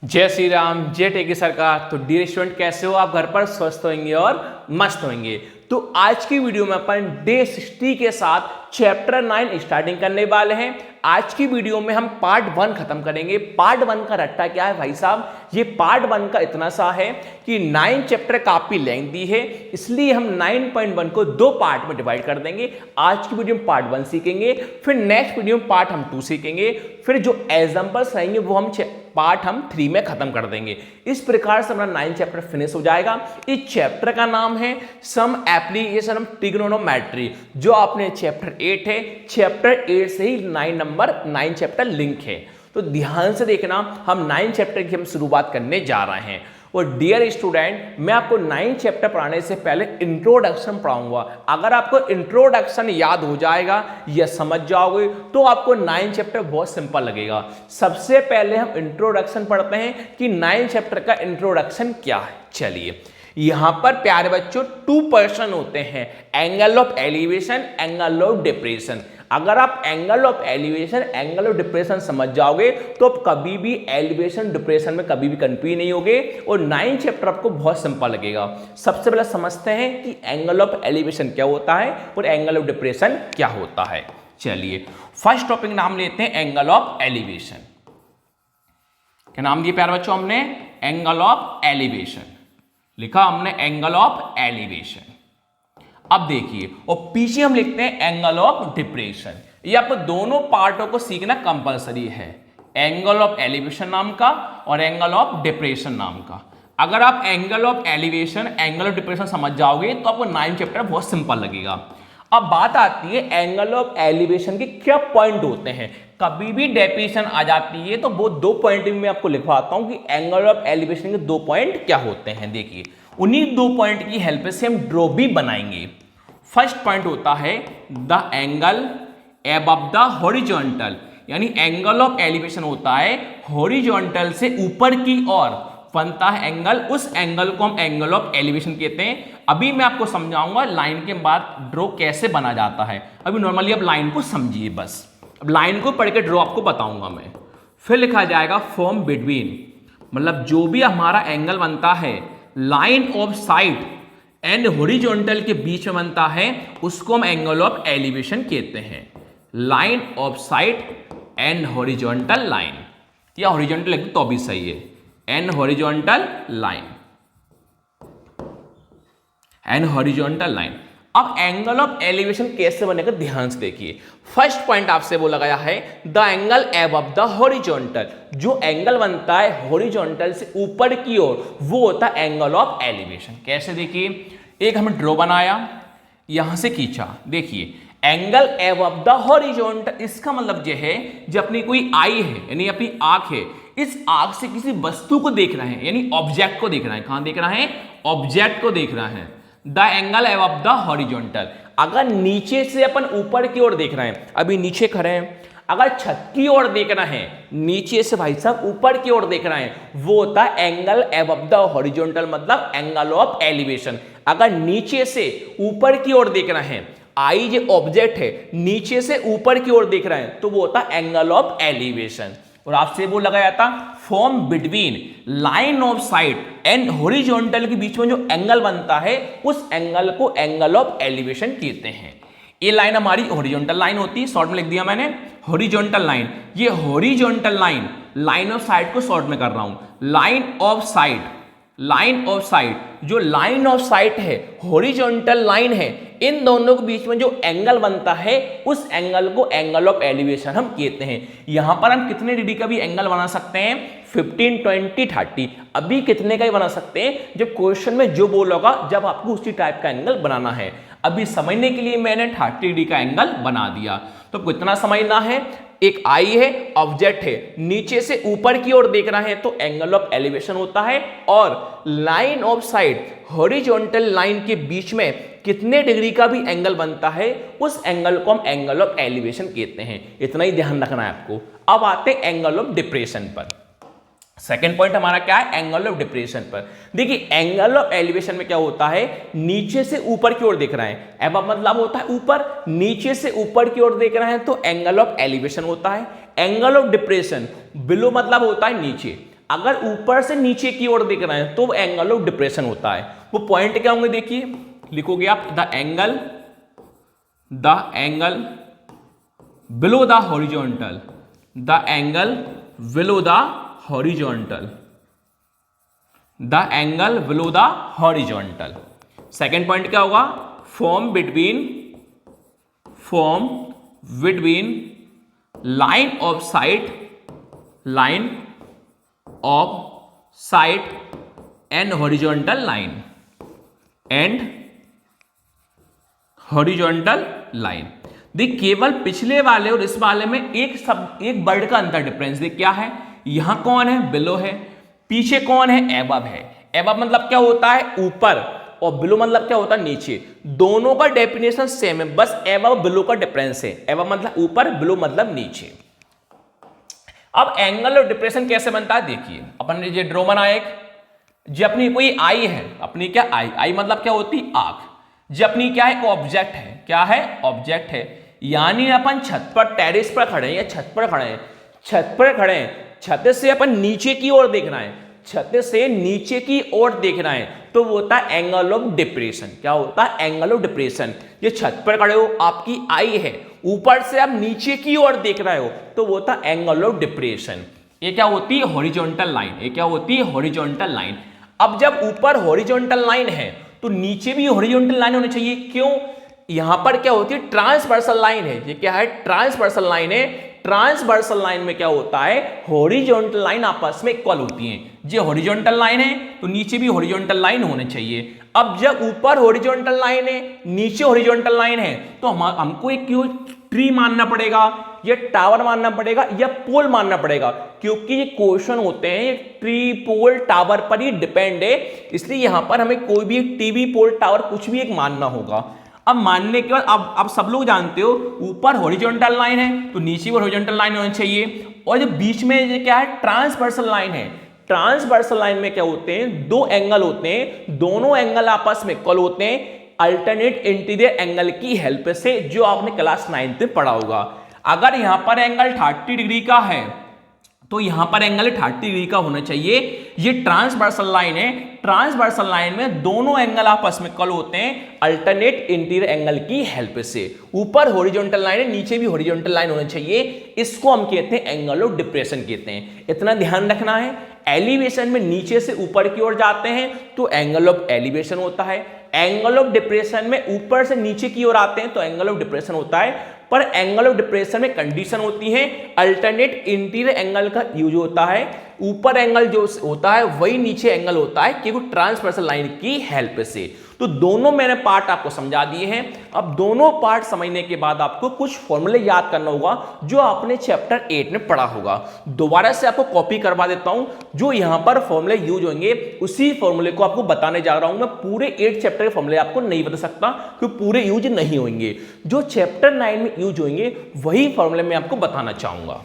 जय श्री राम, जय टेकी सरकार। तो डियर स्टूडेंट, कैसे हो आप? घर पर स्वस्थ होंगे और मस्त होंगे। तो आज की वीडियो में अपन डे 60 के साथ चैप्टर 9 स्टार्टिंग करने वाले हैं। आज की वीडियो में हम पार्ट 1 खत्म करेंगे। पार्ट 1 का रट्टा क्या है भाई साहब? ये पार्ट 1 का इतना सा है कि 9 चैप्टर काफी लेंथी है, इसलिए हम 9.1 को 2 पार्ट में डिवाइड कर देंगे। आज की वीडियो में पार्ट 1 सीखेंगे, फिर नेक्स्ट वीडियो में पार्ट हम 2 सीखेंगे, फिर जो एग्जाम्पल्स रहेंगे वो हम पार्ट हम 3 में खत्म कर देंगे। इस प्रकार से हमारा 9 चैप्टर फिनिश हो जाएगा। इस चैप्टर का नाम है सम एप्लीकेशन ऑफ ट्रिग्नोमेट्री। जो आपने चैप्टर 8 है, चैप्टर 8 से ही 9 चैप्टर लिंक है। तो ध्यान से देखना, हम 9 चैप्टर की हम शुरुआत करने जा रहे हैं। और डियर स्टूडेंट, मैं आपको 9 चैप्टर पढ़ाने से पहले इंट्रोडक्शन पढ़ाऊंगा। अगर आपको इंट्रोडक्शन याद हो जाएगा या समझ जाओगे तो आपको 9 चैप्टर बहुत सिंपल लगेगा। सबसे पहले हम इंट्रोडक्शन पढ़ते हैं कि 9 चैप्टर का इंट्रोडक्शन क्या है। चलिए, यहां पर प्यारे बच्चों 2 पर्सन होते हैं, angle of elevation, angle of depression. अगर आप angle of elevation, angle of depression समझ जाओगे तो आप कभी भी एलिवेशन डिप्रेशन में कभी भी कंफ्यूज नहीं होगे और 9 चैप्टर आपको बहुत सिंपल लगेगा। सबसे पहले समझते हैं कि एंगल ऑफ एलिवेशन क्या होता है और एंगल ऑफ डिप्रेशन क्या होता है। चलिए, फर्स्ट टॉपिक नाम लेते हैं एंगल ऑफ एलिवेशन। क्या नाम दिया प्यारे बच्चों हमने? एंगल ऑफ एलिवेशन लिखा हमने, एंगल ऑफ एलिवेशन। अब देखिए, और पीछे हम लिखते हैं एंगल ऑफ डिप्रेशन। ये आपको दोनों पार्टों को सीखना कंपलसरी है, एंगल ऑफ एलिवेशन नाम का और एंगल ऑफ डिप्रेशन नाम का। अगर आप angle of elevation, angle of depression समझ जाओगे तो आपको 9 चैप्टर बहुत सिंपल लगेगा। अब बात आती है एंगल ऑफ एलिवेशन के क्या पॉइंट होते हैं। कभी भी डेफिनेशन आ जाती है तो वो 2 पॉइंट में आपको लिखवाता हूं कि एंगल ऑफ एलिवेशन के 2 पॉइंट क्या होते हैं। देखिए, उन्हीं 2 पॉइंट की हेल्प से हम ड्रॉ भी बनाएंगे। फर्स्ट पॉइंट होता है the angle above the horizontal, यानी एंगल ऑफ एलिवेशन होता है हॉरिजॉन्टल से ऊपर की ओर बनता है एंगल, उस एंगल को हम एंगल ऑफ एलिवेशन कहते हैं। अभी मैं आपको समझाऊंगा लाइन के बाद ड्रॉ कैसे बना जाता है। अभी नॉर्मली आप लाइन को समझिए बस। अब लाइन को पढ़ के ड्रॉ आपको बताऊंगा मैं। फिर लिखा जाएगा फॉर्म बिटवीन, मतलब जो भी हमारा एंगल बनता है line of site and horizontal के बीच में बनता है, उसको हम एंगल ऑफ एलिवेशन कहते हैं। Line of site and horizontal line, या हॉरिजॉन्टल लिखते तो भी सही है, and horizontal line, and horizontal line. अब एंगल ऑफ एलिवेशन कैसे बनेगा ध्यान से देखिए। फर्स्ट पॉइंट आपसे बोला गया है the angle above the horizontal. जो एंगल बनता है हॉरिजॉन्टल से ऊपर की ओर वो होता है एंगल ऑफ एलिवेशन। कैसे? देखिए, एक हमने ड्रॉ बनाया, यहां से खींचा। देखिए, एंगल अबव द हॉरिजॉन्टल, इसका मतलब यह है जब अपनी कोई आई है यानी अपनी आंख है, इस आंख से किसी वस्तु को देख रहे हैं यानी ऑब्जेक्ट को देख रहे हैं। कहां देख रहा है? ऑब्जेक्ट को देख रहा है। The angle above the horizontal. अगर नीचे से अपन ऊपर की ओर देख रहे हैं, अभी नीचे खड़े हैं, अगर छत की ओर देखना है, नीचे से भाई साहब ऊपर की ओर देख रहे हैं, वो होता है एंगल अबव द हॉरिजॉन्टल, मतलब एंगल ऑफ एलिवेशन। अगर नीचे से ऊपर की ओर देखना है, आई जो ऑब्जेक्ट है नीचे से ऊपर की ओर देख रहे हैं, तो वो होता है एंगल ऑफ एलिवेशन। और आपसे वो लगाया जाता form between line of site and horizontal के बीच में जो एंगल बनता है उस एंगल को एंगल ऑफ एलिवेशन कहते हैं। ये लाइन हमारी हॉरिजॉन्टल लाइन होती है, शॉर्ट में लिख दिया मैंने हॉरिजॉन्टल लाइन। ये horizontal line, line of site को शॉर्ट में कर रहा हूं, line of site, line of site. जो लाइन ऑफ साइट है, हॉरिजॉन्टल लाइन है, इन दोनों के बीच में जो एंगल बनता है उस एंगल को एंगल ऑफ एलिवेशन हम कहते हैं। यहां पर हम कितने डिग्री का भी एंगल बना सकते हैं? 15, 20, 30। अभी कितने का ही बना सकते हैं? जब क्वेश्चन में जो बोला होगा, जब आपको उसी टाइप का एंगल बनाना है। अभी समझने के लिए मैंने 30 डिग्री का एंगल बना दिया। तो कितना समझना है? एक आई है, ऑब्जेक्ट है, नीचे से ऊपर की ओर देख रहा है तो एंगल ऑफ एलिवेशन होता है। और line of site, horizontal line के बीच में कितने डिग्री का भी एंगल बनता है उस एंगल को हम एंगल ऑफ एलिवेशन कहते हैं। इतना ही ध्यान रखना है आपको। अब आते हैं एंगल ऑफ डिप्रेशन पर। सेकेंड पॉइंट हमारा क्या है, एंगल ऑफ डिप्रेशन पर। देखिए एंगल ऑफ एलिवेशन में क्या होता है, नीचे से ऊपर की ओर देख रहे हैं, अब मतलब होता है ऊपर, नीचे से ऊपर की ओर देख रहे हैं तो एंगल ऑफ एलिवेशन होता है। एंगल ऑफ डिप्रेशन बिलो मतलब होता है नीचे, अगर ऊपर से नीचे की ओर देख रहे हैं तो एंगल ऑफ डिप्रेशन होता है। वो पॉइंट क्या होंगे, देखिए लिखोगे आप, the angle below the horizontal, the angle below the horizontal, the angle below the horizontal. Second point क्या होगा, form between line of site and horizontal line. देख केवल पिछले वाले और इस वाले में एक वर्ड का अंतर डिफरेंस देख क्या है, यहां कौन है, बिलो है, पीछे कौन है, एबव है। एबव मतलब क्या होता है, ऊपर, और बिलो मतलब क्या होता है, नीचे। दोनों का डेफिनेशन सेम है, बस एबव बिलो का डिफरेंस है। एबव मतलब ऊपर, बिलो मतलब नीचे। अब एंगल ऑफ डिप्रेशन कैसे बनता है, देखिए अपन ने जो ड्रॉ बनाया एक, जो अपनी कोई आई है, अपनी क्या आई मतलब क्या होती, आंख। जो अपनी क्या है, ऑब्जेक्ट है, क्या है, ऑब्जेक्ट है। यानी अपन छत पर, टेरेस पर खड़े हैं या छत पर खड़े हैं, छत से अपन नीचे की ओर देख रहे हैं, छत से नीचे की ओर देख रहे हैं तो वो होता है एंगल ऑफ डिप्रेशन। क्या होता है, एंगल ऑफ डिप्रेशन। ये छत पर खड़े हो, आपकी आई है, ऊपर से आप नीचे की ओर देख रहे हो तो वो होता है एंगल ऑफ डिप्रेशन। ये क्या होती है, हॉरिजॉन्टल लाइन। ये क्या होती है, हॉरिजॉन्टल लाइन। अब जब ऊपर हॉरिजॉन्टल लाइन है तो नीचे भी हॉरिजॉन्टल लाइन होनी चाहिए। क्यों, यहां पर क्या होती है, ट्रांसवर्सल लाइन है। ये क्या है, ट्रांसवर्सल लाइन है। ट्रांसवर्सल लाइन में क्या होता है, हॉरिजॉन्टल लाइन आपस में इक्वल होती हैं। जो हॉरिजॉन्टल लाइन है तो नीचे भी हॉरिजॉन्टल लाइन होने चाहिए। अब जब ऊपर हॉरिजॉन्टल लाइन है, नीचे हॉरिजॉन्टल लाइन है, तो हमको एक क्यों ट्री मानना पड़ेगा, या टावर मानना पड़ेगा, या पोल मानना पड़ेगा, क्योंकि ये क्वेश्चन होते हैं ये ट्री, पोल, टावर पर ही डिपेंड है। इसलिए यहां पर हमें कोई भी एक टीवी, पोल, टावर कुछ भी एक मानना होगा। अब मानने के बाद अब सब लोग जानते हो, ऊपर हॉरिजॉन्टल लाइन है तो नीचे भी हॉरिजॉन्टल लाइन होनी चाहिए। और जो बीच में ये क्या है, ट्रांसवर्सल लाइन है। ट्रांसवर्सल लाइन में क्या होते हैं, दो एंगल होते हैं, दोनों एंगल आपस में इक्वल होते हैं अल्टरनेट इंटीरियर एंगल की हेल्प से, जो आपने क्लास 9th में पढ़ा होगा। अगर यहां पर एंगल 30 डिग्री का है तो यहां पर एंगल 30 डिग्री का होना चाहिए। ये ट्रांसवर्सल लाइन है, ट्रांसवर्सल लाइन में दोनों एंगल आपस में इक्वल होते हैं अल्टरनेट इंटीरियर एंगल की हेल्प से। ऊपर हॉरिजॉन्टल लाइन है, नीचे भी हॉरिजॉन्टल लाइन होना चाहिए। इसको हम कहते हैं एंगल ऑफ डिप्रेशन कहते हैं। इतना ध्यान रखना है, एलिवेशन में नीचे से ऊपर की ओर जाते हैं तो एंगल ऑफ एलिवेशन होता है। एंगल ऑफ डिप्रेशन में ऊपर से नीचे की ओर आते हैं तो एंगल ऑफ डिप्रेशन होता है। पर एंगल ऑफ डिप्रेशन में कंडीशन होती है, अल्टरनेट इंटीरियर एंगल का यूज होता है। ऊपर एंगल जो होता है वही नीचे एंगल होता है, क्योंकि ट्रांसवर्सल लाइन की हेल्प से। तो दोनों मैंने पार्ट आपको समझा दिए हैं। अब दोनों पार्ट समझने के बाद आपको कुछ फॉर्मूले याद करना होगा जो आपने चैप्टर 8 में पढ़ा होगा। दोबारा से आपको कॉपी करवा देता हूं, जो यहां पर फॉर्मूले यूज होंगे उसी फॉर्मूले को आपको बताने जा रहा हूं। मैं पूरे 8 चैप्टर के फॉर्मूले आपको नहीं बता सकता क्योंकि पूरे यूज नहीं होंगे। जो चैप्टर 9 में यूज होंगे वही फॉर्मूले मैं आपको बताना चाहूंगा।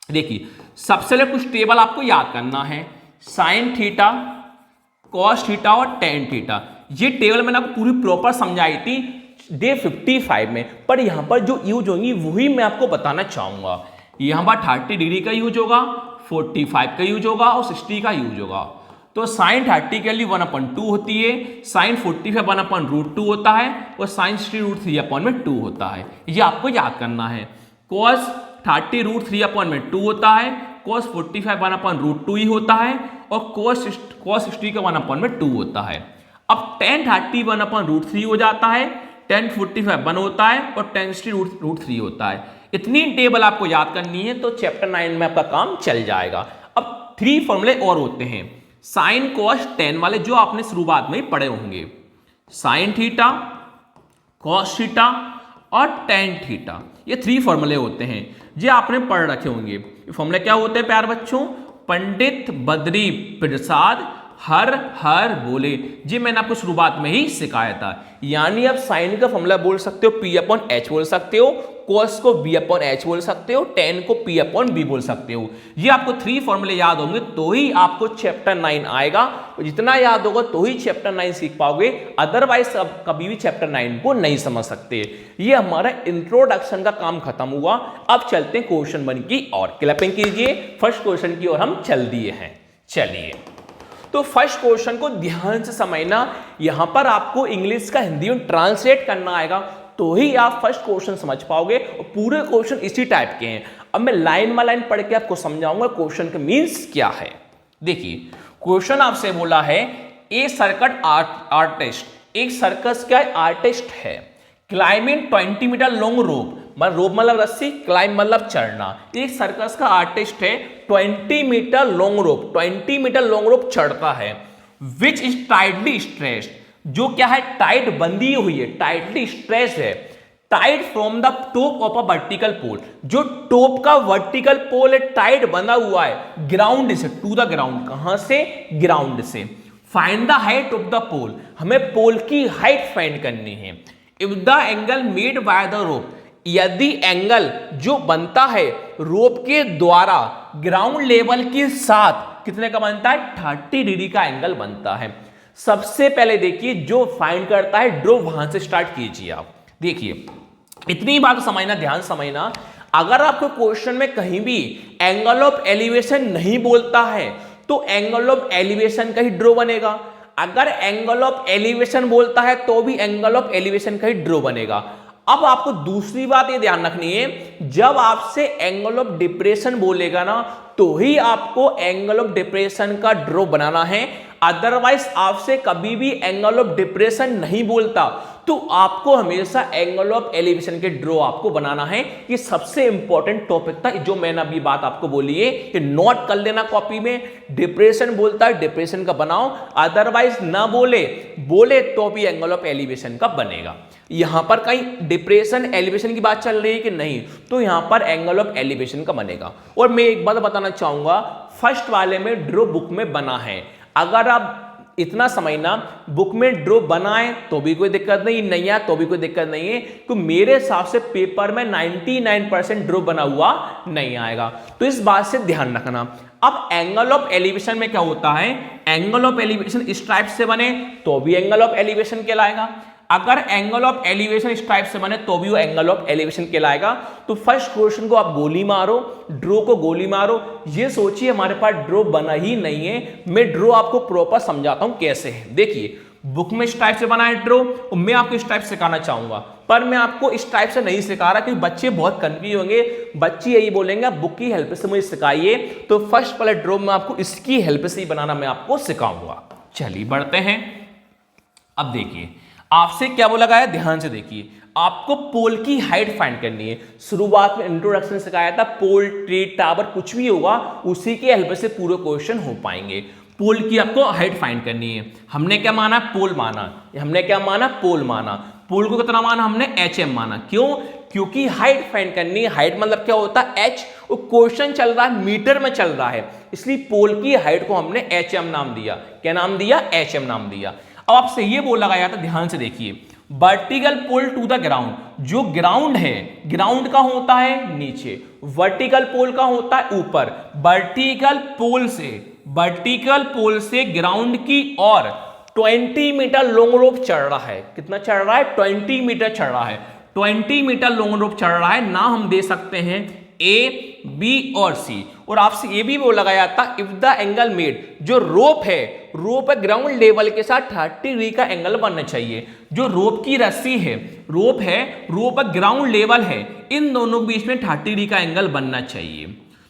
देखिए सबसे पहले कुछ टेबल आपको याद करना है, साइन थीटा, कॉस थीटा और टेन थीटा। ये टेबल मैंने आपको पूरी प्रॉपर समझाई थी डे 55 में, पर यहां पर जो यूज होंगी वही मैं आपको बताना चाहूंगा। यहां पर 30 डिग्री का यूज होगा, 45 का यूज होगा और 60 का यूज होगा। तो साइन 30 के लिए 1/2 होती है, साइन 45 1/√2 होता है और साइन 60 √3/2 होता है। ये आपको याद करना है। कॉस 30 √3/2 होता है, कॉस 45 1/√2 ही होता है और कॉस 60 का 1/2 होता है। अब tan 30 1/√3 हो जाता है, tan 45 1 होता है और tan 60 √3 होता है। इतनी टेबल आपको याद करनी है तो चैप्टर 9 में आपका काम चल जाएगा। अब 3 फॉर्मूले और होते हैं साइन कॉस टेन वाले, जो आपने शुरुआत में पढ़े होंगे। साइन थीटा, कॉस थीटा और टेन थीटा, ये 3 फॉर्मूले होते हैं जो आपने पढ़ रखे होंगे। ये फॉर्मूले क्या होते हैं प्यारे बच्चों, पंडित बद्री प्रसाद हर हर बोले। जी मैंने आपको शुरुआत में ही सिखाया था। यानी आप साइन का फॉर्मूला बोल सकते हो, P अपॉन H बोल सकते हो, cos को B अपॉन H बोल सकते हो, tan को P अपॉन B बोल सकते हो। ये आपको 3 फॉर्मूले याद होंगे तो ही आपको चैप्टर 9 आएगा, जितना याद होगा तो ही चैप्टर 9 सीख पाओगे, अदरवाइज कभी भी चैप्टर 9 को नहीं समझ सकते। ये हमारा इंट्रोडक्शन का काम खत्म हुआ। अब चलते हैं क्वेश्चन 1 की ओर। क्लैपिंग कीजिए, फर्स्ट क्वेश्चन की ओर हम चल दिए हैं। चलिए, तो फर्स्ट क्वेश्चन को ध्यान से समझना। यहां पर आपको इंग्लिश का हिंदी में ट्रांसलेट करना आएगा तो ही आप फर्स्ट क्वेश्चन समझ पाओगे, और पूरे क्वेश्चन इसी टाइप के हैं। अब मैं लाइन बाय लाइन पढ़ के आपको समझाऊंगा क्वेश्चन का मीन्स क्या है। देखिए, क्वेश्चन आपसे बोला है ए सर्कट आर्टिस्ट, एक सर्कस का आर्टिस्ट है, क्लाइंबिंग 20 मीटर लॉन्ग रोप, रोप मतलब रस्सी, क्लाइंब मतलब चढ़ना। एक सर्कस का आर्टिस्ट है, 20 metre long rope, 20 metre long rope चढ़ता है, विच इज टाइटली स्ट्रेस्ड, जो क्या है, टाइट बंधी हुई है, टाइटली स्ट्रेस्ड है, tight from the top of a vertical pole, जो टॉप का वर्टिकल पोल है टाइट बंधा हुआ है ग्राउंड से, टू द ग्राउंड, कहां से, ग्राउंड से। Find the height of the pole, हमें पोल की हाइट फाइंड करनी है। If the angle made by the rope, यदि एंगल जो बनता है रोप के द्वारा ग्राउंड लेवल के साथ कितने का बनता है, 30 डिग्री का एंगल बनता है। सबसे पहले देखिए, जो फाइंड करता है ड्रॉ वहां से स्टार्ट कीजिए। आप देखिए, इतनी बात समझना, ध्यान समझना। अगर आपको क्वेश्चन में कहीं भी एंगल ऑफ एलिवेशन नहीं बोलता है तो एंगल ऑफ एलिवेशन का ही ड्रॉ बनेगा। अगर एंगल ऑफ एलिवेशन बोलता है तो भी एंगल ऑफ एलिवेशन का ही ड्रॉ बनेगा। अब आपको दूसरी बात ये ध्यान रखनी है, जब आपसे एंगल ऑफ डिप्रेशन बोलेगा ना तो ही आपको एंगल ऑफ डिप्रेशन का ड्रॉ बनाना है, अदरवाइज आपसे कभी भी एंगल ऑफ डिप्रेशन नहीं बोलता तो आपको हमेशा एंगल ऑफ एलिवेशन के ड्रॉ आपको बनाना है। ये सबसे इंपॉर्टेंट टॉपिक था जो मैंने अभी बात आपको बोली है, कि नोट कर लेना कॉपी में। डिप्रेशन बोलता है डिप्रेशन का बनाओ, अदरवाइज ना बोले तो भी एंगल ऑफ एलिवेशन का बनेगा। यहां पर कहीं डिप्रेशन एलिवेशन की बात चल रही है कि नहीं, तो यहां पर एंगल ऑफ एलिवेशन का बनेगा। और मैं एक बात बताना चाहूंगा, फर्स्ट वाले में ड्रॉ बुक में बना है, अगर आप इतना समझना, बुक में ड्रॉ बनाए तो भी कोई दिक्कत नहीं है तो भी कोई दिक्कत नहीं है, तो मेरे हिसाब से पेपर में 99% ड्रॉ बना हुआ नहीं आएगा, तो इस बात से ध्यान रखना। अब एंगल ऑफ एलिवेशन में क्या होता है, एंगल ऑफ एलिवेशन इस टाइप से बने तो भी एंगल ऑफ एलिवेशन कहलाएगा, अगर एंगल ऑफ एलिवेशन इस टाइप से बने तो भी वो एंगल ऑफ एलिवेशन कहलाएगा। तो फर्स्ट क्वेश्चन को आप गोली मारो, ड्रॉ को गोली मारो, ये सोचिए हमारे पास ड्रॉ बना ही नहीं है। मैं ड्रॉ आपको प्रॉपर समझाता हूं कैसे है। देखिए, बुक में इस टाइप से बना है ड्रॉ, और मैं आपको इस टाइप से सिखाना चाहूंगा, पर मैं आपको इस टाइप से नहीं सिखा रहा क्योंकि बच्चे बहुत कंफ्यूज होंगे। बच्चे यही बोलेंगे बुक की हेल्प से मुझे सिखाइए, तो फर्स्ट वाला ड्रॉ में आपको इसकी हेल्प से ही बनाना मैं आपको सिखाऊंगा। चलिए बढ़ते हैं। अब देखिए, आपसे क्या बोला गया है, ध्यान से देखिए। आपको पोल की हाइट फाइंड करनी है। शुरुआत में इंट्रोडक्शन सिखाया था, पोल, ट्री, टावर कुछ भी होगा उसी के हेल्प से पूरे क्वेश्चन हो पाएंगे। पोल की आपको हाइट फाइंड करनी है। हमने क्या माना, पोल माना, हमने क्या माना, पोल माना। पोल को कितना माना हमने, HM माना। क्यों, क्योंकि हाइट फाइंड करनी है। हाइट मतलब क्या होता है, H, वो क्वेश्चन चल रहा है मीटर में चल रहा है, इसलिए पोल की हाइट को हमने HM नाम दिया। क्या नाम दिया, HM नाम दिया। अब आपसे ये बोला गया था, ध्यान से देखिए, vertical pole to the ground, जो ग्राउंड है, ग्राउंड का होता है नीचे, वर्टिकल पोल का होता है ऊपर। वर्टिकल पोल से ग्राउंड की और 20 मीटर लॉन्ग रोप चढ़ रहा है। कितना चढ़ रहा है, 20 मीटर चढ़ रहा है। 20 मीटर लॉन्ग रोप चढ़ रहा है, नाम हम दे सकते हैं A, B और C। और आपसे ये भी बोला गया था, इफ द एंगल मेड, जो रोप है ग्राउंड लेवल के साथ 30 डिग्री का एंगल बनना चाहिए। जो रोप की रस्सी है, रोप ग्राउंड लेवल है, इन दोनों के बीच में 30 डिग्री का एंगल बनना चाहिए।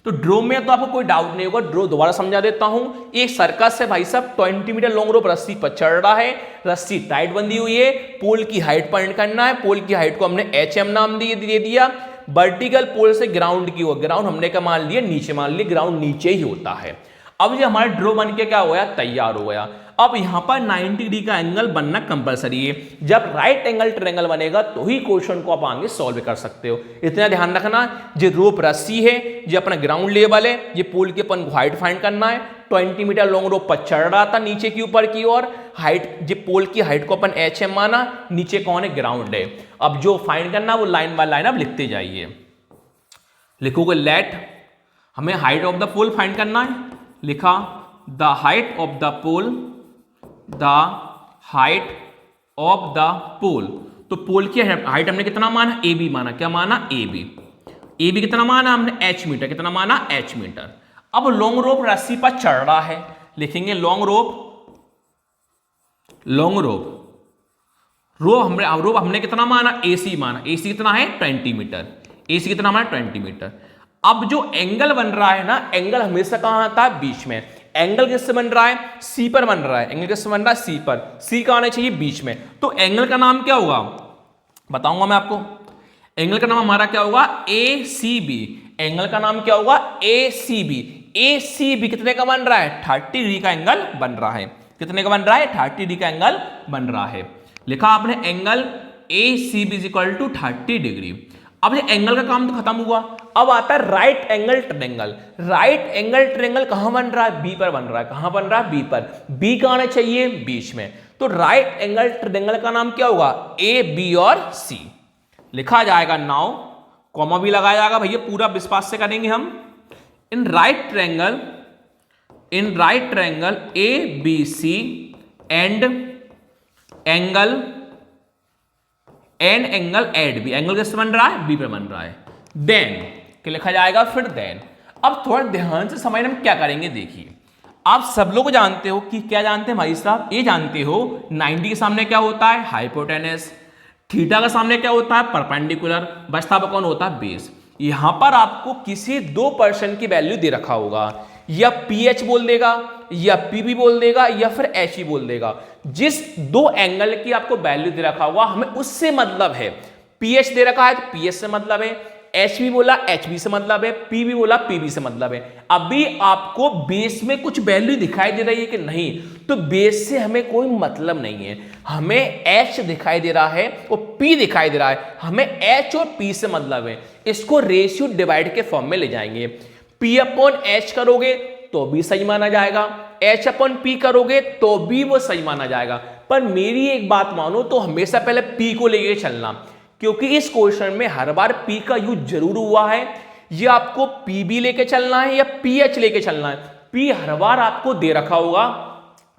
तो ड्रॉ में तो आपको कोई डाउट नहीं होगा, ड्रॉ दोबारा समझा देता हूं। एक सर्कस है भाई साहब, 20 मीटर लॉन्ग रोप रस्सी पर चढ़ रहा है, रस्सी टाइट बंधी हुई है, पोल की हाइट फाइंड करना है। पोल की हाइट को हमने HM नाम दे दिया। वर्टिकल पोल से ग्राउंड की ओर, ग्राउंड हमने क्या मान लिया, नीचे मान लिया, ग्राउंड नीचे ही होता है। अब ये हमारा ड्रॉ बन के क्या हो गया, तैयार हो गया। अब यहां पर 90 डिग्री का एंगल बनना कंपलसरी है। जब राइट एंगल ट्रायंगल बनेगा तो ही क्वेश्चन को आप आगे सॉल्व कर सकते हो। इतना ध्यान रखना, जो रोप रस्सी है जो अपना ग्राउंड लेवल है, ये पोल के अपन को हाइट फाइंड करना है। 20 मीटर लॉन्ग रोप पर चढ़ रहा था नीचे की ऊपर की ओर, हाइट जो पोल की हाइट को अपन HM माना, नीचे कौन है, ग्राउंड है। अब जो फाइंड करना वो लाइन बाय लाइन आप लिखते जाइए। लिखोगे लेट, हमें height of the pole find करना है, लिखा the height of the pole, the height of the pole. तो पोल की हाइट हमने कितना माना, AB माना। क्या माना, AB कितना माना हमने, H मीटर। कितना माना, H मीटर। अब लॉन्ग रोप रस्सी पर चढ़ रहा है, लिखेंगे लॉन्ग रोप रोप हमने कितना माना, AC माना। AC कितना है, 20 मीटर। AC कितना माना, 20 मीटर। अब जो एंगल बन रहा है ना, एंगल हमेशा कहां आता है, बीच में। एंगल किससे बन रहा है, C पर बन रहा है। एंगल किससे बन रहा है, C पर। C कहां आना चाहिए, बीच में। तो एंगल का नाम क्या होगा, बताऊंगा मैं आपको। एंगल का नाम हमारा क्या होगा, ACB। एंगल का नाम क्या होगा, ACB। ACB कितने का बन रहा है, 30 डिग्री का एंगल बन रहा है। कितने का बन रहा है, 30 डिग्री का एंगल बन रहा है। लिखा आपने एंगल ACB = 30 डिग्री। अब ये एंगल का काम तो खत्म हुआ, अब आता है right angle triangle. Right angle triangle कहां बन रहा है, B पर बन रहा है। कहां बन रहा है, B पर। B कहां आना चाहिए, बीच में। तो राइट एंगल ट्रायंगल का नाम क्या होगा, AB और C। लिखा जाएगा नाउ, कॉमा भी लगाया जाएगा भैया, पूरा विश्वास से करेंगे हम। इन right triangle ABC and angle AD B। Angle किससे बन रहा है, B पर बन रहा है। देन क्या लिखा जाएगा, फिर देन। अब थोड़ा ध्यान से समझना हम क्या करेंगे। देखिए, आप सब लोग जानते हो कि क्या जानते हैं भाई साहब, ये जानते हो 90 के सामने क्या होता है, हाइपोटेनस। थीटा का सामने क्या होता है, परपेंडिकुलर। बचता हुआ कौन होता है, बेस। यहां पर आपको किसी 2% की वैल्यू दे रखा होगा, या PH बोल देगा, या PB बोल देगा, या फिर HE बोल देगा। जिस 2 एंगल की आपको वैल्यू दे रखा होगा, हमें उससे मतलब है। PH दे रखा है तो PH से मतलब है, HB बोला HB से मतलब है, PB बोला PB से मतलब है। अभी आपको बेस में कुछ वैल्यू दिखाई दे रही है कि नहीं, तो बेस से हमें कोई मतलब नहीं है। हमें H दिखाई दे रहा है और P दिखाई दे रहा है, हमें H और P से मतलब है। इसको रेशियो डिवाइड के फॉर्म में ले जाएंगे। P/H करोगे तो भी सही माना जाएगा, H/P करोगे तो भी वो सही माना जाएगा। पर मेरी एक बात मानो तो हमेशा पहले P को लेके चलना, क्योंकि इस क्वेश्चन में हर बार P का यूज जरूर हुआ है। ये आपको PB लेके चलना है या PH लेके चलना है। P हर बार आपको दे रखा होगा,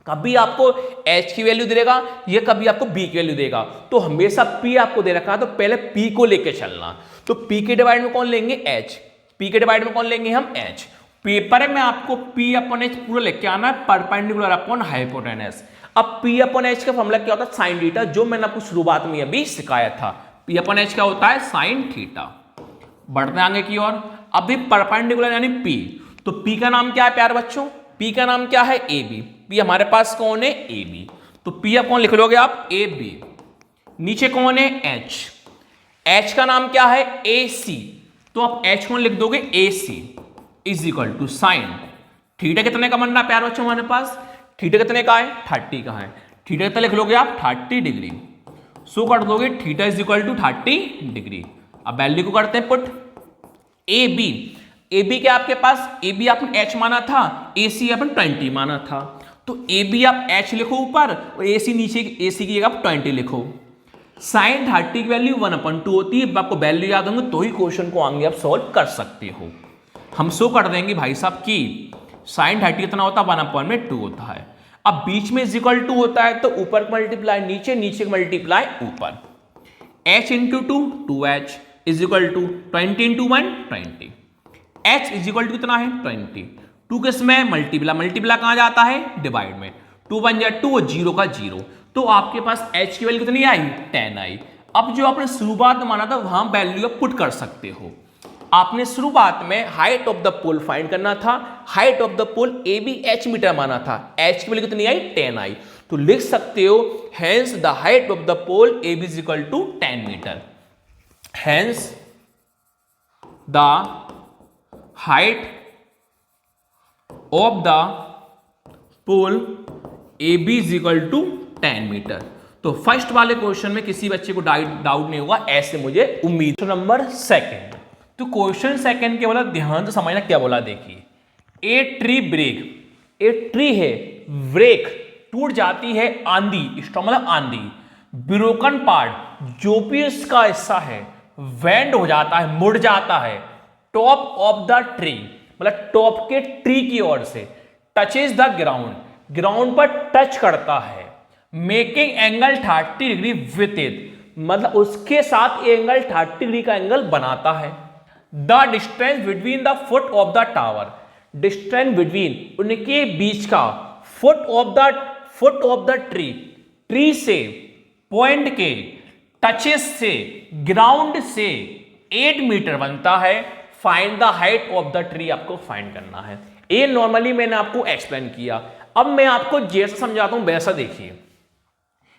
कभी आपको H की वैल्यू देगा या कभी आपको B की वैल्यु देगा। तो हमेशा P आपको दे रखा है तो पहले P को लेके चलना। तो P के डिवाइड में कौन लेंगे, H। P के डिवाइड में कौन लेंगे हम, H। पेपर में आपको P/H पूरा लेके आना है, परपेंडिकुलर अपॉन हाइपोटेनस। अब P/H का फॉर्मूला क्या होता है, साइन थीटा, जो मैंने आपको शुरुआत में अभी सिखाया था। P/H क्या होता है, साइन थीटा। बढ़ते आगे की ओर, अभी परपेंडिकुलर यानी P। तो P का नाम क्या है प्यारे बच्चों, P का नाम क्या है, AB। P हमारे पास कौन है, AB। तो P अपॉन लिख लोगे आप, AB। नीचे कौन है, H। H का नाम क्या है, AC। तो आप H कौन लिख दोगे, AC = साइन थीटा। कितने का बन रहा है प्यारे बच्चों हमारे पास, थीटा कितने का है, 30 का है। थीटा कितना लिख लोगे आप, 30 डिग्री। सो कर दोगे थीटा = 30 डिग्री। अब वैल्यू को करते हैं पुट। AB क्या आपके पास, AB आपने H माना था, AC आपने 20 माना था। तो AB आप H लिखो ऊपर और AC नीचे, AC की जगह आप 20 लिखो। साइन 30 की वैल्यू 1/2 होती है। आपको वैल्यू याद होंगे तो ही क्वेश्चन को आगे आप सॉल्व कर सकते हो। हम सो कर देंगे भाई साहब की साइन 30 कितना होता है, 1/2 होता है। अब बीच में = होता है तो ऊपर मल्टीप्लाई नीचे, नीचे मल्टीप्लाई ऊपर। H × 2 2H = 20 × 1 20। H = कितना है, 20। 2 किसमें, मल्टीप्लाई कहां जाता है, डिवाइड में। 2 1 जा 2 और 0 का 0। तो आपके पास H की वैल्यू कितनी आई, 10 आई। अब जो आपने शुरुआत में माना था वहां वैल्यू आप पुट कर सकते हो। आपने शुरुआत में height of the pole find करना था, height of the pole AB H metre माना था, H की वैल्यू कितनी आई, 10 आई। तो लिख सकते हो hence the height of the pole AB = 10 metre. Hence the height of the pole A B is equal to 10 metre. तो फर्स्ट वाले क्वेश्चन में किसी बच्चे को डाउट नहीं होगा, ऐसे मुझे उम्मीद। नंबर सेकंड, तो क्वेश्चन सेकंड के बोला ध्यान से समझना क्या बोला, देखिए a tree break, a tree है ब्रेक टूट जाती है, आंधी स्टॉर्म मतलब आंधी, ब्रोकन पार्ट जो भी इसका हिस्सा है वेंड हो जाता है, मुड़ जाता है, टॉप ऑफ द ट्री मतलब टॉप के ट्री की ओर से, टचेज द ग्राउंड ग्राउंड पर टच करता है, making angle 30 degree with it मतलब उसके साथ एंगल 30 डिग्री का एंगल बनाता है। The distance between the foot of the tower, distance between उनके बीच का, foot of the tree, tree से पॉइंट के टचेस से ग्राउंड से 8 मीटर बनता है। Find the height of the tree आपको फाइंड करना है। ये नॉर्मली मैंने आपको एक्सप्लेन किया, अब मैं आपको जैसा समझाता हूं वैसा देखिए।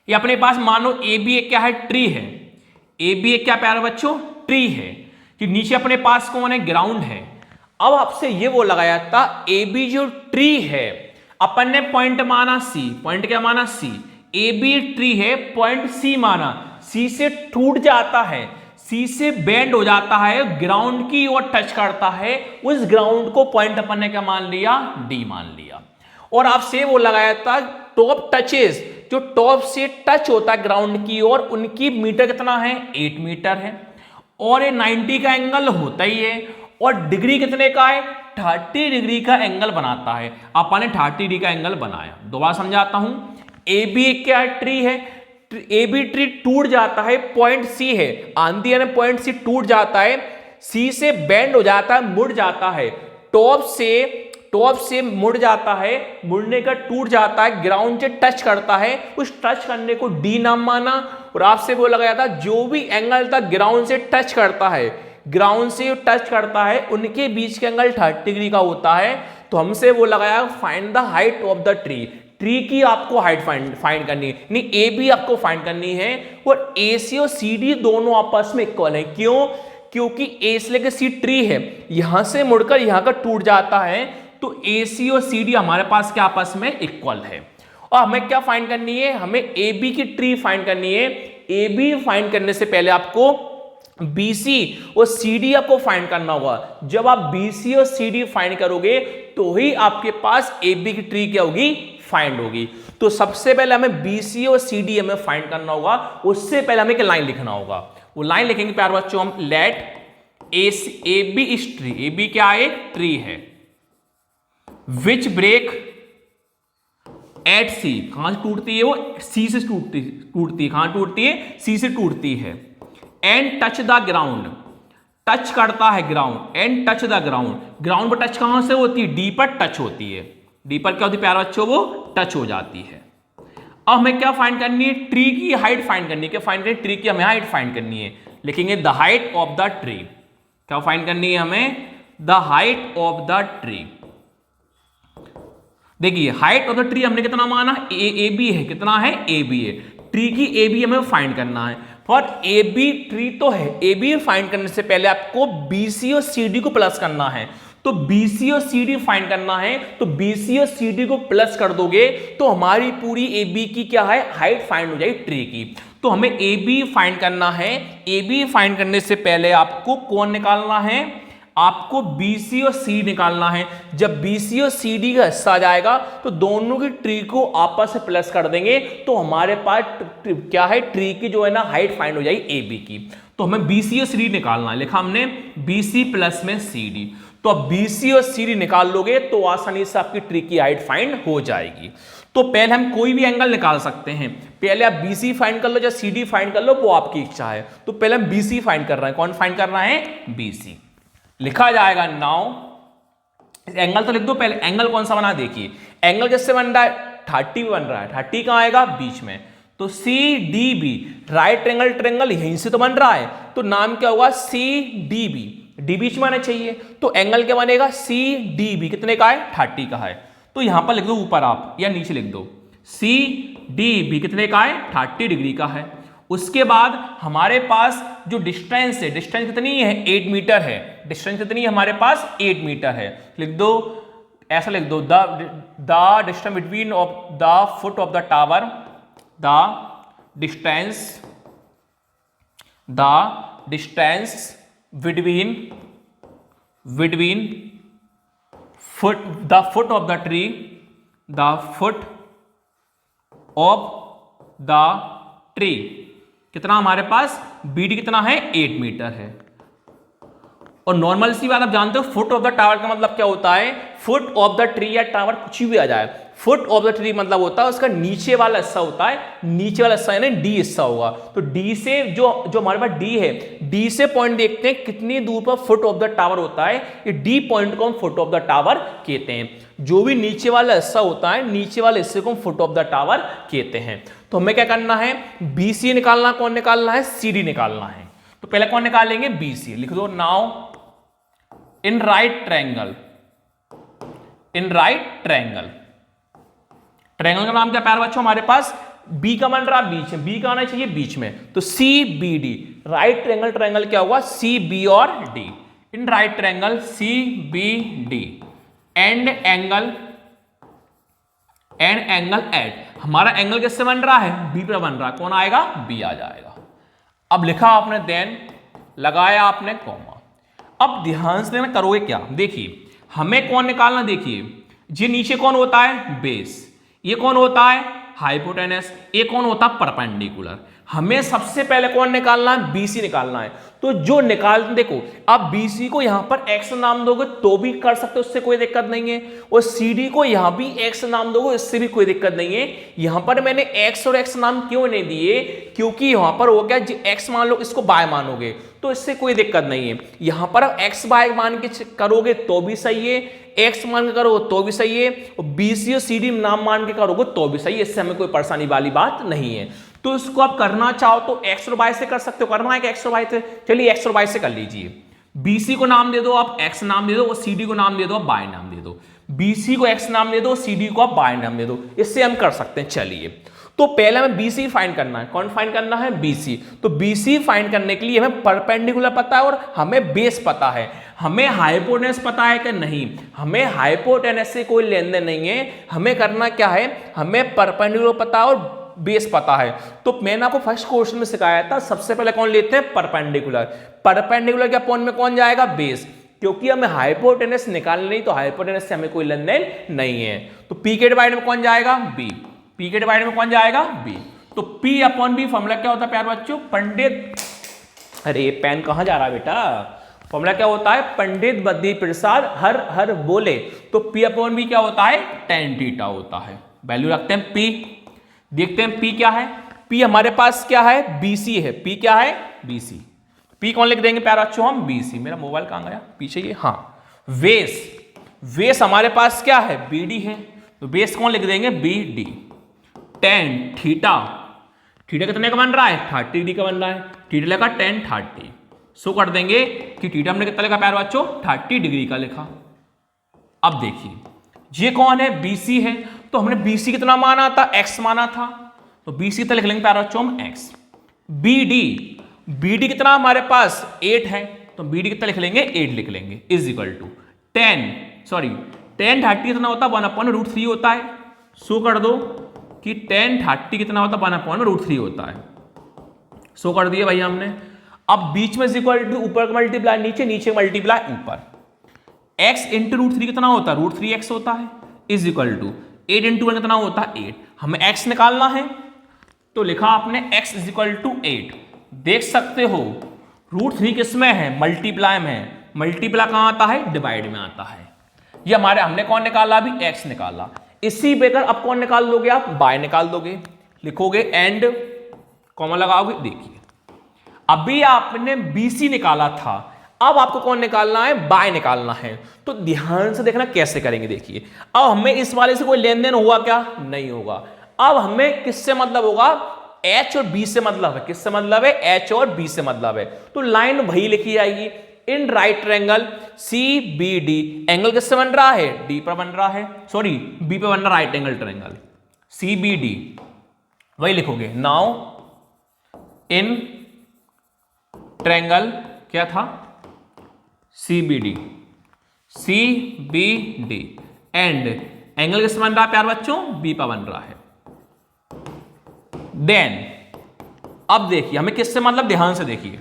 ये अपने पास मानो ए बी क्या है, ट्री है, ए बी क्या प्यारे बच्चों, ट्री है, कि नीचे अपने पास कौन है, ग्राउंड है। अब आपसे ये वो लगाया था ए बी जो ट्री है, अपन ने पॉइंट माना सी, पॉइंट क्या माना सी, ए बी ट्री है, पॉइंट सी माना, सी से टूट जाता है, सी से बेंड हो जाता है, ग्राउंड की ओर टच करता है, उस ग्राउंड को पॉइंट अपन ने क्या मान लिया, डी मान लिया। और आपसे वो लगाया था टॉप टचेस, जो टॉप से टच होता है ग्राउंड की ओर, उनकी मीटर कितना है, 8 मीटर है, और ये 90 का एंगल होता ही है, और डिग्री कितने का है, 30 डिग्री का एंगल बनाता है। अपन ने 30 डिग्री का एंगल बनाया। दोबारा समझाता हूं, ए बी क्या ट्री है, ए बी ट्री टूट जाता है, पॉइंट सी है, आंधी है ना, पॉइंट सी टूट जाता है, सी से बेंड हो जाता है, मुड़ जाता है, टॉप से मुड़ जाता है, मुड़ने का टूट जाता है, ग्राउंड से टच करता है, उस टच करने को डी नाम माना। और आपसे वो लगाया था जो भी एंगल तक ग्राउंड से टच करता है, ग्राउंड से टच करता है, उनके बीच का एंगल 30 डिग्री का होता है। तो हमसे वो लगाया find the height of the tree, tree की आपको हाइट फाइंड करनी है, नहीं ए बी आपको फाइंड करनी है, और ए सी और सी डी दोनों आपस में इक्वल है। क्यों, क्योंकि ए से लेकर सी ट्री है, यहां से मुड़कर यहां का टूट जाता है, तो ए सी और सी डी हमारे पास क्या आपस में इक्वल है। और हमें क्या फाइंड करनी है, हमें ए बी की ट्री फाइंड करनी है। ए बी फाइंड करने से पहले आपको BC और CD आपको फाइंड करना होगा। जब आप BC और CD फाइंड करोगे तो ही आपके पास AB की ट्री क्या होगी, फाइंड होगी। तो सबसे पहले हमें BC और CD हमें फाइंड करना होगा, उससे पहले हमें एक लाइन लिखना होगा। वो लाइन लिखेंगे प्यारे बच्चों हम, let AB is tree, AB क्या है, ट्री है, विच ब्रेक एट C, कहां से टूटती है वो, C से टूटती है, कहां टूटती है, C से टूटती है, and touch the ground, touch करता है ground, and touch the ground, ground पर टच कहां से होती है, डी पर टच होती है, डी पर क्या होती है प्यारे बच्चों, वो टच हो जाती है। अब हमें क्या फाइंड करनी है, ट्री की हाइट फाइंड करनी है। क्या फाइंड करनी है, ट्री की हमें हाइट फाइंड करनी है। लिखेंगे the height of the tree, क्या फाइंड करनी है हमें, the height of the tree. देखिए हाइट ऑफ द ट्री हमने कितना माना, ए बी है, कितना है, ए बी है, ट्री की ए बी हमें फाइंड करना है। फॉर ए बी ट्री तो है, ए बी फाइंड करने से पहले आपको बी सी और सी डी को प्लस करना है। तो बी सी और सी डी फाइंड करना है, तो बी सी और सी डी को प्लस कर दोगे तो हमारी पूरी ए बी की क्या है, हाइट फाइंड हो जाएगी ट्री की। तो हमें ए बी फाइंड करना है। ए बी फाइंड करने से पहले आपको कौन निकालना है, आपको BC और C निकालना है। जब BC और CD का हिस्सा आ जाएगा तो दोनों की ट्री को आपस में प्लस कर देंगे, तो हमारे पास क्या है, ट्री की जो है ना हाइट फाइंड हो जाएगी AB की। तो हमें BC और CD निकालना है, लिखा हमने BC प्लस में CD। तो अब BC और CD निकाल लोगे तो आसानी से आपकी ट्री की हाइट फाइंड हो जाएगी। तो पहले हम कोई भी एंगल निकाल सकते हैं, पहले आप BC फाइंड कर लो या CD फाइंड कर लो, वो आपकी इच्छा है। तो पहले हम BC फाइंड कर रहे हैं, कौन फाइंड कर रहा है, BC। लिखा जाएगा नाउ, एंगल तो लिख दो पहले, एंगल कौन सा बना, देखिए एंगल किससे बन रहा है, 30 बन रहा है, 30 कहां आएगा, बीच में। तो CDB राइट एंगल ट्रायंगल यहीं से तो बन रहा है, तो नाम क्या होगा, CDB, डी बीच में आना चाहिए। तो एंगल क्या बनेगा, CDB कितने का है, 30 का है। तो यहां पर लिख दो ऊपर आप या नीचे लिख दो, CDB कितने का है, 30 डिग्री का है। उसके बाद हमारे पास जो डिस्टेंस है, डिस्टेंस कितनी है, 8 मीटर है, डिस्टेंस कितनी है हमारे पास, 8 मीटर है। लिख दो ऐसा लिख दो, the distance between of the foot of the tower, the distance between foot the foot of the tree, the foot of the tree कितना हमारे पास BD कितना है 8 मीटर है। और नॉर्मल सी बात आप जानते हो फुट ऑफ द टावर का मतलब क्या होता है, फुट ऑफ द ट्री या टावर कुछ भी आ जाए, फुट ऑफ द ट्री मतलब होता है उसका नीचे वाला हिस्सा होता है, नीचे वाला हिस्सा यानी डी हिस्सा होगा। तो डी से जो हमारे पास डी है, डी से पॉइंट देखते हैं कितनी दूर पर फुट ऑफ द टावर होता है, ये डी पॉइंट को हम फुट ऑफ द टावर कहते हैं। जो भी नीचे वाला हिस्सा होता है, नीचे वाले हिस्से को हम फुट ऑफ द टावर कहते हैं। तो हमें क्या करना है, BC निकालना, कौन निकालना है, CD निकालना है। तो पहले कौन निकालेंगे, BC लिख दो। Now in right triangle, triangle का नाम क्या प्यारे बच्चों हमारे पास, बी का बन रहा बीच में, बी का आना चाहिए बीच में, तो CBD राइट ट्रायंगल क्या हुआ, CB और D। In right triangle CBD and angle at, हमारा एंगल किससे बन रहा है, B पे बन रहा है, कौन आएगा, B आ जाएगा। अब लिखा आपने देन, लगाया आपने कॉमा। अब ध्यान से देना, करोगे क्या, देखिए हमें कौन निकालना, देखिए ये नीचे कौन होता है, बेस, ये कौन होता है, हाइपोटेनस, ये कौन होता है, परपेंडिकुलर। हमें सबसे पहले कौन निकालना है, BC निकालना है। तो जो निकालते, देखो आप BC को यहां पर x नाम दोगे तो भी कर सकते हो, उससे कोई दिक्कत नहीं है, और CD को यहां भी x नाम दोगे, इससे भी कोई दिक्कत नहीं है। यहां पर मैंने x और x नाम क्यों नहीं दिए, क्योंकि यहां पर हो गया x मान लो, इसको y मानोगे तो इससे कोई दिक्कत नहीं है। यहां पर आप x y मान के करोगे तो भी सही है, x मान के करोगे तो भी सही है, और BC और CD नाम मान के करोगे तो भी सही है, इससे हमें कोई परेशानी वाली बात नहीं है। तो इसको आप करना चाहो तो x और y से कर सकते हो, करना है कि x और y से, चलिए x और y से कर लीजिए। BC को नाम दे दो आप, x नाम दे दो, और CD को नाम दे दो, आप y नाम दे दो। BC को x नाम दे दो, CD को आप y नाम दे दो, इससे हम कर सकते हैं। चलिए तो पहले हमें BC फाइंड करना है, कौन फाइंड करना है, BC। तो BC फाइंड करने के लिए हमें परपेंडिकुलर पता है और हमें बेस पता है, हमें हाइपोटेनस पता है कि नहीं, हमें हाइपोटेनस से कोई लेन देन नहीं है। हमें करना क्या है, हमें परपेंडिकुलर पता है और बेस पता है। तो मैंने आपको फर्स्ट क्वेश्चन में सिखाया था, सबसे पहले कौन लेते हैं, परपेंडिकुलर। परपेंडिकुलर के पॉइंट में कौन जाएगा, बेस, क्योंकि हमें हाइपोटेनस निकालनी नहीं, तो हाइपोटेनस से हमें कोई लेन देन नहीं है। तो P के डिवाइड में कौन जाएगा, B, P के डिवाइड में कौन जाएगा, B। तो P अपॉन B फॉर्मूला क्या होता है प्यारे बच्चों, पंडित, अरे पेन कहां जा रहा है बेटा, फॉर्मूला क्या होता है, पंडित बद्री प्रसाद हर हर बोले। तो P अपॉन B क्या होता है, tan थीटा होता है। वैल्यू रखते हैं P, देखते हैं P क्या है। P हमारे पास क्या है, BC है। P क्या है, BC। P कौन लिख देंगे प्यारे बच्चों हम, BC। मेरा मोबाइल कहां गया, पीछे ये, हाँ। वेस हमारे पास क्या है, BD है, तो बेस कौन लिख देंगे, BD। tan थीटा, थीटा कितने का बन रहा है, 30 डिग्री का बन रहा है, थीटा लिखा tan 30, सो कर देंगे कि थीटा हमने कितना लिखा प्यारे बच्चों, 30 डिग्री का लिखा। अब देखिए ये कौन है, BC है, तो हमने BC कितना माना था, x माना था, तो BC कितना लिख लेंगे प्यारे बच्चों हम, x। BD कितना हमारे पास 8 है, तो BD कितना लिख लेंगे, 8 लिख लेंगे, इज इक्वल टू tan 30 कितना होता है, 1/√3 होता है। सो कर दो कि tan 30 कितना होता है, 1/√3 होता है। सो कर दिया भाई हमने। अब बीच में इक्वल टू, ऊपर मल्टीप्लाई नीचे, नीचे मल्टीप्लाई ऊपर, x इंटू √3 कितना होता है, √3x होता है, इज इक्वल टू 8 इंटू 1 कितना होता है, 8। हमें x निकालना है, तो लिखा आपने x इज इक्वल टू 8। देख सकते हो √3 किसमें है, मल्टीप्लाई में है, मल्टीप्लाई कहां आता है, डिवाइड में आता है। ये हमारे, हमने कौन निकाला, अभी x निकाला। इसी बेकर अब कौन निकाल दोगे आप, y निकाल दोगे, लिखोगे एंड कॉमा लगाओगे। देखिए अभी आपने BC निकाला था, अब आपको कौन निकालना है, y निकालना है। तो ध्यान से देखना कैसे करेंगे। देखिए अब हमें इस वाले से कोई लेन देन हुआ क्या, नहीं होगा। अब हमें किससे मतलब होगा, H और B से मतलब है, किससे मतलब है, H और B से मतलब है। तो लाइन वही लिखी जाएगी, इन राइट ट्रायंगल CBD, एंगल किससे बन रहा है, D पर बन रहा है, सॉरी B पे बन रहा है, राइट एंगल ट्रायंगल CBD, वही लिखोगे। नाउ इन ट्रायंगल क्या था, CBD एंड एंगल किससे बन रहा है प्यार बच्चों, बी पर बन रहा है। देन अब देखिए हमें किससे मतलब, ध्यान से देखिए,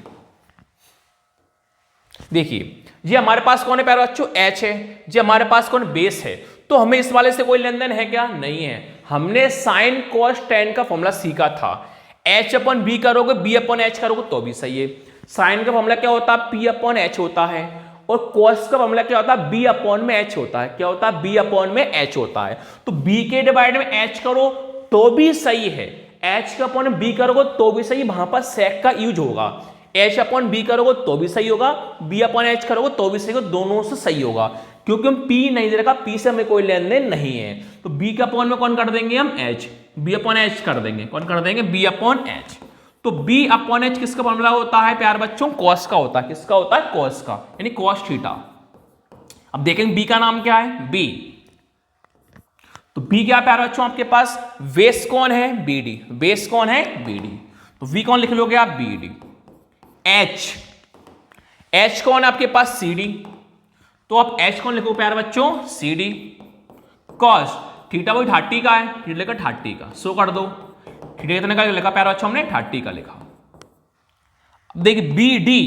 देखिए ये हमारे पास कौन है प्यारे बच्चों, एच है, ये हमारे पास कौन बेस है, तो हमें इस वाले से कोई लेन देन है क्या, नहीं है। हमने साइन कॉस टेन का फॉर्मूला सीखा था, एच अपन बी करोगे बी अपन एच करोगे तो भी सही है। साइन का फॉर्मूला क्या होता है, पी अपॉन एच होता है, और कॉस का फॉर्मूला क्या होता है, बी अपॉन में एच होता है। क्या होता है, बी अपॉन में एच होता है। तो बी के डिवाइड में एच करो तो भी सही है, एच का अपॉन बी करोगे तो भी सही, वहां पर सेक का यूज होगा। एच अपॉन बी करोगे तो भी सही होगा, बी अपॉन एच करोगे तो भी सही होगा, दोनों से सही होगा। क्योंकि हम पी नहीं दे रखा, पी से हमें कोई लेन देन नहीं है, तो बी का अपॉन में कौन कर देंगे हम, एच, बी अपॉन एच कर देंगे, कौन कर देंगे, बी अपॉन एच। तो बी अपॉन एच किसका फॉर्मूला होता है प्यार बच्चों, कॉस का होता है। किसका होता है, कॉस का, यानी कॉस थीटा। अब देखेंगे बी का नाम क्या है, बी। तो बी क्या प्यार बच्चों आपके पास, बेस कौन है, बी डी, बेस कौन है, बी डी। तो वी कौन लिख लोगे आप, बी डी। एच, एच कौन है आपके पास, सी डी, तो आप एच कौन लिखो प्यार बच्चों, सी डी। कॉस थीटा वही 30 का है, थीटा लेकर 30 का, सो कर दो। थीटा कितने का लिखा प्यार बच्चों हमने, 30 का लिखा। अब देखिए बी डी,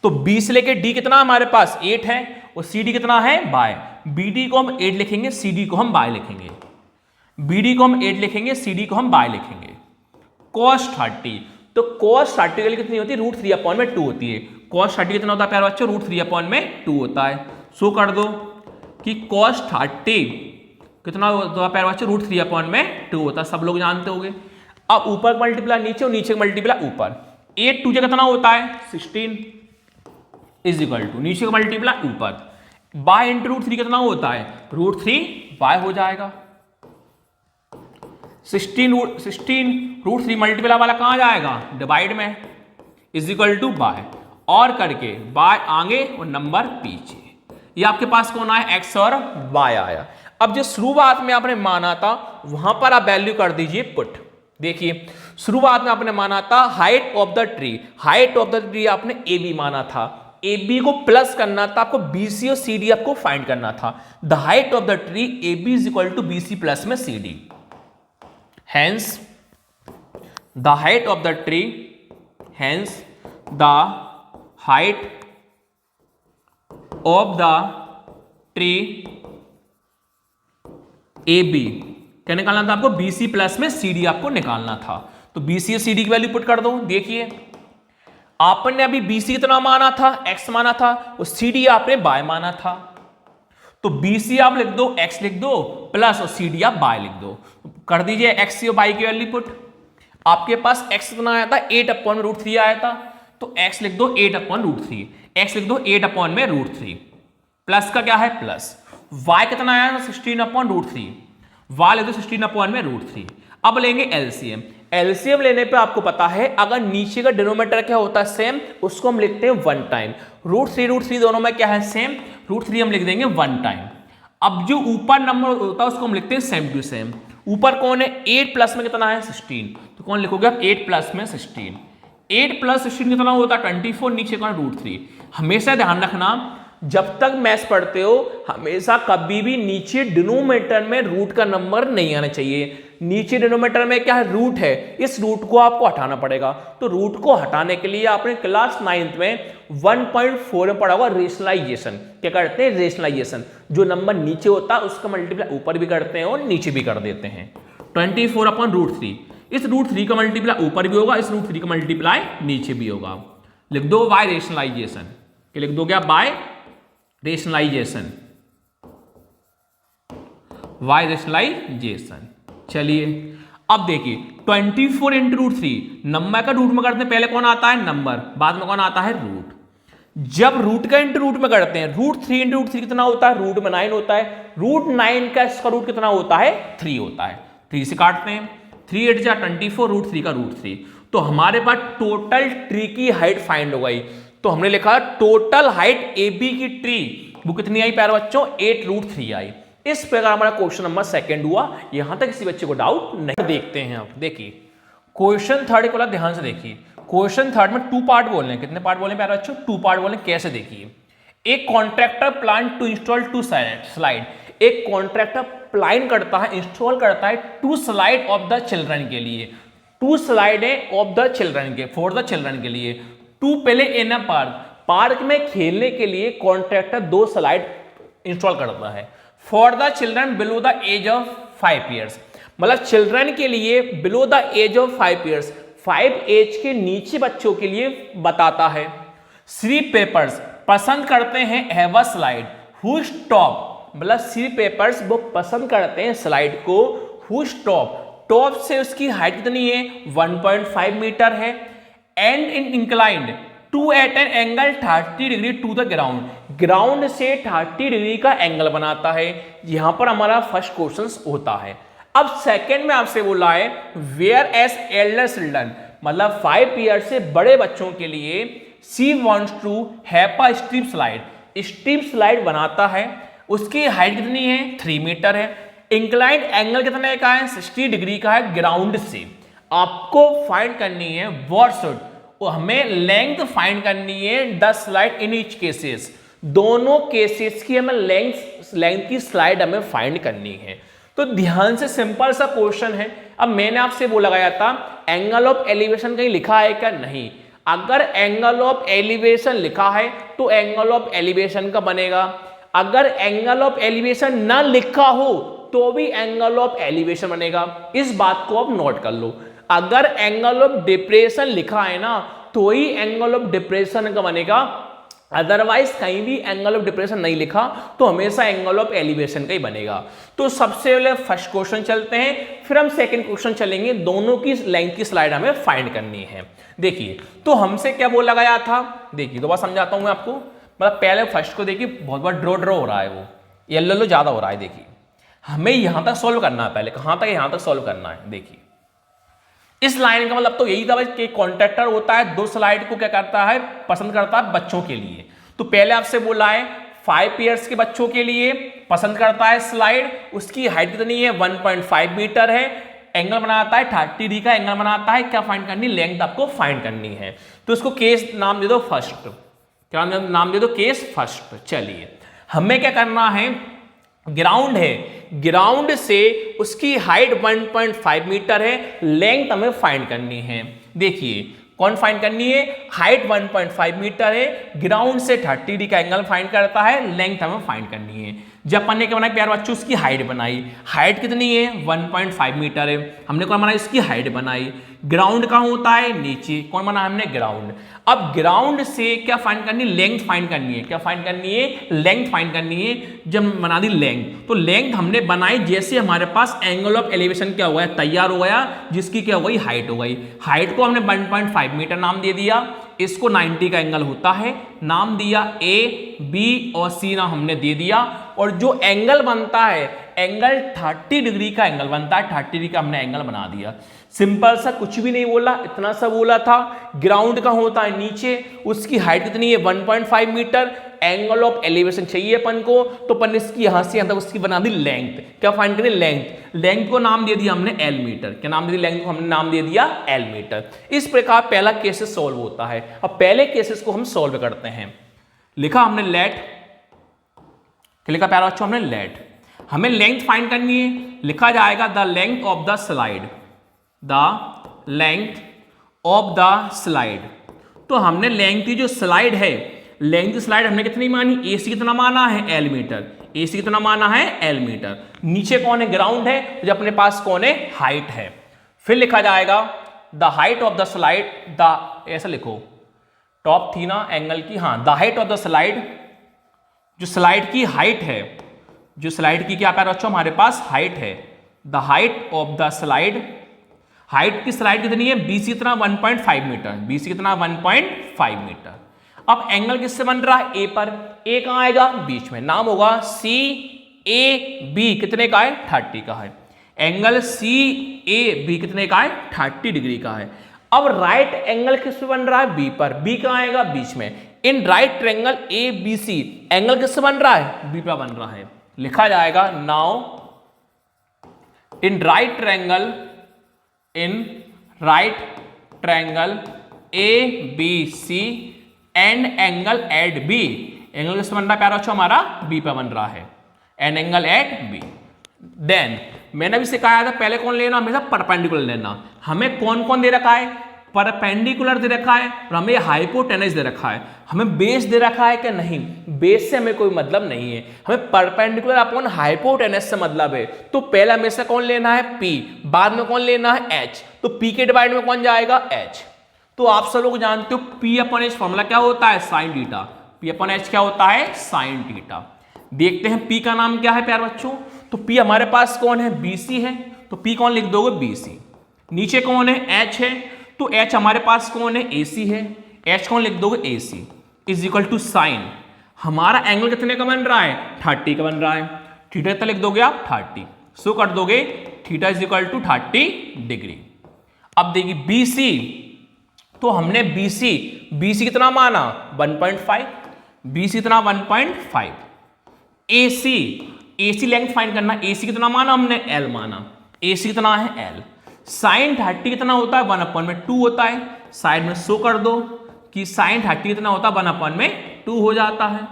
तो बी से लेके डी कितना हमारे पास 8 है, और सी डी कितना है, बाय। बी डी को हम 8 लिखेंगे, सी डी को हम बाय लिखेंगे। बी डी को हम 8 लिखेंगे, सी डी को हम बाय लिखेंगे। कॉस 30, तो कॉस 30 की कितनी होती है, √3/2 होती है। कॉस 30 कितना होता है प्यारे बच्चों, √3/2 होता है। सो कर दो कि कॉस 30 कितना होता है प्यारे बच्चों, √3/2 होता है, सब लोग जानते होंगे। अब ऊपर मल्टीप्लाई नीचे और नीचे मल्टीप्लाई ऊपर, 8 2 कितना होता है 16 इज इक्वल टू नीचे का मल्टीप्लाई ऊपर, बाय इंटू √3 कितना होता है, √3 बाय हो जाएगा। 16 √3 मल्टीप्लाई वाला कहां जाएगा, डिवाइड में, इज इक्वल टू बाय, और करके बाय आगे और नंबर पीछे। ये आपके पास कौन आया, एक्स और वाई आया। अब जो शुरुआत में आपने माना था वहां पर आप वैल्यू कर दीजिए पुट। देखिए शुरुआत में आपने माना था height of the tree, height of the tree आपने ए बी माना था, ए बी को प्लस करना था आपको, बी सी और सी डी आपको फाइंड करना था। The height of the tree A B is equal to B C plus में C D. Hence, the height of the tree, hence the height of the tree AB क्या निकालना था आपको, BC plus में CD आपको निकालना था। तो BC और CD की वैल्यू पुट कर दो। देखिए आपने अभी BC कितना माना था, X माना था, और CD आपने Y माना था। तो BC आप लिख दो, X लिख दो, प्लस और CD आप Y लिख दो। कर दीजिए X और Y की वैल्यू पुट। आपके पास X कितना आया था, 8/√3 आया था, तो X लिख दो 8/√3, X लिख दो 8/√3, प्लस का क्या है प्लस, Y कितना आया था 16/√3, Y लिख दो 16/√3। अब लेंगे एलसीएम। एलसीएम लेने पे आपको पता है अगर नीचे का डिनोमिनेटर क्या होता है सेम, उसको हम लिखते हैं 1 टाइम। √3 दोनों में क्या है सेम, √3 हम लिख देंगे 1 टाइम। अब जो ऊपर नंबर होता है उसको हम लिखते हैं सेम टू सेम। ऊपर कौन है, 8 प्लस में कितना है 16, तो कौन लिखोगे आप 8 प्लस में 16, 8 प्लस 16 कितना होता है 24, नीचे कौन √3। हमेशा ध्यान रखना जब तक मैथ्स पढ़ते हो हमेशा कभी भी नीचे डिनोमिनेटर में रूट का नंबर नहीं आना चाहिए। नीचे डिनोमिनेटर में क्या है, रूट है, इस रूट को आपको हटाना पड़ेगा। तो रूट को हटाने के लिए आपने क्लास 9th में 1.4 में पढ़ा हुआ रेशनलाइजेशन। क्या करते हैं, रेशनलाइजेशन। जो नंबर नीचे होता है उसका मल्टीप्लाई ऊपर भी करते हैं और नीचे भी कर देते हैं। 24/√3, इस √3 का मल्टीप्लाई ऊपर भी होगा, इस √3 का मल्टीप्लाई नीचे भी होगा। लिख दो बाय रेशनलाइजेशन, लिख दो क्या, बाय रेशनलाइजेशन, वाई रेशनलाइजेशन। चलिए अब देखिए 24 × √3 नंबर का रूट में करते हैं, पहले कौन आता है नंबर, बाद में कौन आता है रूट। जब रूट का इंटू रूट में करते हैं, √3 × √3 कितना होता है, रूट में 9 होता है, √9 का इसका रूट कितना होता है 3 होता है। 3 से काटते हैं, 3 8 जा 24, √3 का √3। तो हमारे पास टोटल ट्री की हाइट फाइंड हो गई। तो हमने लिखा टोटल हाइट ए बी की ट्री वो कितनी आई प्यारे बच्चों, 8√3 आई। इस प्रकार हमारा क्वेश्चन नंबर 2 हुआ। यहां तक किसी बच्चे को डाउट नहीं। देखते हैं अब, देखिए क्वेश्चन 3 को ध्यान से देखिए। क्वेश्चन 3 में 2 पार्ट बोलने हैं। कितने पार्ट बोले प्यारे बच्चों, 2 पार्ट बोले। कैसे देखिए, एक contractor plan to install 2 slide, एक कॉन्ट्रैक्टर प्लान करता है, इंस्टॉल करता है two slide of the children के लिए, टू स्लाइड है ऑफ द चिल्ड्रन के, फॉर द चिल्ड्रन के लिए, टू पहले इन अ पार्क, पार्क में खेलने के लिए कॉन्ट्रैक्टर 2 स्लाइड इंस्टॉल करता है, for the children below the age of 5 years, मतलब चिल्ड्रन के लिए below the age of 5 years, 5 age के नीचे बच्चों के लिए बताता है। 3 पेपर्स पसंद करते हैं have a slide whose top, मतलब 3 पेपर्स वो पसंद करते हैं स्लाइड को हुज टॉप, टॉप से उसकी हाइट कितनी है 1.5 मीटर है, and in inclined to at an angle 30 degree to the ground, ground से 30 डिग्री का एंगल बनाता है। यहां पर हमारा फर्स्ट क्वेश्चन होता है। अब सेकंड में आपसे बोला है वेयर एज एल्डर चिल्ड्रन, मतलब 5 ईयर से बड़े बच्चों के लिए she wants to have a strip slide, strip slide बनाता है, उसकी हाइट कितनी है 3 मीटर है, इंक्लाइंड एंगल कितने का है 60 डिग्री का है ग्राउंड से। आपको फाइंड करनी है व्हाट शुड, हमें लेंथ फाइंड करनी है 10 स्लाइड इन ईच केसेस, दोनों केसेस की हमें लेंथ की स्लाइड हमें फाइंड करनी है। तो ध्यान से सिंपल सा क्वेश्चन है। अब मैंने आपसे वो लगाया था एंगल ऑफ एलिवेशन कहीं लिखा है क्या, नहीं, अगर एंगल ऑफ एलिवेशन लिखा है तो एंगल ऑफ एलिवेशन का बनेगा, अगर एंगल ऑफ एलिवेशन ना लिखा हो तो भी एंगल ऑफ एलिवेशन बनेगा। इस बात को आप नोट कर लो, अगर एंगल ऑफ डिप्रेशन लिखा है ना तो ही एंगल ऑफ डिप्रेशन का बनेगा, अदरवाइज कहीं भी एंगल ऑफ डिप्रेशन नहीं लिखा तो हमेशा एंगल ऑफ एलिवेशन का ही बनेगा। तो सबसे पहले फर्स्ट क्वेश्चन चलते हैं, फिर हम सेकंड क्वेश्चन चलेंगे, दोनों की लेंथ की स्लाइड हमें फाइंड करनी है। देखिए तो हमसे क्या बोला गया था, देखिए दोबारा समझाता हूं मैं आपको, मतलब पहले फर्स्ट को देखिए बहुत बार ड्रॉ हो रहा है, वो येलो ज्यादा हो रहा है। देखिए हमें यहां तक सोल्व करना है, पहले कहां तक, यहां तक सोल्व करना है। देखिए इस लाइन का मतलब तो यही था कि कॉन्ट्रैक्टर होता है 2 स्लाइड को क्या करता है पसंद करता है बच्चों के लिए। तो पहले आपसे बोला है 5 ईयर्स के बच्चों के लिए पसंद करता है स्लाइड, उसकी हाइट कितनी है 1.5 मीटर है, एंगल बनाता है 30 डिग्री का एंगल बनाता है, क्या फाइंड करनी, लेंथ आपको फाइंड करनी है। तो इसको केस नाम दे दो फर्स्ट, क्या नाम दे दो, केस फर्स्ट। चलिए हमें क्या करना है, ग्राउंड है, ग्राउंड से उसकी हाइट 1.5 मीटर है, लेंथ हमें फाइंड करनी है। देखिए कौन फाइंड करनी है, हाइट 1.5 मीटर है, ग्राउंड से 30 डिग्री का एंगल फाइंड करता है, लेंथ हमें फाइंड करनी है। जब पन्ने के बनाए प्यार बच्चों उसकी हाइट बनाई, हाइट कितनी है 1.5 मीटर है, हमने कौन बनाई इसकी हाइट बनाई, ग्राउंड कहाँ होता है नीचे, कौन बना हमने ग्राउंड। अब ग्राउंड से क्या फाइंड करनी, लेंथ फाइंड करनी है, क्या फाइंड करनी है, लेंथ फाइंड करनी है। जब बना दी लेंथ, तो लेंथ हमने बनाई जैसे हमारे पास एंगल ऑफ एलिवेशन क्या हो गया तैयार हो गया, जिसकी क्या हो गई हाइट हो गई, हाइट को हमने 1.5 मीटर नाम दे दिया, इसको 90 का एंगल होता है नाम दिया, ए बी और सी नाम हमने दे दिया, और जो एंगल बनता है एंगल 30 डिग्री का एंगल बनता है, 30 डिग्री का हमने एंगल बना दिया। सिंपल सा, कुछ भी नहीं बोला, इतना सा बोला था। ग्राउंड का होता है नीचे, उसकी हाइट कितनी है 1.5 मीटर, एंगल ऑफ एलिवेशन चाहिए अपन को, तो अपन इसकी यहां से यहां तक उसकी बना दी लेंथ, क्या फाइंड करें लेंथ, लेंथ को नाम दे दिया हमने एल मीटर, क्या नाम दे दिया, लेंथ को हमने नाम दे दिया एल मीटर। इस प्रकार पहला केसेस सॉल्व होता है। अब पहले केसेस को हम सॉल्व करते हैं। लिखा हमने लेट, क्या लिखा प्यारा बच्चों, हमने लेट, हमें लेंथ फाइंड करनी है, लिखा जाएगा the length of the slide, the length of the slide. तो हमने लेंथ की जो स्लाइड है, लेंथ स्लाइड हमने कितनी मानी, ए सी कितना माना है एल मीटर, ए सी कितना माना है एल मीटर, नीचे कौन है ग्राउंड है, जो अपने पास कौन है हाइट है। फिर लिखा जाएगा the height of the slide, the ऐसा लिखो, टॉप थी ना एंगल की, हाँ, the height of the slide, जो स्लाइड की हाइट है, जो स्लाइड की क्या प्यार बच्चों हमारे पास हाइट है, the height of the slide, height की स्लाइड कितनी है बी सी कितना 1.5 मीटर, बी सी कितना 1.5 मीटर। अब एंगल किससे बन रहा है, ए पर, ए कहां आएगा बीच में, नाम होगा सी ए बी, कितने का है 30 का है, एंगल सी ए बी कितने का है 30 डिग्री का है। अब राइट एंगल किससे बन रहा है, बी पर, बी कहां आएगा बीच में, in right triangle A B C angle किससे बन रहा है, बी पर बन रहा है। लिखा जाएगा now in right triangle, in right triangle A B C and angle at B, angle किससे बन रहा है प्यारा बच्चों हमारा बी पर बन रहा है, an angle at B. Then मैंने भी सिखाया था पहले कौन लेना, हमेशा परपेंडिकुलर लेना। हमें कौन कौन दे रखा है, परपेंडिकुलर दे रखा है और हमें हाइपोटेनस दे रखा है। हमें बेस दे रखा है कि नहीं, बेस से हमें कोई मतलब नहीं है, हमें परपेंडिकुलर अपॉन हाइपोटेनस से मतलब है। तो पहला हमेशा कौन लेना है, P, बाद में कौन लेना है, H। तो P के डिवाइड में कौन जाएगा, H। तो आप सब लोग जानते हो P अपॉन H फॉर्मूला क्या होता है, sine theta. P upon H क्या होता है, साइन थीटा। देखते हैं P का नाम क्या है प्यार बच्चों। तो P हमारे पास कौन है, BC है। तो P कौन लिख दोगे, BC। नीचे कौन है, H है। तो H हमारे पास कौन है, AC है। H कौन लिख दोगे, AC is equal to sine. हमारा एंगल कितने का बन रहा है, 30 का बन रहा है। थीटा कितना लिख दोगे आप, 30। सो कर दोगे theta is equal to 30 degree. अब देखिए BC, तो हमने BC कितना माना, 1.5। BC कितना, 1.5। AC लेंथ फाइंड करना, AC कितना माना हमने, L माना। AC कितना है, L। साइन 30 कितना होता है, 1/2 होता है। साइड में शो कर दो कि साइन 30 कितना होता है, 1/2 हो जाता है।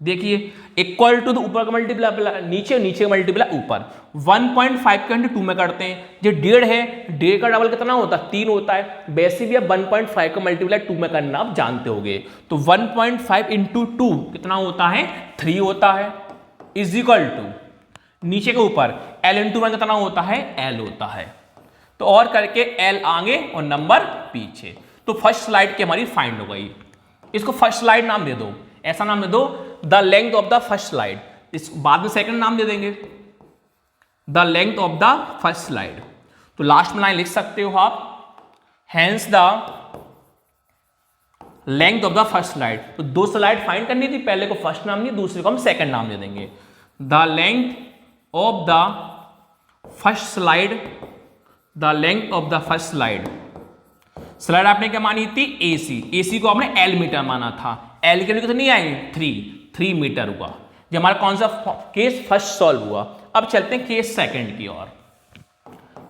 देखिए इक्वल टू ऊपर का मल्टीप्लाई नीचे, नीचे का मल्टीप्लाई ऊपर। 1.5 के 2 में करते हैं, जो 1.5 है, 1.5 का डबल कितना होता है, 3 होता है। वैसे भी अब 1.5 का मल्टीप्लाई 2 में करना आप जानते होगे। तो 1.5 इंटू 2 कितना होता है, 3 होता है। इज इक्वल टू नीचे के ऊपर L इंटू 1 कितना होता है, L होता है। तो और करके L आगे और नंबर पीछे। तो फर्स्ट स्लाइड की हमारी फाइंड हो गई। इसको फर्स्ट स्लाइड नाम दे दो, ऐसा नाम दे दो, the length of the first slide. इस बाद में सेकंड नाम दे देंगे, the length of the first slide. तो लास्ट में लाइन लिख सकते हो आप, hence the length of the first slide. तो 2 स्लाइड फाइंड करनी थी, पहले को फर्स्ट नाम दिया, दूसरे को हम सेकंड नाम दे देंगे। The length of the first slide, the length of the first slide. Slide आपने क्या मानी थी, AC को आपने L मीटर माना था। L के लिए कितनी आई, 3 मीटर हुआ। जो हमारा कौन सा केस फर्स्ट सॉल्व हुआ। अब चलते हैं केस सेकंड की ओर।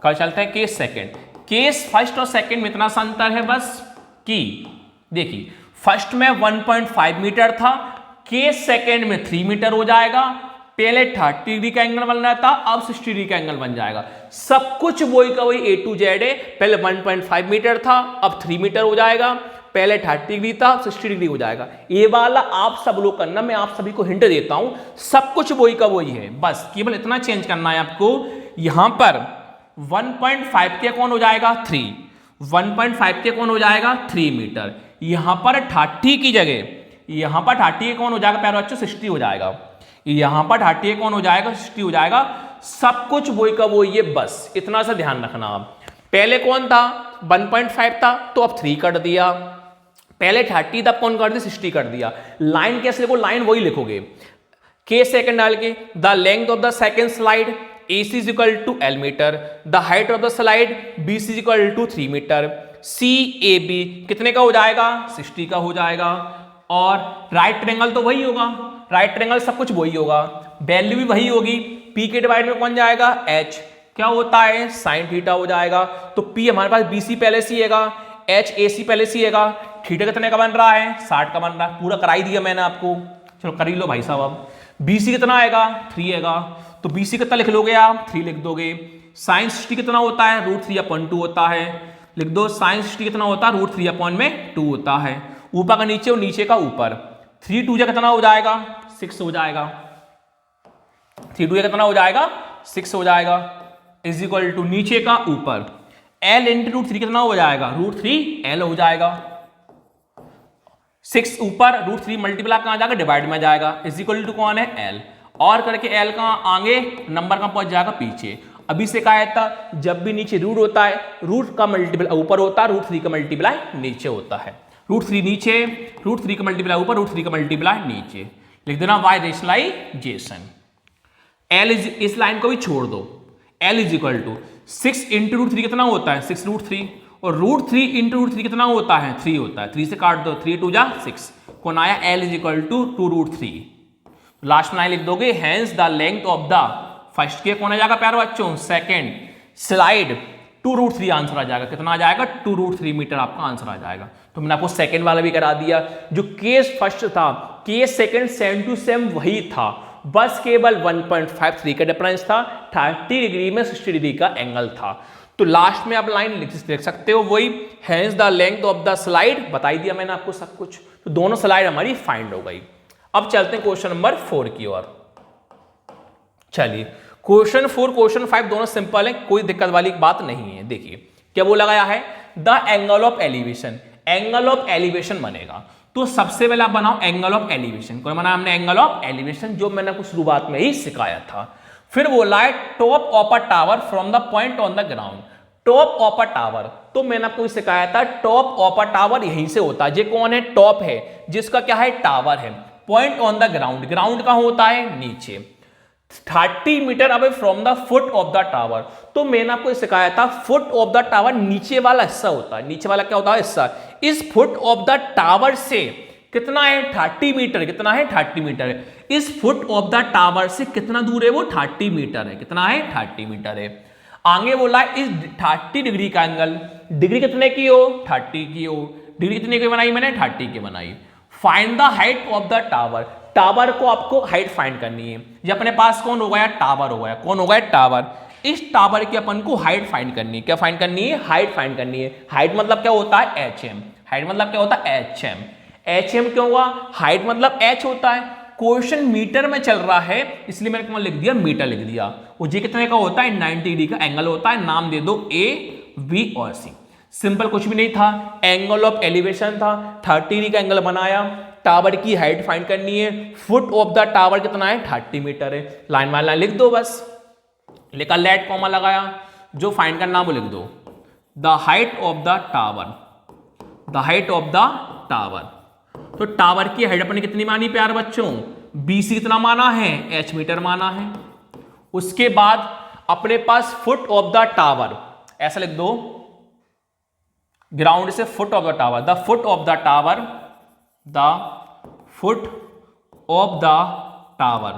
कल चलते हैं केस सेकंड। केस फर्स्ट और सेकंड में इतना सा अंतर है बस कि देखिए फर्स्ट में 1.5 मीटर था, केस सेकंड में 3 मीटर हो जाएगा। पहले 30 डिग्री का एंगल बन रहा था, अब 60 डिग्री का एंगल बन जाएगा। सब कुछ वही का वही A to Z है। पहले 1.5 मीटर था, अब 3 मीटर हो जाएगा। पहले 30 डिग्री था, 60 डिग्री हो जाएगा। ये वाला आप सब लोग करना, मैं आप सभी को हिंट देता हूं, सब कुछ वही का वही है, बस केवल इतना चेंज करना है आपको। यहां पर 1.5 के कौन हो जाएगा, 3। 1.5 के कौन हो जाएगा, 3 मीटर। यहां पर 30 की जगह यहां पर 30 के कौन हो जाएगा प्यारे बच्चों, 60 हो जाएगा। यहां पर 30 कौन हो जाएगा, 60 हो जाएगा। सब कुछ वही का वही है, बस इतना सा ध्यान रखना आप। पहले कौन था, 1.5 था, तो अब 3 कर दिया। पहले 30 था, कौन कर दिया, 60 कर दिया। लाइन कैसे लिखो, लाइन वही लिखोगे, केस सेकंड डाल के। The length of the second slide AC is equal to L metre. The height of the slide BC is equal to 3 metre. CAB कितने का हो जाएगा, 60 का हो जाएगा। और राइट ट्रायंगल तो वही होगा, राइट ट्रायंगल सब कुछ वही होगा, वैल्यू भी वही होगी। P के डिवाइड में कौन जाएगा, H क्या होता है, साइन थीटा हो जाएगा। तो P हमारे पास BC पहले से आएगा, H AC पहले से आएगा। थीटा कितने का बन रहा है, 60 का बन रहा है। पूरा करा ही दिया मैंने आपको, चलो कर ही लो भाई साहब। अब BC कितना आएगा, 3 आएगा। तो BC कितना लिख लोगे आप, 3 लिख दोगे। साइन 60 कितना होता है, √3/2 होता है, लिख दो। साइन 60 कितना होता है, √3/2 होता है। ऊपर का नीचे और नीचे का ऊपर। 3 2 कितना हो जाएगा, 6 हो जाएगा। 3 2 कितना हो जाएगा, 6 हो जाएगा। इज इक्वल टू नीचे का ऊपर L इंटू √3 कितना हो जाएगा, √3L हो जाएगा। 6 ऊपर, √3 मल्टीप्लाई कहां जाएगा, डिवाइड में जाएगा। इज इक्वल टू कौन है, L। और करके L का आगे, नंबर का पहुंच जाएगा पीछे। अभी से कहा था जब भी नीचे रूट होता है, रूट का मल्टीप्लाई ऊपर होता है, √3 का मल्टीप्लाई नीचे होता है। √3 नीचे, √3 का मल्टीप्लाई ऊपर, √3 का मल्टीप्लाई नीचे। लिख देना बाय रेशनलाइजेशन। L इस लाइन को भी छोड़ दो। L is equal to 6 into √3 कितना होता है, 6 √3। और √3 इंटू √3 कितना होता है, 3 होता है। 3 से काट दो, 3 2 जा 6। कौन आया, L is equal to 2√3। Last में लाइन लिख दोगे, hence the length of the first के कौन आ जाएगा प्यारे बच्चों, सेकेंड स्लाइड 2√3 आंसर आ जाएगा। कितना आ जाएगा, 2√3 मीटर आपका आंसर आ जाएगा। तो मैंने आपको सेकंड वाला भी करा दिया। जो केस फर्स्ट था, case second same to same वही था। बस केवल 1.53 का डिफरेंस था, 30 डिग्री में 60 डिग्री का एंगल था। तो लास्ट में आप लाइन लिख सकते हो वही, hence the length of the slide, बता ही दिया मैंने आपको सब कुछ। तो दोनों स्लाइड हमारी फाइंड हो गई। अब चलते हैं क्वेश्चन नंबर 4 की ओर। चलिए क्वेश्चन 4 क्वेश्चन 5 दोनों सिंपल है, कोई दिक्कत वाली बात नहीं है। देखिए क्या बोला गया है, the angle of elevation, angle of elevation बनेगा। तो सबसे पहले आप बनाओ एंगल ऑफ एलिवेशन। कौन बनाया हमने एंगल ऑफ एलिवेशन, जो मैंने आपको शुरुआत में ही सिखाया था। फिर बोला है top of a tower from the point on the ground, top of a tower, तो मैंने आपको सिखाया था टॉप ऑफ अ टावर यहीं से होता है। ये कौन है, टॉप है, जिसका क्या है, टावर है। Point on the ground, ground कहां होता है, नीचे। 30 metre away from the foot of the tower, तो मैंने आपको सिखाया था फुट ऑफ द टावर नीचे वाला हिस्सा होता है। नीचे वाला क्या होता है, हिस्सा। इस फुट ऑफ द टावर से कितना है, 30 मीटर। कितना है, 30 मीटर। इस फुट ऑफ द टावर से कितना दूर है, वो 30 मीटर है। कितना है, 30 मीटर है। आगे बोला इस 30 डिग्री का एंगल, डिग्री कितने की हो, 30 की हो। डिग्री कितने की बनाई मैंने, 30 की बनाई। Find the height of the tower, tower को आपको हाइट फाइंड करनी है। ये अपने पास कौन हो गया, टावर हो गया। कौन हो गया, टावर। इस टावर की अपन को हाइट फाइंड करनी है। क्या फाइंड करनी है, हाइट फाइंड करनी है। हाइट मतलब क्या होता है, एचएम। हाइट मतलब क्या होता है, एचएम। एचएम क्यों हुआ, हाइट मतलब एच होता है। क्वेश्चन मीटर में चल रहा है, इसलिए मैंने कौन लिख दिया, मीटर लिख दिया। और ये कितने का होता है, 90 डिग्री का एंगल होता है। नाम दे दो ए, बी और सी। सिंपल, कुछ भी नहीं था। एंगल ऑफ एलिवेशन था, 30 डिग्री का एंगल बनाया। टावर की हाइट फाइंड करनी है। फुट ऑफ द टावर कितना है, 30 मीटर है। लाइन बाय लाइन लिख दो बस। लिखा, लेट कॉमा लगाया, जो फाइंड करना वो लिख दो। The height of the tower, the height of the tower. तो टावर की हाइट अपने कितनी मानी प्यार बच्चों, BC कितना माना है, H मीटर माना है। उसके बाद अपने पास फुट ऑफ द टावर, ऐसा लिख दो, ग्राउंड से foot of the tower, the foot of the tower, the foot of the tower.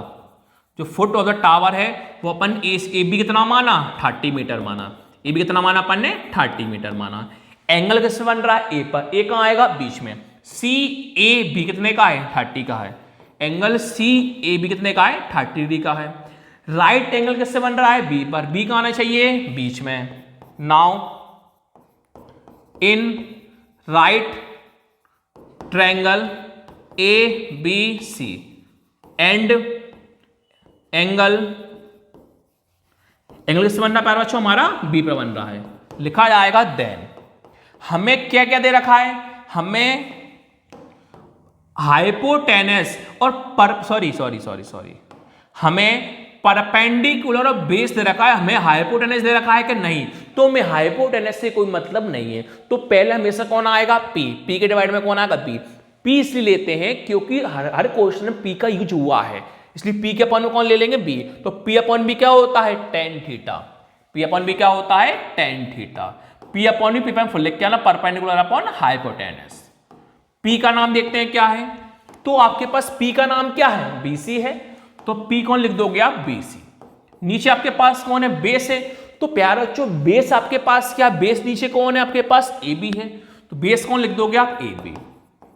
जो फुट ऑफ द टावर है वो अपन ए बी कितना माना, 30 मीटर माना। ए बी कितना माना अपन ने, 30 मीटर माना। एंगल किससे बन रहा है, ए पर। ए कहां आएगा, बीच में। सी ए बी कितने का है, 30 का है। एंगल सी ए बी कितने का है, 30 डिग्री का है। राइट एंगल किससे बन रहा है, बी पर। बी कहां आना चाहिए, बीच में। Now in right triangle A B C and angle किससे बन रहा है प्यारे बच्चों, हमारा बी पर बन रहा है। लिखा जाएगा देन। हमें क्या क्या दे रखा है, हमें हाइपोटेनस और सॉरी हमें परपेंडिकुलर और बेस दे रखा है। हमें हाइपोटेनस दे रखा है कि नहीं, तो हमें हाइपोटेनस से कोई मतलब नहीं है। तो पहले हमेशा कौन आएगा, पी। पी के डिवाइड में कौन आएगा, पी। पी इसलिए लेते हैं क्योंकि हर क्वेश्चन में पी का यूज हुआ है, इसलिए पी के अपन में कौन ले लेंगे, बी। तो पी अपॉन बी क्या होता है, tan theta. P upon B क्या होता है, tan theta. P upon B, P upon full लिख के आना, परपेंडिकुलर अपॉन हाइपोटेनस। पी का नाम देखते हैं क्या है, तो आपके पास पी का नाम क्या है, बीसी है। तो पी कौन लिख दोगे आप, बीसी। नीचे आपके पास कौन है, बेस है। तो प्यारे बच्चों बेस आपके पास क्या, बेस नीचे कौन है आपके पास, ए बी है। तो बेस कौन लिख दोगे आप, A B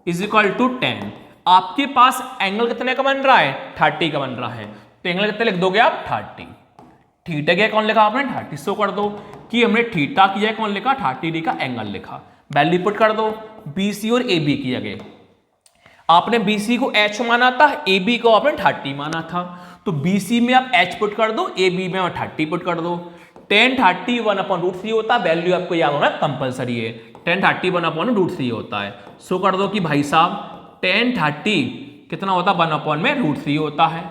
is equal to 10। आपके पास एंगल कितने का बन रहा है, 30 का बन रहा है। तो एंगल कितने लिख दोगे आप, 30। थीटा क्या कौन लिखा आपने, 30 सो कर दो कि हमने थीटा किया कौन लिखा, 30 डिग्री का एंगल लिखा। वैल्यू पुट कर दो, बीसी और ए बी की जगह आपने BC को H माना था, AB को आपने 30 माना था। तो BC में आप H पुट कर दो, AB में 30 पुट कर दो। 10 30 1/√3 होता है। वैल्यू आपको याद होना कंपलसरी है, 10 30 1/√3 होता है। सो कर दो कि भाई साहब 10 30 कितना होता है, 1/√3 होता है।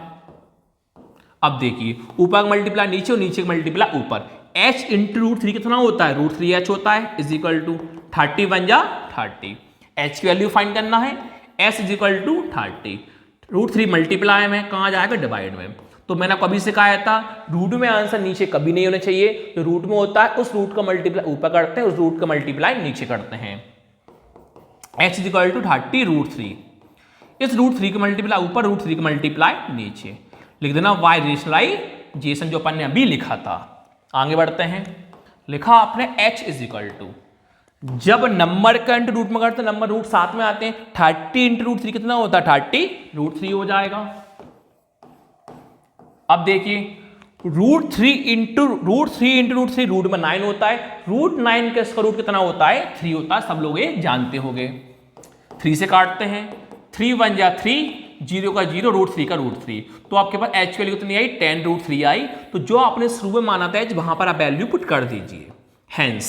अब देखिए ऊपर का मल्टीप्लाई नीचे और नीचे का मल्टीप्लाई ऊपर। H इंटू √3 कितना होता है, √3H होता है, इज इक्वल टू 30 बन जा 30। H की वैल्यू फाइंड करना है, S is equal to 30। √3 multiply में कहाँ जाएगा, डिवाइड में। तो मैंने कभी सिखाया था रूट में आंसर नीचे कभी नहीं होने चाहिए। तो रूट में होता है उस रूट का मल्टीप्लाई ऊपर करते हैं, उस रूट का मल्टीप्लाई नीचे करते हैं। H is equal to 30 √3। इस √3 का मल्टीप्लाई ऊपर, √3 का मल्टीप्लाई नीचे लिख देना। वाई रेशनलाइजेशन जो अपन ने अभी लिखा था। आगे बढ़ते हैं, लिखा आपने H इज इक्वल टू, जब नंबर का इंटू रूट में करते हैं नंबर रूट साथ में आते हैं। 30 इंटू √3 कितना होता है, 30 √3 हो जाएगा। अब देखिए √3 इंटू √3 रूट में 9 होता है, √9 का स्क्वायर रूट कितना होता है 3 होता है, सब लोग ये जानते होंगे। 3 से काटते हैं, 3 1 जा 3, 0 का 0, √3 का √3, तो आपके पास h की वैल्यू कितनी आई 10√3 आई। तो जो आपने शुरू में माना था h वहां पर आप वैल्यू पुट कर दीजिए। हेंस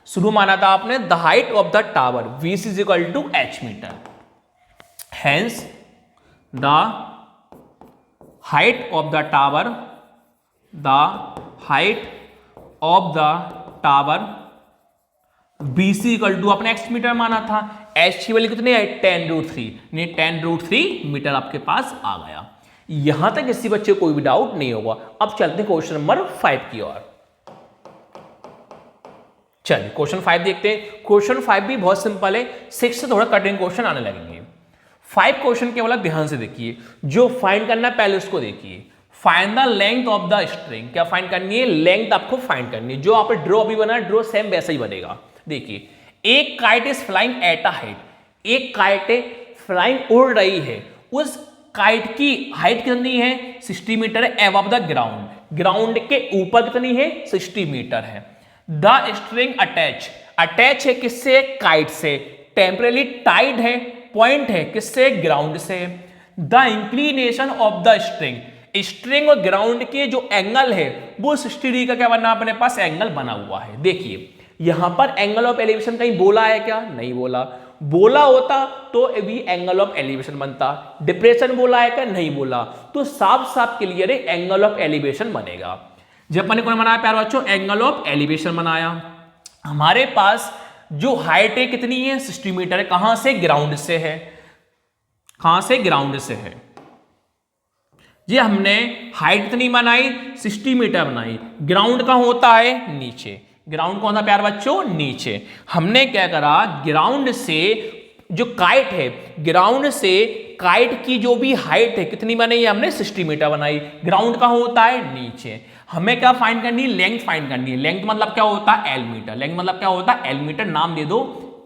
शुरू माना था आपने the height of the tower VC is equal to h metre, hence the height of the tower, the height of the tower BC equal to अपने x मीटर माना था, h की वैल्यू कितनी है 10√3, यानी 10√3 मीटर आपके पास आ गया। यहां तक किसी बच्चे को कोई भी डाउट नहीं होगा। अब चलते हैं क्वेश्चन नंबर 5 की ओर। चलिए क्वेश्चन 5 देखते हैं। क्वेश्चन 5 भी बहुत सिंपल है, 6 से थोड़ा कठिन क्वेश्चन आने लगेंगे। 5 क्वेश्चन केवल आप ध्यान से देखिए, जो फाइंड करना है पहले उसको देखिए। Find the length of the string, क्या फाइंड करनी है, लेंथ आपको फाइंड करनी है। जो आप ड्रॉ अभी बना ड्रॉ सेम वैसा ही बनेगा। देखिए एक kite is flying at a height, एक काइट फ्लाइंग उड़ रही है, उस काइट की हाइट कितनी है 60 मीटर है अबव द ग्राउंड, ग्राउंड के ऊपर कितनी है 60 मीटर है। द स्ट्रिंग अटैच है किससे, काइट से, टेम्परेली टाइड है, पॉइंट है किससे, ग्राउंड से। The inclination of the string और ग्राउंड के जो एंगल है वो 60 डिग्री का क्या बना अपने पास एंगल बना हुआ है। देखिए यहां पर एंगल ऑफ एलिवेशन कहीं बोला है क्या, नहीं बोला, बोला होता तो भी एंगल ऑफ एलिवेशन बनता। डिप्रेशन बोला है क्या, नहीं बोला, तो साफ साफ क्लियर है एंगल ऑफ एलिवेशन बनेगा। जब मैंने कौन बनाया प्यारे बच्चों, एंगल ऑफ एलिवेशन बनाया। हमारे पास जो हाइट है कितनी है 60 मीटर है, कहां से, ग्राउंड से है, कहां से, ग्राउंड से है। ये हमने हाइट कितनी बनाई 60 मीटर बनाई, ग्राउंड कहां होता है नीचे, ग्राउंड कौन सा प्यार बच्चों, नीचे। हमने क्या करा, ग्राउंड से जो काइट है, ग्राउंड से काइट की जो भी हाइट है कितनी बनाई, हमने 60 मीटर बनाई, ग्राउंड कहां होता है नीचे। हमें क्या फाइंड करनी है, लेंथ फाइंड करनी है। लेंथ मतलब क्या होता है एल मीटर, लेंथ मतलब क्या होता है एल मीटर। नाम दे दो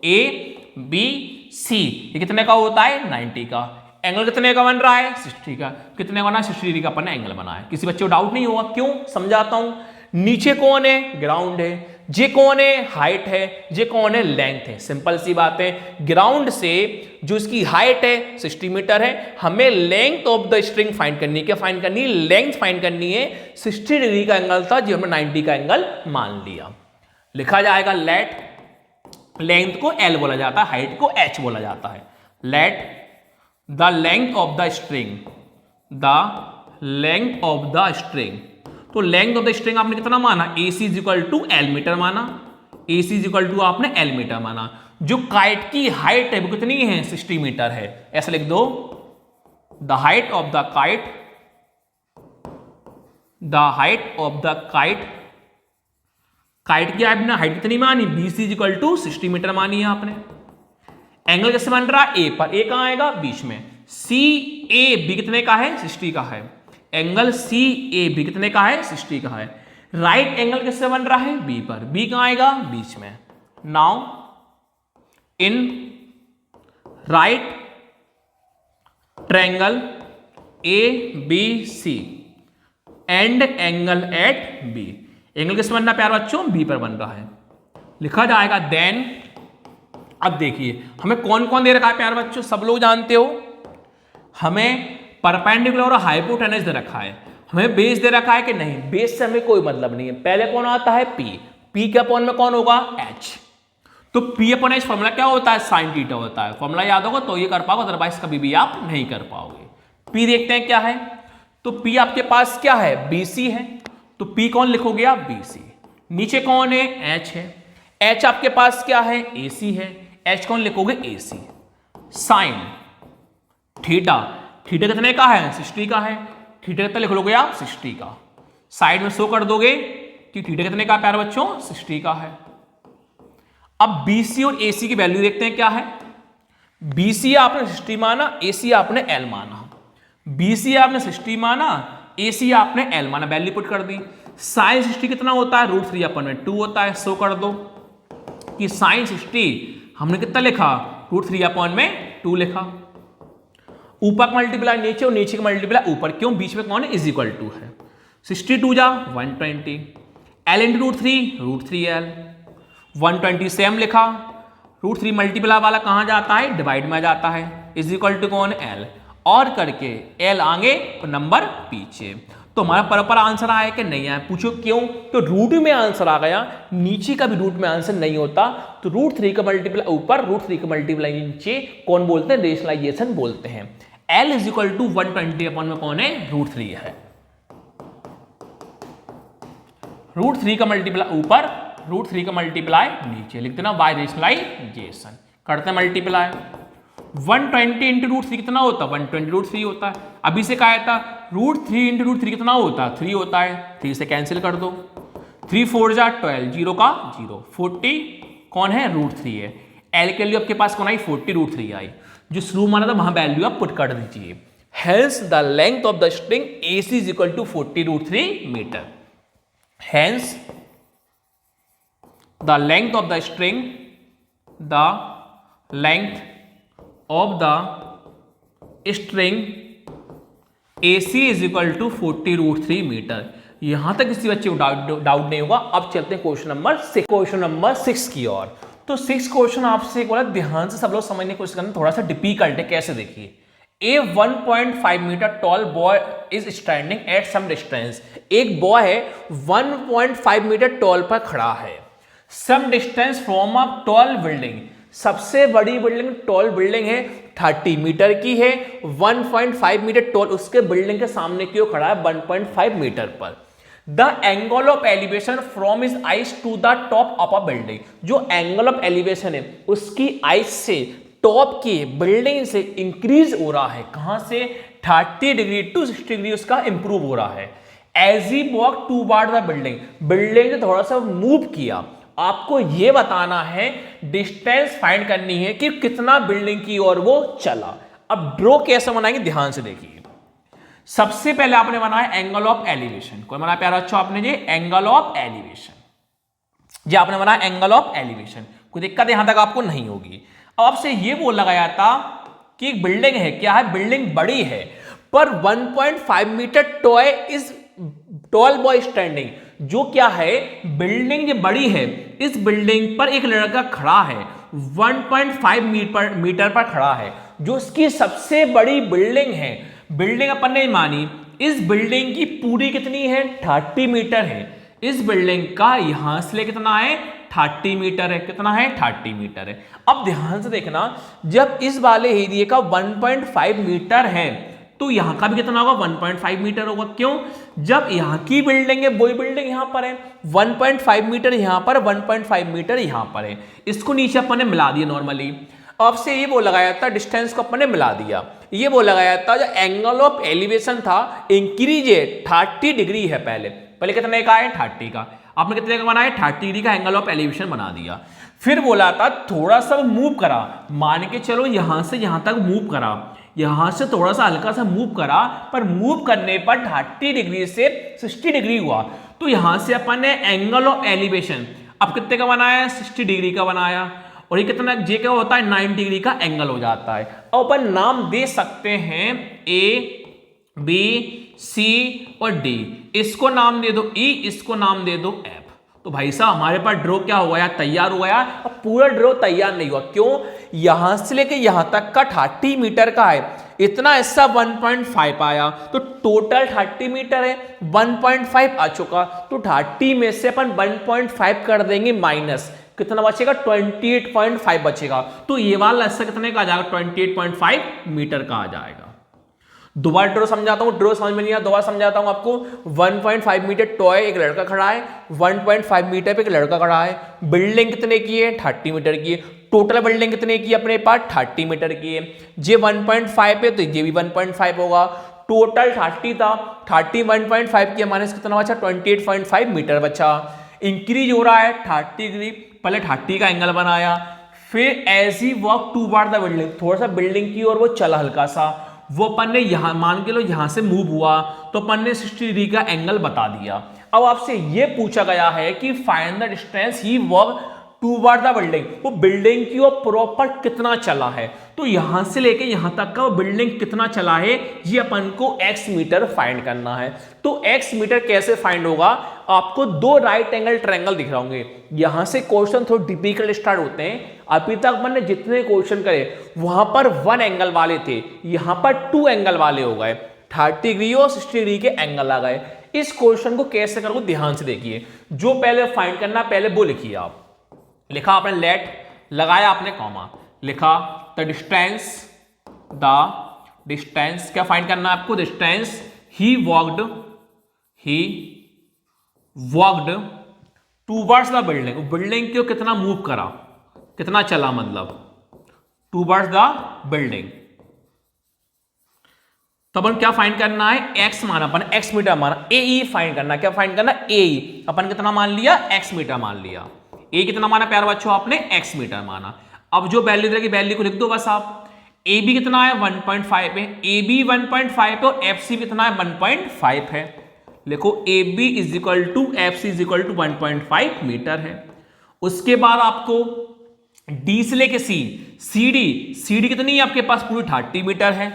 ABC, ये कितने का होता है 90 का। एंगल कितने का बन रहा है 60 का, कितने का बना 60 डिग्री का अपन एंगल बना है। किसी बच्चे को डाउट नहीं होगा, क्यों समझाता हूं। नीचे कौन है, ग्राउंड है, जे कौन है, हाइट है, जे कौन है, लेंथ है। सिंपल सी बात है, ग्राउंड से जो इसकी हाइट है 60 मीटर है, हमें length of the string find करनी है। क्या फाइंड करनी है, लेंथ फाइंड करनी है। 60 डिग्री का एंगल था जो हमने 90 का एंगल मान लिया। लिखा जाएगा लेट, लेंथ को L बोला जाता है, हाइट को H बोला जाता है। Let the length of the string, the length of the string, तो लेंथ ऑफ द स्ट्रिंग आपने कितना माना, AC is equal to L metre माना, AC इज इक्वल टू आपने L मीटर माना। जो काइट की हाइट है वो कितनी है 60 मीटर है, ऐसा लिख दो, the height of the kite, the height of the kite, kite की आपने हाइट कितनी मानी BC is equal to 60 metre मानी है आपने। एंगल कैसे बन रहा है, A पर, A कहां आएगा बीच में, CAB कितने का है 60 का है, एंगल CAB कितने का है 60 का है। राइट एंगल किससे बन रहा है B पर, B कहां आएगा बीच में। Now in right triangle ABC and angle at B, angle किससे बन रहा है प्यार बच्चों, B पर बन रहा है। लिखा जाएगा देन, अब देखिए हमें कौन कौन दे रखा है प्यार बच्चों, सब लोग जानते हो, हमें परपेंडिकुलर और हाइपोटेनस दे रखा है, हमें बेस दे रखा है कि नहीं, बेस से हमें कोई मतलब नहीं है। पहले कौन आता है P, P के अपॉन में कौन होगा H, तो P अपॉन H फॉर्मूला क्या होता है साइन थीटा होता है। फॉर्मूला याद होगा तो ये कर पाओगे, अदरवाइज कभी भी आप नहीं कर पाओगे। P देखते हैं क्या है, तो P आपके पास क्या है BC है, तो P कौन लिखोगे आप BC। नीचे कौन है H है, H आपके पास क्या है AC है, H कौन लिखोगे AC। साइन थीटा, थीटा कितने का है 60 का है, थीटा कितना लिख लोगे आप 60 का, साइड में शो कर दोगे कि थीटा कितने का प्यारे बच्चों 60 का है। अब BC और AC की वैल्यू देखते हैं क्या है। BC आपने 60 माना, AC आपने L माना, BC आपने 60 माना, AC आपने L माना, वैल्यू पुट कर दी। साइन 60 कितना होता है √3/2 होता है, शो कर दो कि साइन 60 हमने कितना लिखा √3/2 लिखा। ऊपर का मल्टीप्लाई नीचे और नीचे का मल्टीप्लाई ऊपर, क्यों? बीच में कौन है? इज इक्वल टू है। 62 जा 120, L इंटू √3 L, 120 सेम लिखा, √3 मल्टीप्लाई वाला कहाँ जाता है? डिवाइड में जाता है, इज इक्वल टू कौन? L, और करके L आगे और नंबर पीछे। तो हमारा प्रॉपर आंसर आया कि नहीं आया? पूछो क्यों? तो रूट में आंसर आ गया, नीचे का भी रूट में आंसर नहीं होता, तो √3 का मल्टीप्लाई ऊपर, √3 का मल्टीप्लाई नीचे, कौन बोलते हैं? रेशनलाइजेशन बोलते हैं। L is equal to 120 upon में कौन है? √3 है। √3 का मल्टीप्लाई ऊपर, √3 का मल्टीप्लाई नीचे, लिखते ना बाय रेशनलाइजेशन, करते हैं मल्टीप्लाई। 120 इंटू √3 कितना होता है? 120 √3 होता है। अभी से कहा था √3 इंटू √3 कितना होता है? 3 होता है, 3 से कैंसिल कर दो, 3 4 जा 12, 0 का 0, 40 कौन है? √3 है। L के लिए आपके पास कौन आई? 40 √3 आई, जो शुरू माना था वहां वैल्यू आप पुट कर दीजिए। Hence the length of the string AC is equal to 40 √3 metre. Hence the length of the string, the length of the string AC is equal to 40 √3 metre. यहां तक किसी बच्चे को डाउट नहीं होगा। अब चलते हैं क्वेश्चन नंबर 6 की ओर। तो 6 क्वेश्चन आपसे बोला, ध्यान से सब लोग समझने की कोशिश करना, थोड़ा सा डिफिकल्ट है। कैसे? देखिए, a 1.5 metre tall boy is standing at some distance. एक बॉय है 1.5 मीटर टॉल पर खड़ा है, some distance from a tall building. सबसे बड़ी बिल्डिंग, टॉल बिल्डिंग है, 30 मीटर की है, 1.5 मीटर टॉल उसके बिल्डिंग के सामने क्यों खड़ा है? 1.5 मीटर पर। The angle of elevation from his eyes to the top of a building. जो एंगल ऑफ एलिवेशन है उसकी आइज से टॉप की बिल्डिंग से इंक्रीज हो रहा है, कहां से? 30 डिग्री टू 60 डिग्री उसका इंप्रूव हो रहा है। As he walk toward the building, building से थोड़ा सा मूव किया। आपको यह बताना है, डिस्टेंस फाइंड करनी है कि कितना बिल्डिंग की ओर वो चला। अब ड्रॉ कैसे बनाएंगे? ध्यान से देखिए। सबसे पहले आपने बनाया एंगल ऑफ एलिवेशन। कोई बनाया प्यारा अच्छा आपने जी? एंगल ऑफ एलिवेशन, जो आपने बनाया एंगल ऑफ एलिवेशन। कोई दिक्कत यहां तक आपको नहीं होगी। अब आपसे यह बोला गया था कि एक बिल्डिंग है, क्या है? बिल्डिंग बड़ी है, पर 1.5 metre toy is tall boy standing. जो क्या है? बिल्डिंग जो बड़ी है, इस बिल्डिंग पर एक लड़का खड़ा है, 1.5 मीटर पर खड़ा है, जो उसकी सबसे बड़ी बिल्डिंग है। बिल्डिंग अपन ने मानी, इस बिल्डिंग की पूरी कितनी है? 30 मीटर है। इस बिल्डिंग का यहां से कितना है? 30 मीटर है। कितना है? 30 मीटर है। अब ध्यान से देखना, जब इस वाले एरिया का 1.5 मीटर है, तो यहां का भी कितना होगा? 1.5 मीटर होगा। क्यों? जब यहां की बिल्डिंग है, वही बिल्डिंग यहां पर है, 1.5 मीटर यहां पर, 1.5 मीटर यहां पर है। इसको नीचे अपन ने मिला दिया नॉर्मली। आपसे ये बोला गया था, डिस्टेंस को अपन ने मिला दिया। ये बोला गया था, जो एंगल ऑफ एलिवेशन था इंक्रीज है, 30 डिग्री है। पहले कितने का है? 30 का। आपने कितने का बनाया? 30 डिग्री का एंगल ऑफ एलिवेशन बना दिया। फिर बोला था थोड़ा सा मूव करा, मान के चलो यहां से यहां तक मूव करा, यहां से थोड़ा सा हल्का सा मूव करा, पर मूव करने पर 30 डिग्री से 60 डिग्री हुआ। तो यहां से अपन ने एंगल ऑफ एलिवेशन अब कितने का बनाया? 60 डिग्री का बनाया। और ये कितना जे क्या होता है? 90 डिग्री का एंगल हो जाता है। अब अपन नाम दे सकते हैं A, B, C और D। इसको नाम दे दो E, इसको नाम दे दो F। तो भाई साहब हमारे पास ड्रॉ क्या हो गया? तैयार हो गया। अब पूरा ड्रॉ तैयार नहीं हुआ। क्यों? यहां से लेके यहां तक का 30 मीटर का है, इतना हिस्सा 1.5 आया, तो टोटल 30 मीटर है, 1.5 आ चुका। तो 30 में से अपन 1.5 कर देंगे माइनस, कितना बचेगा? 28.5 बचेगा। तो ये वाला हिस्सा कितने का आ जाएगा? 28.5 मीटर का आ जाएगा। दोबारा ड्रॉ समझाता हूं, ड्रॉ समझ में नहीं आया, दोबारा समझाता हूं आपको। 1.5 मीटर टॉय एक लड़का खड़ा है, 1.5 मीटर पे एक लड़का खड़ा है। बिल्डिंग कितने की है? 30 मीटर की है। टोटल बिल्डिंग कितने की अपने पास? 30 मीटर की है। ये 1.5 है, तो ये भी 1.5 होगा। टोटल 30 था, 30 1.5 किया माइनस कितना बचा? 28.5 मीटर बचा। इंक्रीज हो रहा है 30 डिग्री। पहले 30 का एंगल बनाया, फिर as he walk toward the building, थोड़ा सा बिल्डिंग की ओर वो चला हल्का सा, वो अपन ने यहां मान के लो यहां से मूव हुआ, तो अपन ने 60 डिग्री का एंगल बता दिया। अब आपसे ये पूछा गया है कि find the distance he walk toward the building, वो बिल्डिंग की ओर प्रॉपर कितना चला है। तो यहां से लेके यहां तक का वो बिल्डिंग कितना चला है, ये अपन को x मीटर फाइंड करना है। तो x मीटर कैसे फाइंड होगा, आपको दो राइट एंगल ट्रायंगल दिख रहे होंगे। यहां से क्वेश्चन थोड़े डिफिकल्ट स्टार्ट होते हैं। अभी तक मैंने जितने क्वेश्चन करे वहां पर 1 एंगल वाले थे, यहां पर 2 एंगल वाले हो गए, 30 डिग्री और 60 डिग्री के एंगल आ गए। इस क्वेश्चन को कैसे करोगे ध्यान से देखिए। जो पहले फाइंड करना पहले वो लिखिए आप। लिखा आपने लेट, लगाया आपने कॉमा, लिखा द डिस्टेंस क्या फाइंड करना है आपको, distance he walked towards the building, building को कितना मूव करा, कितना चला, मतलब टूवर्ड्स द बिल्डिंग। तो अपन क्या फाइंड करना है, x माना, अपन x मीटर माना, ए फाइंड करना, क्या फाइंड करना, ए अपन कितना मान लिया, x मीटर मान लिया। ए कितना माना प्यारे बच्चों आपने, x मीटर माना। अब जो वैल्यू देगी वैल्यू को लिख दो बस आप। ए बी कितना है 1.5 है, ए बी 1.5 है और एफ सी कितना है 1.5 है। लिखो A B is equal to F C is equal to 1.5 metre है। उसके बाद आपको डी से लेके सी, सी डी कितनी है आपके पास, पूरी 30 मीटर है,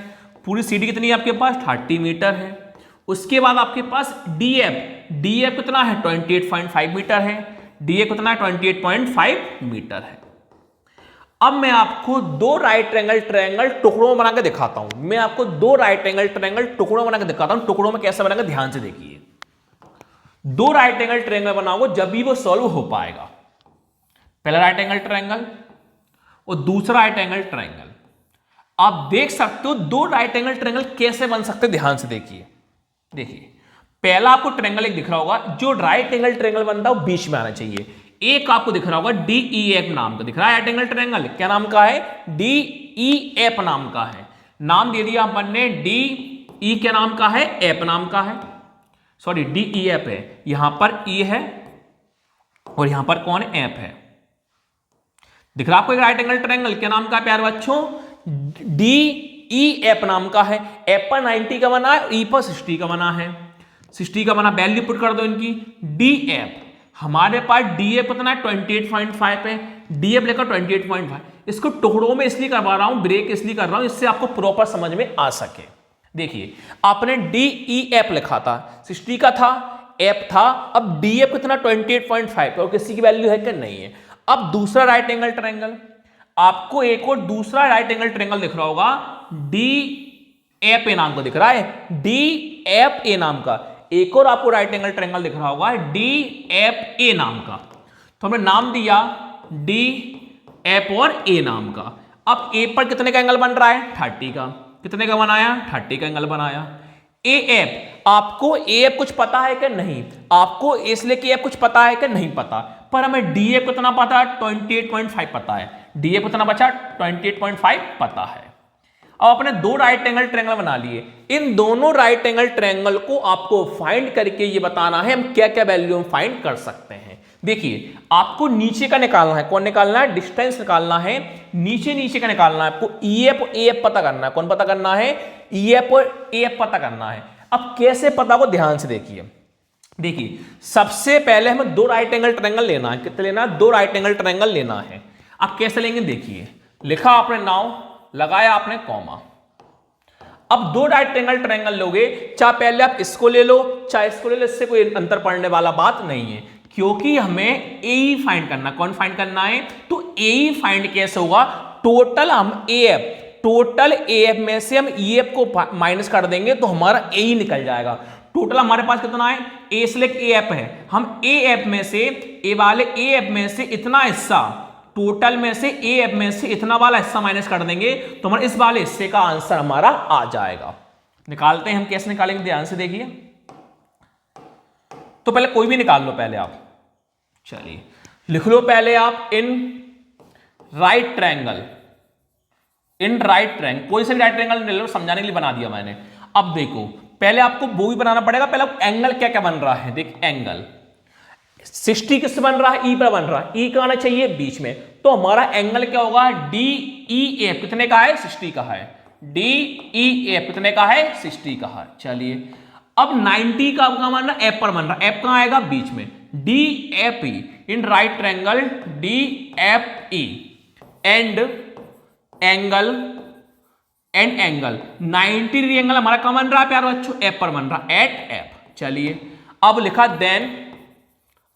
पूरी सी डी कितनी है आपके पास 30 मीटर है। उसके बाद आपके पास डी एफ कितना है 28.5 मीटर है, डी ए कितना है 28.5 मीटर है। अब मैं आपको दो राइट ट्रायंगल टुकड़ों में बना के दिखाता हूं। मैं आपको दो राइट ट्रायंगल टुकड़ों में बना के दिखाता हूं। टुकड़ों में कैसे बनाएंगे ध्यान से देखिए। दो राइट ट्रायंगल बनाओगे जब भी वो सॉल्व हो पाएगा। पहला राइट एंगल ट्रायंगल और दूसरा राइट एंगल ट्रायंगल। आप देख सकते हो दो राइट एंगल ट्रायंगल कैसे बन सकते हैं, ध्यान से देखिए। देखिए पहला आपको ट्रायंगल एक दिख रहा होगा, जो राइट एंगल ट्रायंगल बनता है वो बीच में आना चाहिए। एक आपको दिख रहा होगा डी ई एफ नाम का दिख रहा है राइट एंगल ट्रायंगल, क्या नाम का है, डी ई एफ नाम का है। नाम दे दिया अपन ने, डी ई क्या नाम का है, एफ नाम का है, सॉरी डी ई एफ है, यहां पर ई है और यहां पर कौन है, एफ है। दिख रहा आपको एक राइट एंगल ट्रायंगल, क्या नाम का है प्यारे बच्चों, डी ई एफ नाम का है। एफ पर 90 का बना है, ई पर 60 का बना है, 60 का बना, वैल्यू पुट कर दो इनकी। डी एफ हमारे पास डी एफ कितना है 28.5 है, डी एफ लेकर 28.5। इसको टुकड़ों में इसलिए करवा रहा हूं, ब्रेक इसलिए कर रहा हूं इससे आपको प्रॉपर समझ में आ सके। देखिए आपने डी ई एफ लिखा था, 60 का था, एफ था, अब डी एफ कितना 28.5 और किसी की वैल्यू है क्या, नहीं है। अब दूसरा राइट एंगल ट्रायंगल, आपको एक और दूसरा राइट एंगल ट्रायंगल दिख रहा होगा, डी एफ ए नाम का दिख रहा है, डी एफ ए नाम का। एक और आपको राइट एंगल ट्रायंगल दिख रहा होगा, डी एफ ए नाम का। तो हमने नाम दिया डी एफ और ए नाम का। अब ए पर कितने का एंगल बन रहा है, 30 का। कितने का बनाया, 30 का एंगल बनाया। ए एफ, आपको ए एफ कुछ पता है कि नहीं, आपको इसलिए कि एफ कुछ पता है कि नहीं पता, पर हमें डी एफ कितना पता है 28.5 पता है। डी एफ कितना बचा 28.5 पता है। अब अपने दो राइट एंगल ट्रायंगल बना लिए। इन दोनों राइट एंगल ट्रायंगल को आपको फाइंड करके ये बताना है हम क्या क्या वैल्यू हम फाइंड कर सकते हैं। देखिए आपको नीचे का निकालना है, कौन निकालना है, डिस्टेंस निकालना है, नीचे का निकालना है आपको। ई एफ ए एफ पता करना है, कौन पता करना है, ई एफ और ए एफ पता करना है। अब कैसे पता को ध्यान से देखिए। देखिए सबसे पहले हमें दो राइट एंगल ट्रायंगल लेना है, कितने लेना है, दो राइट एंगल ट्रायंगल लेना है। आप कैसे लेंगे देखिए, लिखा आपने नाउ, लगाया आपने कॉमा। अब दो राइट एंगल ट्रायंगल लोगे, चाहे पहले आप इसको ले लो चाहे इसको ले लो, इससे कोई अंतर पड़ने वाला बात नहीं है, क्योंकि हमें ए ई फाइंड करना। कौन फाइंड करना है, तो ए ई फाइंड कैसे होगा, टोटल हम A F, total A F में से हम ई एफ को माइनस कर देंगे तो हमारा ए ई निकल जाएगा। टोटल हमारे पास कितना है, ए से लेकर ए एफ है, हम ए एफ में से, ए वाले ए एफ में से इतना हिस्सा, टोटल में से ए एफ में से इतना वाला हिस्सा माइनस कर देंगे तो हमारे इस वाले हिस्से का आंसर हमारा आ जाएगा। निकालते हैं हम, कैसे निकालेंगे ध्यान से देखिए। तो पहले कोई भी निकाल लो, पहले आप चलिए लिख लो पहले आप इन right triangle, in right triangle, कोई से भी राइट ट्रायंगल ले लो, समझाने के लिए बना दिया मैंने। अब देखो पहले आपको वो भी बनाना पड़ेगा, पहले एंगल क्या क्या बन रहा है, देख एंगल 60 किससे बन रहा है, ई पर बन रहा है, ई का आना चाहिए बीच में, तो हमारा एंगल क्या होगा, डी ई एफ कितने का है, 60 का है, डी ई एफ कितने का है, 60 का है। चलिए अब 90 का आपका मानना एफ पर बन रहा है, एफ कहां आएगा बीच में, DFE in right triangle DFE and angle 90 degree angle हमारा कहाँ बन रहा है प्यारे बच्चों? एफ पर बन रहा है, एट एफ। चलिए अब लिखा देन,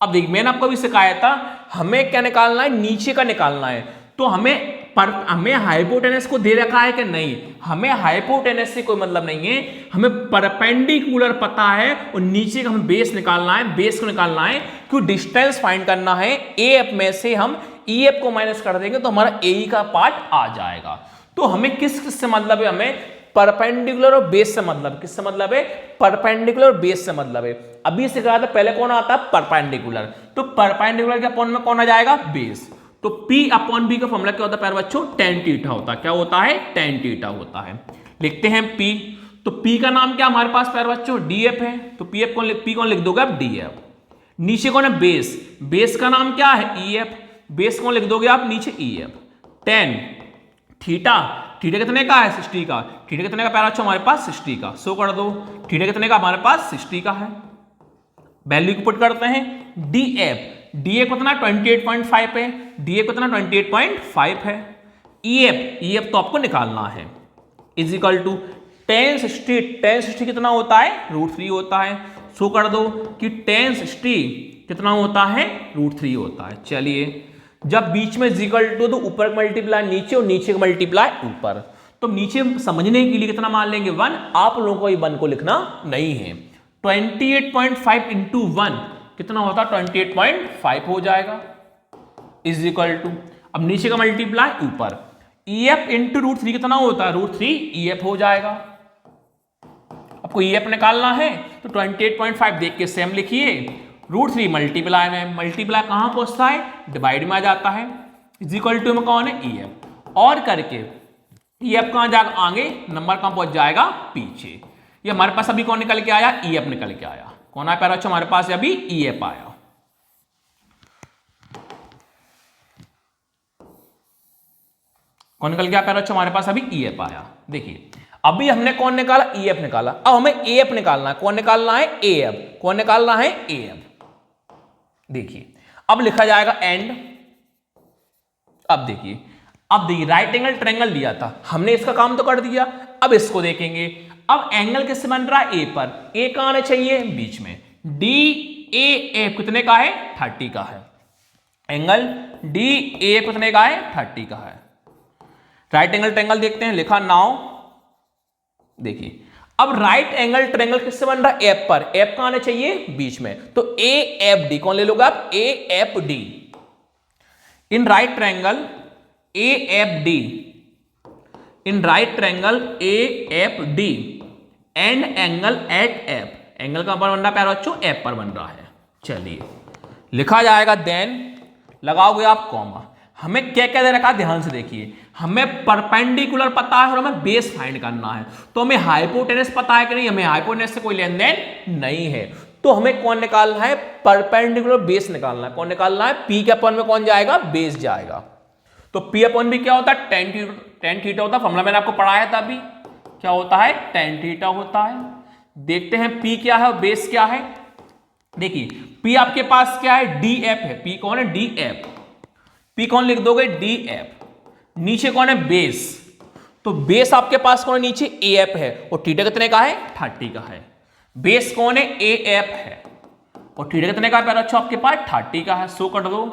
अब देख मैंने आपको भी सिखाया था हमें क्या निकालना है, नीचे का निकालना है। तो हमें हाइपोटेनस को दे रखा है कि नहीं, हमें हाइपोटेनस से कोई मतलब नहीं है, हमें परपेंडिकुलर पता है और नीचे का हमें बेस निकालना है, बेस को निकालना है क्योंकि डिस्टेंस फाइंड करना है। ए एफ में से हम ई एफ को माइनस कर देंगे तो हमारा ए का पार्ट आ जाएगा। तो हमें किस से मतलब है, हमें परपेंडिकुलर और बेस से मतलब, किससे मतलब है? परपेंडिकुलर और बेस से मतलब है। अभी सिखाया था पहले कौन आता है? परपेंडिकुलर। तो परपेंडिकुलर के अपॉन में कौन आ जाएगा? बेस। तो P अपॉन बी का फॉर्मूला क्या होता है प्यारे बच्चों? tan थीटा होता है। क्या होता है? tan थीटा होता है। लिखते हैं P, तो P का नाम क्या हमारे पास प्यारे बच्चों? DF है, तो P कौन लिख दोगे आप? DF। नीचे कौन है? बेस, बेस का नाम क्या है? EF, बेस कौन लिख दोगे आप? नीचे EF। tan थीटा, थीटा कितने का है? 60 का। थीटा कितने का प्यारे बच्चों? हमारे पास 60 का। सो कर दो, थीटा कितने का? हमारे पास 60 का है। वैल्यू को पुट करते हैं। DF, DF कितना? 28.5 है, DF कितना? 28.5 है। EF तो आपको निकालना है, इज इक्वल टू tan 60 कितना होता है? √3 होता है। सो कर दो कि tan 60 कितना होता है? √3 होता है। चलिए जब बीच में इक्वल टू तो ऊपर मल्टीप्लाई नीचे और नीचे का मल्टीप्लाई ऊपर, तो नीचे समझने के लिए कितना मान लेंगे? 1। आप लोगों को ये 1 को लिखना नहीं है। 28.5 इंटू 1 कितना होता है? 28.5 हो जाएगा, इज इक्वल टू, अब नीचे का मल्टीप्लाई ऊपर, EF इंटू √3 कितना होता है? √3 EF हो जाएगा। आपको EF निकालना है तो 28.5 देख के सेम लिखिए, √3 मल्टीप्लाई में, मल्टीप्लाई कहां पहुंचता है? डिवाइड में आ जाता है, इज इक्वल टू में कौन है? EF। और करके EF कहां जाएगा? आगे, नंबर कहां पहुंच जाएगा? पीछे। ये हमारे पास अभी कौन निकल के आया? EF निकल के आया। कौन आया प्यारे बच्चों? हमारे पास अभी EF आया। कौन निकल गया प्यारे बच्चों? हमारे पास अभी EF आया। देखिए अभी हमने कौन निकाला? EF निकाला। अब हमें AF निकालना है। कौन निकालना है? AF। कौन निकालना है? AF। देखिए अब लिखा जाएगा एंड, अब देखिए राइट एंगल ट्रायंगल लिया था हमने, इसका काम तो कर दिया। अब इसको देखेंगे, अब एंगल किससे बन रहा है? A पर। A कहां आना चाहिए? बीच में। DAF कितने का है? 30 का है। एंगल DAF कितने का है? 30 का है। राइट एंगल ट्रायंगल देखते हैं, लिखा नाउ। देखिए अब राइट एंगल ट्रायंगल किससे बन रहा है? F पर। F कहां आना चाहिए? बीच में। तो AFD कौन ले लोगे आप? AFD in right triangle AFD, in right triangle AFD and angle at F। Angle कहां पर बन रहा है प्यारे बच्चों? F पर बन रहा है। चलिए लिखा जाएगा देन, लगाओगे आप कॉमा। हमें क्या क्या दे रखा है? ध्यान से देखिए, हमें परपेंडिकुलर पता है और हमें बेस फाइंड करना है। तो हमें हाइपोटेनस पता है कि नहीं? हमें हाइपोटेनस से कोई लेन देन नहीं है। तो हमें कौन निकालना है? परपेंडिकुलर बेस निकालना है। कौन निकालना है? P के अपॉन में कौन जाएगा? बेस जाएगा। तो P अपॉन भी क्या होता है? tan थीटा होता है। फॉर्मूला मैंने आपको पढ़ाया था अभी, क्या होता है? tan थीटा होता है। देखते हैं P क्या है और बेस क्या है। देखिए P आपके पास क्या है? DF है। P कौन है? DF। P कौन लिख दोगे? DF। नीचे कौन है? बेस। तो बेस आपके पास कौन है? नीचे AF है। और थीटा कितने का है? 30 का है। बेस कौन है? AF है। और थीटा कितने का है प्यारे बच्चों? आपके पास 30 का है। सो कर दो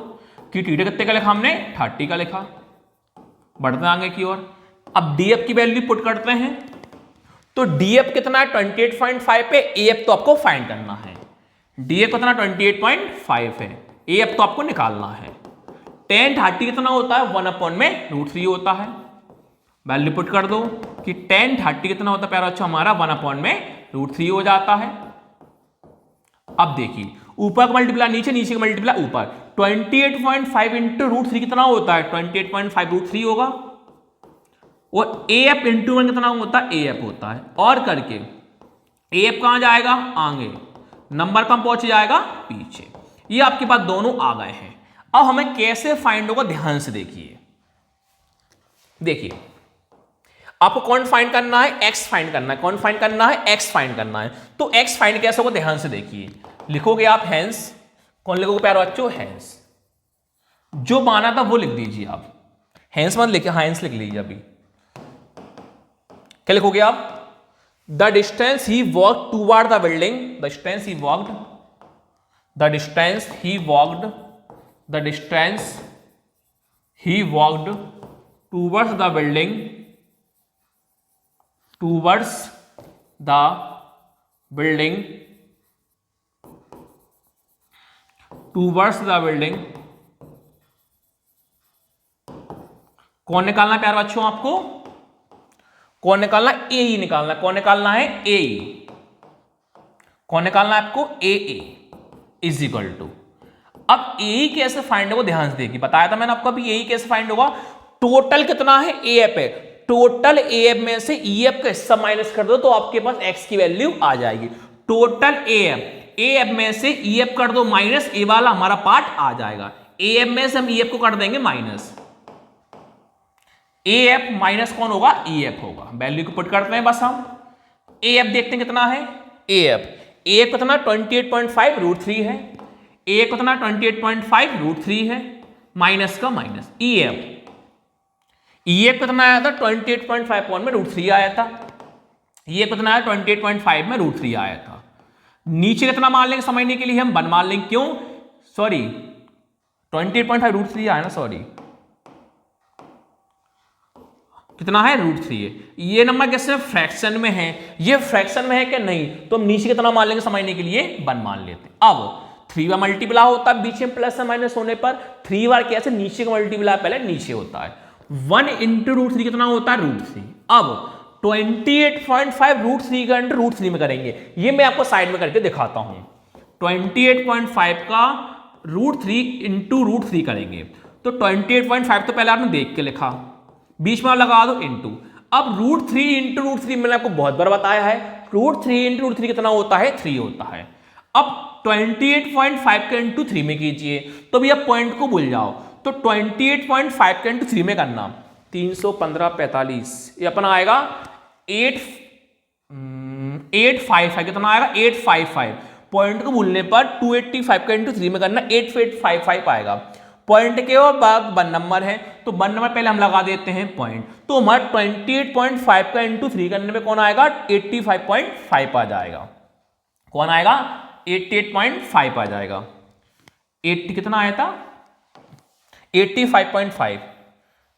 कि थीटा कितने का लिखा हमने? 30 का लिखा। बढ़ते आगे की ओर, अब DF की वैल्यू पुट करते हैं। तो DF कितना है? 28.5 पे। AF तो आपको फाइंड करना है। DF कितना? 28.5 है। AF तो आपको निकालना है। tan 30 कितना होता है? 1 अपॉन में √3 होता है। वैल्यू पुट कर दो कि tan 30 कितना होता है प्यारा बच्चों? हमारा 1 अपॉन में √3 हो जाता है। अब देखिए ऊपर का मल्टीप्लाई नीचे, नीचे का मल्टीप्लाई ऊपर। 28.5 इंटू √3 कितना होता है? 28.5 √3 होगा। और AF इंटू 1 कितना होता है? AF होता है। और करके AF कहां जाएगा? आगे। नंबर कहां पहुंच जाएगा? पीछे। ये आपके पास दोनों आ गए हैं। अब हमें कैसे फाइंड होगा? ध्यान से देखिए। देखिए आपको कौन फाइंड करना है? X फाइंड करना है। कौन फाइंड करना है? X फाइंड करना है। तो X फाइंड कैसे होगा? ध्यान से देखिए। लिखोगे आप हेंस कौन लिखोगे प्यारे बच्चों? हैंस। जो माना था वो लिख दीजिए आप, हैंस मत लिखिए, हैंस लिख लीजिए अभी। क्या लिखोगे आप? The distance he walk toward the building, the distance he walked, the distance he walked, the distance he walked towards the building, towards the building, towards the building. कौन निकालना है प्यारे बच्चों आपको? कौन निकालना? ए ई निकालना। कौन निकालना है? ए ई। कौन निकालना है आपको? ए ए इज इक्वल टू। अब ए ई कैसे फाइंड होगा ध्यान से देखिए, बताया था मैंने आपको अभी ए ई कैसे फाइंड होगा। टोटल कितना है? ए एफ है। टोटल ए एफ में से ई एफ का हिस्सा माइनस कर दो तो आपके पास एक्स की वैल्यू आ जाएगी। टोटल ए एफ में से ई एफ कर दो माइनस, ए वाला हमारा पार्ट आ जाएगा। ए एफ में से हम ई एफ को कर देंगे माइनस, ए एफ माइनस कौन होगा? ई एफ होगा। वैल्यू को पुट करते हैं बस हम। ए एफ देखते हैं कितना है। ए एफ कितना? 28.5 √3 है। ए एफ कितना? 28.5 √3 है, माइनस का माइनस। ई एफ कितना आया था? 28.5 में √3 आया था। ई एफ कितना आया? 28.5 में √3 आया था। नीचे कितना मान लेंगे समझने के लिए? हम 1 मान लेंगे। क्यों? सॉरी 28.5 √3 आया ना, सॉरी कितना है? √3 है। ये नंबर कैसे फ्रैक्शन में है? ये फ्रैक्शन में है कि नहीं, तो हम नीचे कितना मान लेंगे समझने के लिए? 1 मान लेते हैं। अब 3 बार मल्टीप्लाई होता है बीच में प्लस या माइनस होने पर। 3 बार कैसे? नीचे का मल्टीप्लाई पहले नीचे होता है। 1 इंटू √3 कितना होता है? √3। अब 28.5 √3 का इंटू √3 में करेंगे, ये मैं आपको साइड में करके दिखाता हूं। 28.5 का √3 इंटू √3 करेंगे तो 28.5 तो पहले आपने देख के लिखा, बीच में आप लगा दो इंटू। अब √3 इंटू √3 मैंने आपको बहुत बार बताया है, √3 इंटू √3 कितना होता है? 3 होता है। अब 28.5 का इंटू 3 में कीजिए तो भैया पॉइंट को भूल जाओ, तो 28.5 का इंटू 3 में करना 315 45, ये अपना आएगा 855 कितना आएगा? 855। पॉइंट को भूलने पर 285 का इंटू 3 में करना 8855 आएगा। पॉइंट के बाद 1 नंबर है तो 1 नंबर पहले हम लगा देते हैं पॉइंट, तो हमारा 28.5 का इंटू 3 करने में कौन आएगा? 85.5 आ जाएगा। कौन आएगा? 88.5 आ जाएगा। 80 कितना आया था? 85.5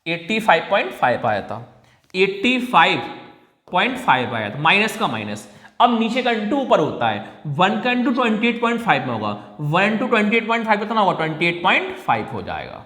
85.5 आया था। 85.5 आया था, माइनस का माइनस। अब नीचे का इंटू ऊपर होता है, 1 का इंटू 28.5 में होगा, 1 इंटू 28.5 कितना होगा? 28.5 हो जाएगा।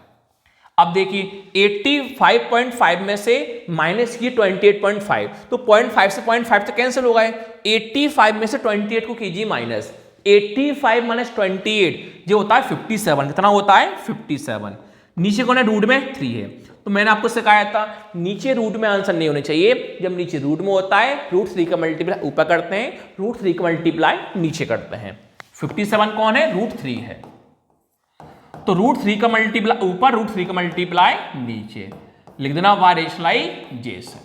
अब देखिए 85.5 में से माइनस किए 28.5, तो 0.5 से 0.5 तो कैंसिल हो गए। 85 में से 28 को कीजिए माइनस, 85 माइनस 28 जो होता है 57। कितना होता है? 57। नीचे कौन है? रूट में 3 है, तो मैंने आपको सिखाया था नीचे रूट में आंसर नहीं होने चाहिए। जब नीचे रूट में होता है √3 का मल्टीप्लाई ऊपर करते हैं, √3 का मल्टीप्लाई नीचे करते हैं। 57 कौन है? √3 है, तो √3 का मल्टीप्लाई ऊपर, √3 का मल्टीप्लाई नीचे। लिख देना वाइरेशनलाइजेशन।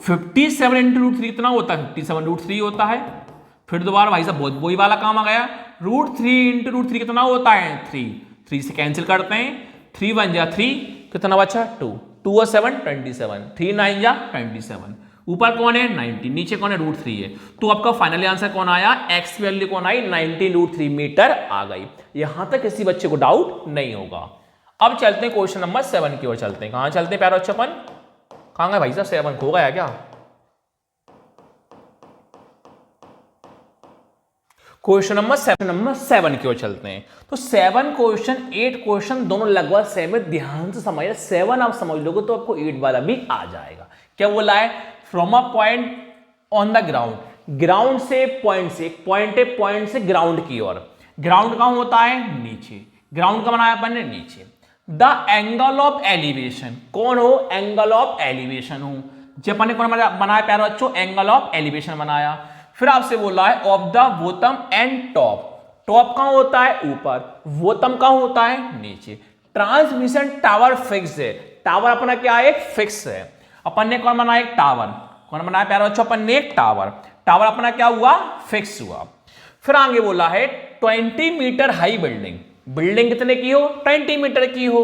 57 इंटू √3 कितना होता है? 57 √3 होता है। फिर दोबारा भाई साहब बहुत वही वाला काम आ गया, √3 इंटू √3 कितना होता है? 3 से कैंसिल करते हैं, 3 1 जा 3, कितना बचा? 2 2 और 7 27, 3 9 जा 27। ऊपर कौन है? 90, नीचे कौन है? √3 है। तो आपका फाइनली आंसर कौन आया? एक्स वैल्यू कौन आई? 19 √3 मीटर आ गई। यहां तक किसी बच्चे को डाउट नहीं होगा। अब चलते हैं क्वेश्चन नंबर 7 की ओर चलते हैं। कहां चलते हैं प्यारे बच्चों? अपन कहां गए भाई साहब? 7 खो गया क्या? क्वेश्चन नंबर 7 की ओर चलते हैं। तो 7 क्वेश्चन 8 क्वेश्चन दोनों लगभग सेम है, ध्यान से समझिए। 7 आप समझ लोगे तो आपको 8 वाला भी आ जाएगा। क्या बोला है? From a point on the ground, ground से पॉइंट से, एक पॉइंट है, पॉइंट से ग्राउंड की ओर। ग्राउंड कहां होता है? नीचे। ग्राउंड का बनाया अपन ने नीचे। द एंगल ऑफ एलिवेशन, कौन हो? एंगल ऑफ एलिवेशन हो। जब अपन ने कौन बनाया प्यारे बच्चों? एंगल ऑफ एलिवेशन बनाया। फिर आपसे बोला है of the bottom and top. Top कहां होता है? ऊपर। बॉटम कहां होता है? नीचे। ट्रांसमिशन टावर फिक्स है। टावर अपना क्या है? फिक्स है। अपन ने कौन बनाया? एक टावर। कौन बनाया प्यारे बच्चों? अपन ने एक टावर। टावर अपना क्या हुआ? फिक्स हुआ। फिर आगे बोला है 20 मीटर हाई बिल्डिंग, बिल्डिंग कितने की हो, 20 मीटर की हो,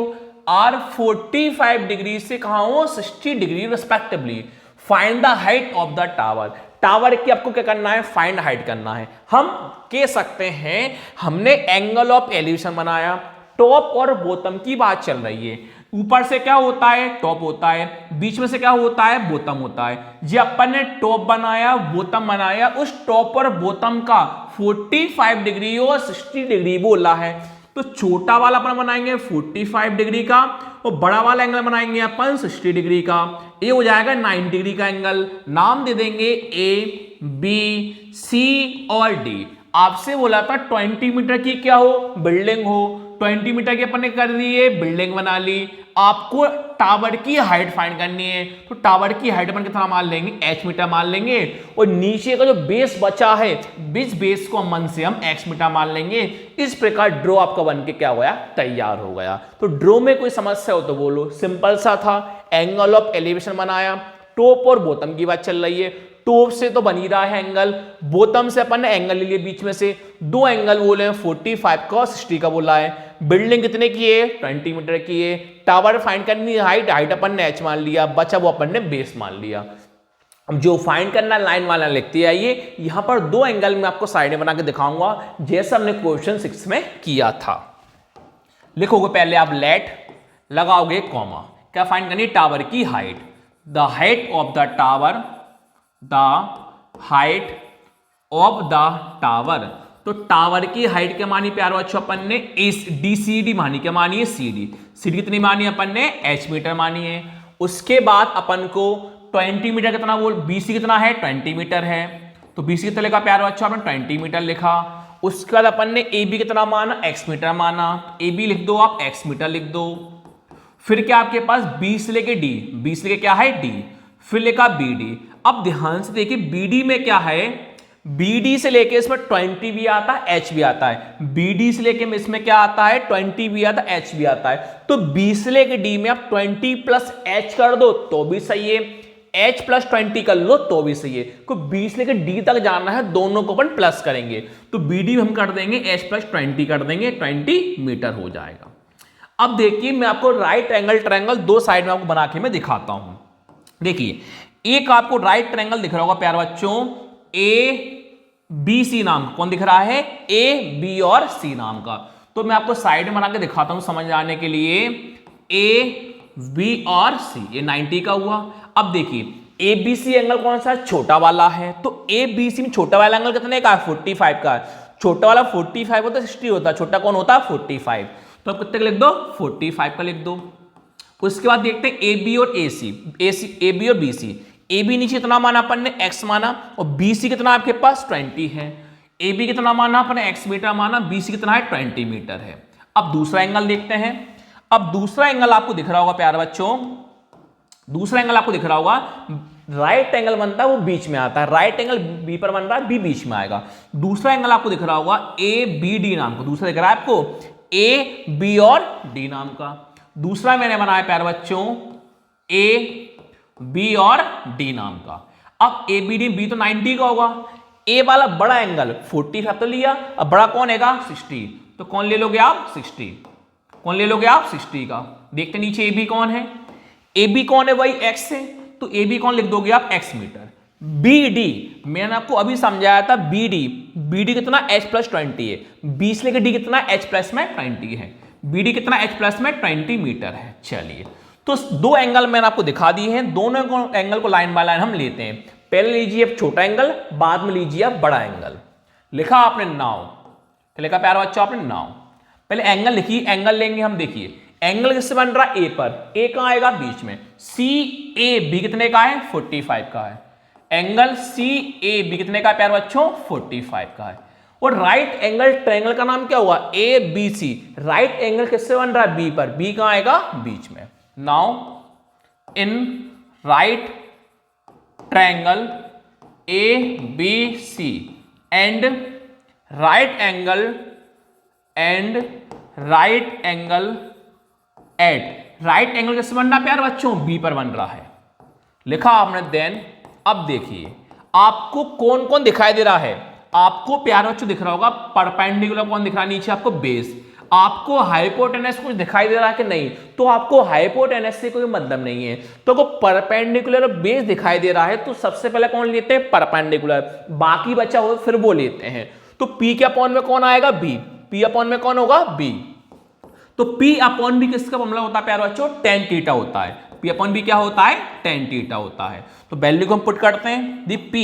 आर 45 डिग्री से कहां हो, 60 degree respectively, find the height of the tower. Tower की आपको क्या करना है, फाइंड हाइट करना है। हम कह सकते हैं हमने एंगल ऑफ एलिवेशन बनाया, टॉप और बॉटम की बात चल रही है, ऊपर से क्या होता है, टॉप होता है, बीच में से क्या होता है, बॉटम होता है। जी अपन ने टॉप बनाया, बॉटम बनाया, उस टॉप और बॉटम का 45 डिग्री और 60 डिग्री बोला है, तो छोटा वाला अपन बनाएंगे 45 डिग्री का और बड़ा वाला एंगल बनाएंगे अपन 60 डिग्री का। ये हो जाएगा 90 डिग्री का एंगल। नाम दे देंगे ए, बी, सी और डी। आपसे बोला था 20 मीटर की क्या हो, बिल्डिंग हो, 20 मीटर की अपन ने कर दी है, बिल्डिंग बना ली। आपको टावर की हाइट फाइंड करनी है, तो टावर की हाइट अपन कितना मान लेंगे, h मीटर मान लेंगे, और नीचे का जो बेस बचा है, बीच बेस को मन से हम x मीटर मान लेंगे। इस प्रकार ड्रॉ आपका बन के क्या हो गया, तैयार हो गया। तो ड्रॉ में कोई समस्या हो तो बोलो, सिंपल सा था, एंगल ऑफ एलिवेशन बनाया, टॉप और बॉटम की बात चल रही है, टॉप से तो बन ही रहा है एंगल, बॉटम से अपन ने एंगल ले लिए बीच में से, दो एंगल बोले 45 का और 60 का बोला है। बिल्डिंग कितने की है, 20 मीटर की है। टावर फाइंड करनी है हाइट, हाइट अपन ने h मान लिया, बचा वो अपन ने बेस मान लिया। अब जो फाइंड करना लाइन वाला लिखते आइए, यहां पर दो एंगल में आपको साइड बना के दिखाऊंगा जैसा हमने क्वेश्चन 6 में किया था। लिखोगे पहले आप लेट, लगाओगे कॉमा, क्या फाइंड करनी, टावर की height, the height of the tower, the height of the tower. तो टावर की हाइट क्या मानी प्यारो बच्चों, अपन ने डी सी डी मानी, क्या मानी है, सी डी। सी डी कितनी मानी अपन ने, h मीटर मानी है। उसके बाद अपन को 20 मीटर कितना बोल, बीसी कितना है, 20 मीटर है, तो बीसी कितना लिखा प्यारो बच्चों, अपन 20 मीटर लिखा। उसके बाद अपन ने ए बी कितना माना, x मीटर माना, ए बी लिख दो आप, x मीटर लिख दो। फिर क्या आपके पास बी से लेके डी, बी से लेके क्या है, डी, फिर लिखा बी डी। अब ध्यान से देखिए बीडी में क्या है, बीडी से लेके इसमें 20 भी आता है, h भी आता है, बीडी से लेके इसमें क्या आता है, 20 भी आता है, h भी आता है। तो b से लेके d में आप 20 प्लस h कर दो तो भी सही है, h प्लस 20 कर लो तो भी सही है। तो b से लेके d तक जाना है, दोनों को अपन प्लस करेंगे, तो bd हम कर देंगे h प्लस 20 कर देंगे, 20 मीटर हो जाएगा। अब देखिए मैं आपको राइट एंगल ट्रायंगल दो साइड में आपको बना के मैं दिखाता हूं। देखिए एक आपको राइट ट्रायंगल दिख रहा होगा प्यारे बच्चों, ए बी सी नाम का, कौन दिख रहा है, ए बी और सी नाम का। तो मैं आपको साइड में बना के दिखाता हूं समझ आने के लिए, ए बी और सी, ये 90 का हुआ। अब देखिए ए बी सी एंगल कौन सा है, छोटा वाला है, तो ए बी सी में छोटा वाला एंगल कितने का है, 45 का है। छोटा वाला 45 होता है, 60 होता है, छोटा कौन होता है, 45। तो आप कितने का लिख दो, 45 का लिख दो। उसके बाद देखते हैं ए बी और ए सी, ए बी और बी सी। ए बी नीचे कितना माना अपन ने, x माना, और बी सी कितना आपके पास 20 है। ए बी कितना माना अपन ने, x मीटर माना, बी सी कितना है, 20 मीटर है। अब दूसरा एंगल देखते हैं। अब दूसरा एंगल आपको दिख रहा होगा प्यारे बच्चों, दूसरा एंगल आपको दिख रहा होगा, राइट एंगल बनता है वो बीच में आता है, राइट एंगल बी पर बन रहा है, बी बीच में आएगा। दूसरा एंगल आपको दिख रहा होगा ए बी डी नाम का, दूसरा दिख रहा है आपको ए बी और डी नाम का। दूसरा मैंने बनाया प्यारे बच्चों ए बी और डी नाम का। अब ए बी डी, बी तो 90 का होगा, ए वाला बड़ा एंगल 45 तो लिया, अब बड़ा कौन है 60, तो कौन ले लोगे आप, 60, कौन ले लोगे आप, 60 का। देखते नीचे ए बी कौन है, ए बी कौन है भाई, x है, तो ए बी कौन लिख दोगे आप, x मीटर। बी डी मैंने आपको अभी समझाया था, बी डी कितना h प्लस 20 है, बी से लेकर डी कितना h प्लस में 20 है, बी डी कितना h प्लस में 20 मीटर है। चलिए तो दो एंगल मैंने आपको दिखा दिए हैं, दोनों एंगल को लाइन बाय लाइन हम लेते हैं। पहले लीजिए आप छोटा एंगल, बाद में लीजिए आप बड़ा एंगल। लिखा आपने नाउ, लिखा प्यारा बच्चा आपने नाउ। पहले एंगल लिखिए, एंगल लेंगे हम। देखिए एंगल किससे बन रहा है, ए पर, ए कहां आएगा, बीच में। सी ए बी कितने का है, 45 का है। एंगल सी ए बी कितने का है प्यारे बच्चों, 45 का है। और राइट एंगल ट्रायंगल का नाम क्या हुआ, A B C. Right angle किससे बन रहा है, बी पर, बी कहां आएगा, बीच में। Now in right triangle A B C and right angle at, right angle किससे बन रहा है प्यारे बच्चों, बी पर बन रहा है। लिखा आपने देन। अब देखिए आपको कौन कौन दिखाई दे रहा है, आपको प्यारे बच्चों दिख रहा होगा परपेंडिकुलर कौन दिख रहा है नीचे आपको, बेस। आपको हाइपोटेनस कुछ दिखाई दे रहा है कि नहीं, तो आपको हाइपोटेनस से कोई मतलब नहीं है। तो को परपेंडिकुलर बेस दिखाई दे रहा है तो सबसे पहले कौन लेते हैं, परपेंडिकुलर, बाकी बचा हो फिर वो लेते हैं। तो P के अपॉन में कौन आएगा, B। P अपॉन में कौन होगा, B। तो P अपॉन B किसका फॉर्मूला होता है प्यारे बच्चों, tan थीटा होता है। P अपॉन B क्या होता है, tan थीटा होता है। तो वैल्यू को हम पुट करते हैं दी P।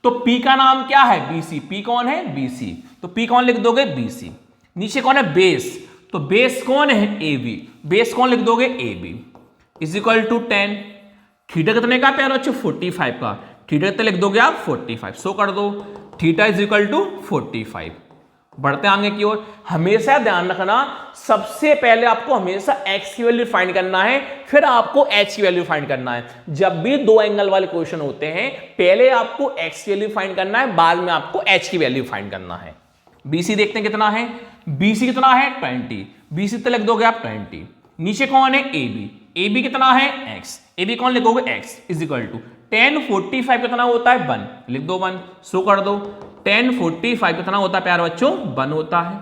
तो P का नाम क्या है, BC। P कौन है, BC। तो P कौन लिख दोगे, BC। नीचे कौन है, बेस। तो बेस कौन है, AB। बेस कौन लिख दोगे, AB is equal to 10। Theta कितने का प्यारे बच्चों, 45 का। थीटा कितने लिख दोगे आप, 45। सो कर दो, थीटा इज इक्वल टू 45। बढ़ते आगे की ओर। हमेशा ध्यान रखना, सबसे पहले आपको हमेशा x की वैल्यू फाइंड करना है, फिर आपको h की वैल्यू फाइंड करना है। जब भी दो एंगल वाले क्वेश्चन होते हैं, पहले आपको x की वैल्यू फाइंड करना है, बाद में आपको h की वैल्यू फाइंड करना है। BC देखते हैं कितना है, BC कितना है, 20। BC तो लिख दोगे आप 20। नीचे कौन है, AB। AB कितना है, x। AB कौन लिखोगे, x इज इक्वल टू 10 45 कितना होता है, 1 लिख दो 1। सो कर दो, 10 45 कितना होता है प्यारे बच्चों, 1 होता है।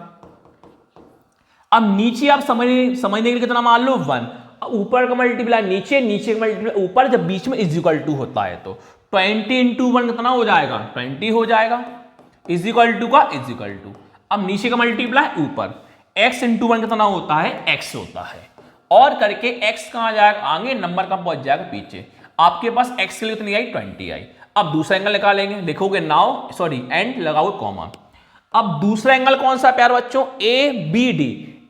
अब नीचे आप समझने के लिए कितना मान लो, 1। ऊपर का मल्टीप्लाई नीचे, नीचे का मल्टीप्लाई ऊपर, जब बीच में इज इक्वल टू होता है तो 20 इंटू 1 कितना हो जाएगा, 20 हो जाएगा। इज इक्वल टू का इज इक्वल टू, अब नीचे का मल्टीप्लाई ऊपर, x इंटू 1 कितना होता है, x होता है। और करके x कहां जाएगा आगे, नंबर कहां पहुंच जाएगा, पीछे। आपके पास x के लिए कितनी आई, 20 आई। अब दूसरा एंगल निकालेंगे, लिखोगे नाउ सॉरी एंड लगाओगे कॉमा। अब दूसरा एंगल कौन सा प्यारे बच्चों, ABD।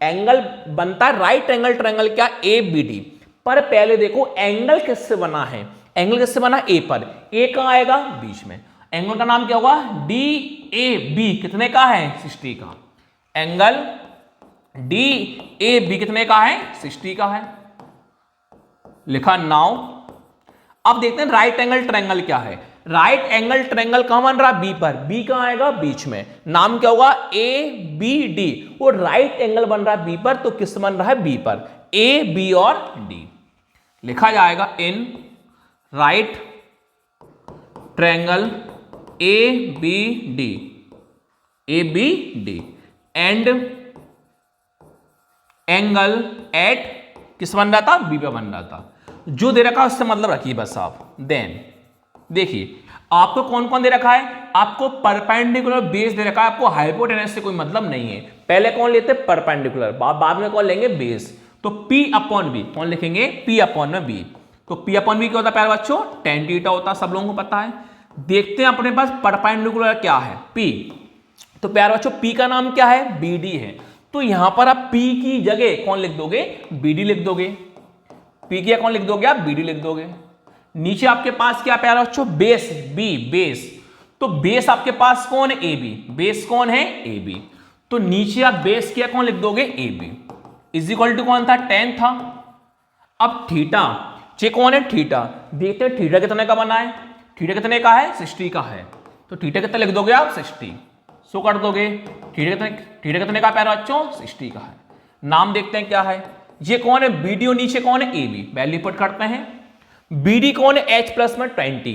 एंगल बनता है राइट एंगल ट्रायंगल क्या, ABD। पर पहले देखो एंगल किससे बना है, एंगल किससे बना, A पर। A कहां आएगा, बीच में। एंगल का नाम क्या होगा, DAB। कितने का है, 60 का। एंगल DAB कितने का है, 60 का है। लिखा नाउ। अब देखते हैं राइट एंगल ट्रायंगल क्या है। राइट एंगल ट्रायंगल कहां बन रहा, B पर। B कहां आएगा, बीच में। नाम क्या होगा, ABD। वो राइट एंगल बन रहा है B पर, तो किस बन रहा है, B पर। A B और D लिखा जाएगा in right triangle ABD and angle at किस बन रहा था, B पे बन रहा था। जो दे रखा है उससे मतलब रखिए बस आप। देन देखिए आपको कौन कौन दे रखा है, आपको परपेंडिकुलर बेस दे रखा है, आपको हाइपोटेनस से कोई मतलब नहीं है। पहले कौन लेते हैं, परपेंडिकुलर, बाद में कौन लेंगे, बेस। तो P अपॉन B कौन लिखेंगे, P अपॉन में B। तो P अपॉन B क्या होता है प्यारे बच्चों, tan थीटा होता है, सब लोगों को पता है। देखते हैं अपने पास परपेंडिकुलर क्या है, P। तो प्यारे बच्चों P का नाम क्या है, BD है। तो यहां पर आप P की जगह कौन लिख दोगे, BD लिख दोगे। P की कौन लिख दोगे आप, BD लिख दोगे। नीचे आपके पास क्या प्यारे बच्चों, बेस B, बेस। तो बेस आपके पास कौन है, AB। बेस कौन है, AB। तो नीचे आप बेस क्या कौन लिख दोगे, AB इज इक्वल टू कौन था, 10 था। अब थीटा, ये कौन है, थीटा। देखते हैं थीटा कितने का बना है, थीटा कितने का है, 60 का है। तो थीटा कितना लिख दोगे आप, 60। सो कर दोगे, थीटा कितने का प्यारे बच्चों, 60 का है। नाम देखते हैं क्या है, ये कौन है, BD और नीचे कौन है, AB। वैल्यू पुट करते हैं। BD कौन है, H प्लस में 20।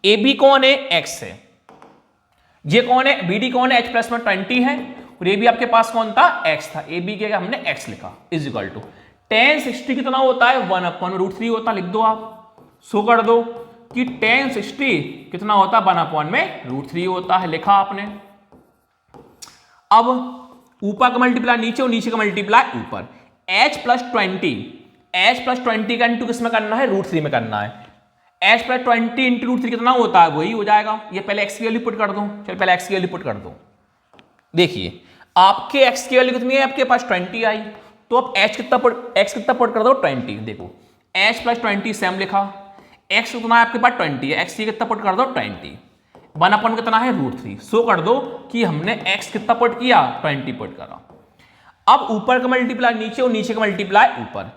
AB कौन है, X है। ये कौन है, BD कौन है, H प्लस में 20 है। और AB आपके पास कौन था, X था। AB के हमने X लिखा इज इक्वल टू tan 60 कितना होता है, 1/√3 होता, लिख दो आप। सो कर दो कि tan 60 कितना होता है, 1/√3 होता है, लिखा आपने। अब ऊपर का मल्टीप्लाई नीचे और नीचे का मल्टीप्लाई ऊपर। H प्लस 20 का इंटू किस में करना है, √3 में करना है। H प्लस 20 इंटू √3 कितना होता है, वही हो जाएगा। ये पहले x की वैल्यू पुट कर दो, चल पहले x की वैल्यू पुट कर दो। देखिए आपके x की वैल्यू कितनी है, आपके पास 20 आई। तो अब x कितना पुट कर दो, 20। देखो h प्लस 20 सेम लिखा, x कितना है आपके पास 20 है, x कितना पुट कर दो, 20। 1 कितना है, √3। सो कर दो कि हमने x कितना पुट किया, 20 पुट करा। अब ऊपर का मल्टीप्लाई नीचे और नीचे का मल्टीप्लाई ऊपर।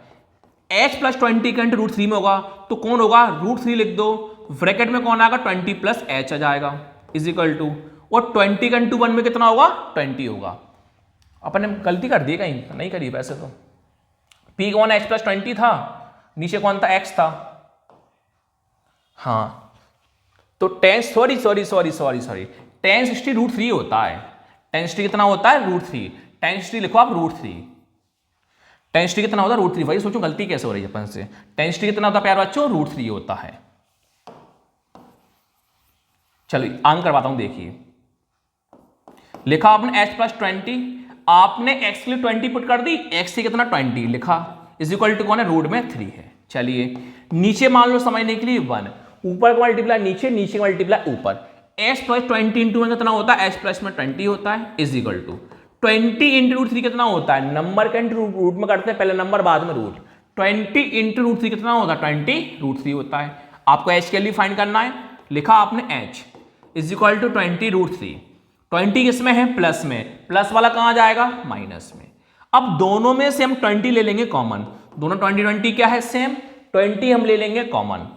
h प्लस 20 का इंटू √3 में होगा तो कौन होगा, √3 लिख दो। ब्रैकेट में कौन आएगा, 20 प्लस h आ जाएगा इज इक्वल टू, और 20 का इंटू 1 में कितना होगा, 20 होगा। अपन ने गलती कर दी कहीं, नहीं करी वैसे तो। P कौन है, h प्लस 20 था, नीचे कौन था, x था। हाँ तो tan tan 60 √3 होता है। tan 60 कितना होता है? √3। tan 60 लिखो आप √3। tan 60 कितना होता है? √3। भाई सोचो गलती कैसे हो रही है अपन से। tan 60 कितना होता है प्यारे बच्चों? √3 होता है। चलिए आंक करवाता हूं, देखिए लिखा आपने h + 20, आपने x के लिए 20 पुट कर दी, x से कितना 20 लिखा, इज इक्वल टू कौन है? रूट में 3 है। चलिए नीचे मान लो समझने के लिए 1, ऊपर का मल्टीप्लाई नीचे, नीचे का मल्टीप्लाई ऊपर, h + 20 इंटू में कितना होता है? h प्लस में 20 होता है, इज इक्वल टू 20 इंटू √3 कितना होता है? नंबर का इंटू रूट में करते हैं, पहले नंबर बाद में रूट। 20 इंटू √3 कितना होता है? 20 √3 होता है। आपको h के लिए फाइंड करना है, लिखा आपने h इज इक्वल टू 20 √3। 20 किस में है? प्लस में, प्लस वाला कहां जाएगा? माइनस में। अब दोनों में से हम 20 ले लेंगे कॉमन, दोनों 20 20 क्या है? सेम। 20 हम ले लेंगे कॉमन।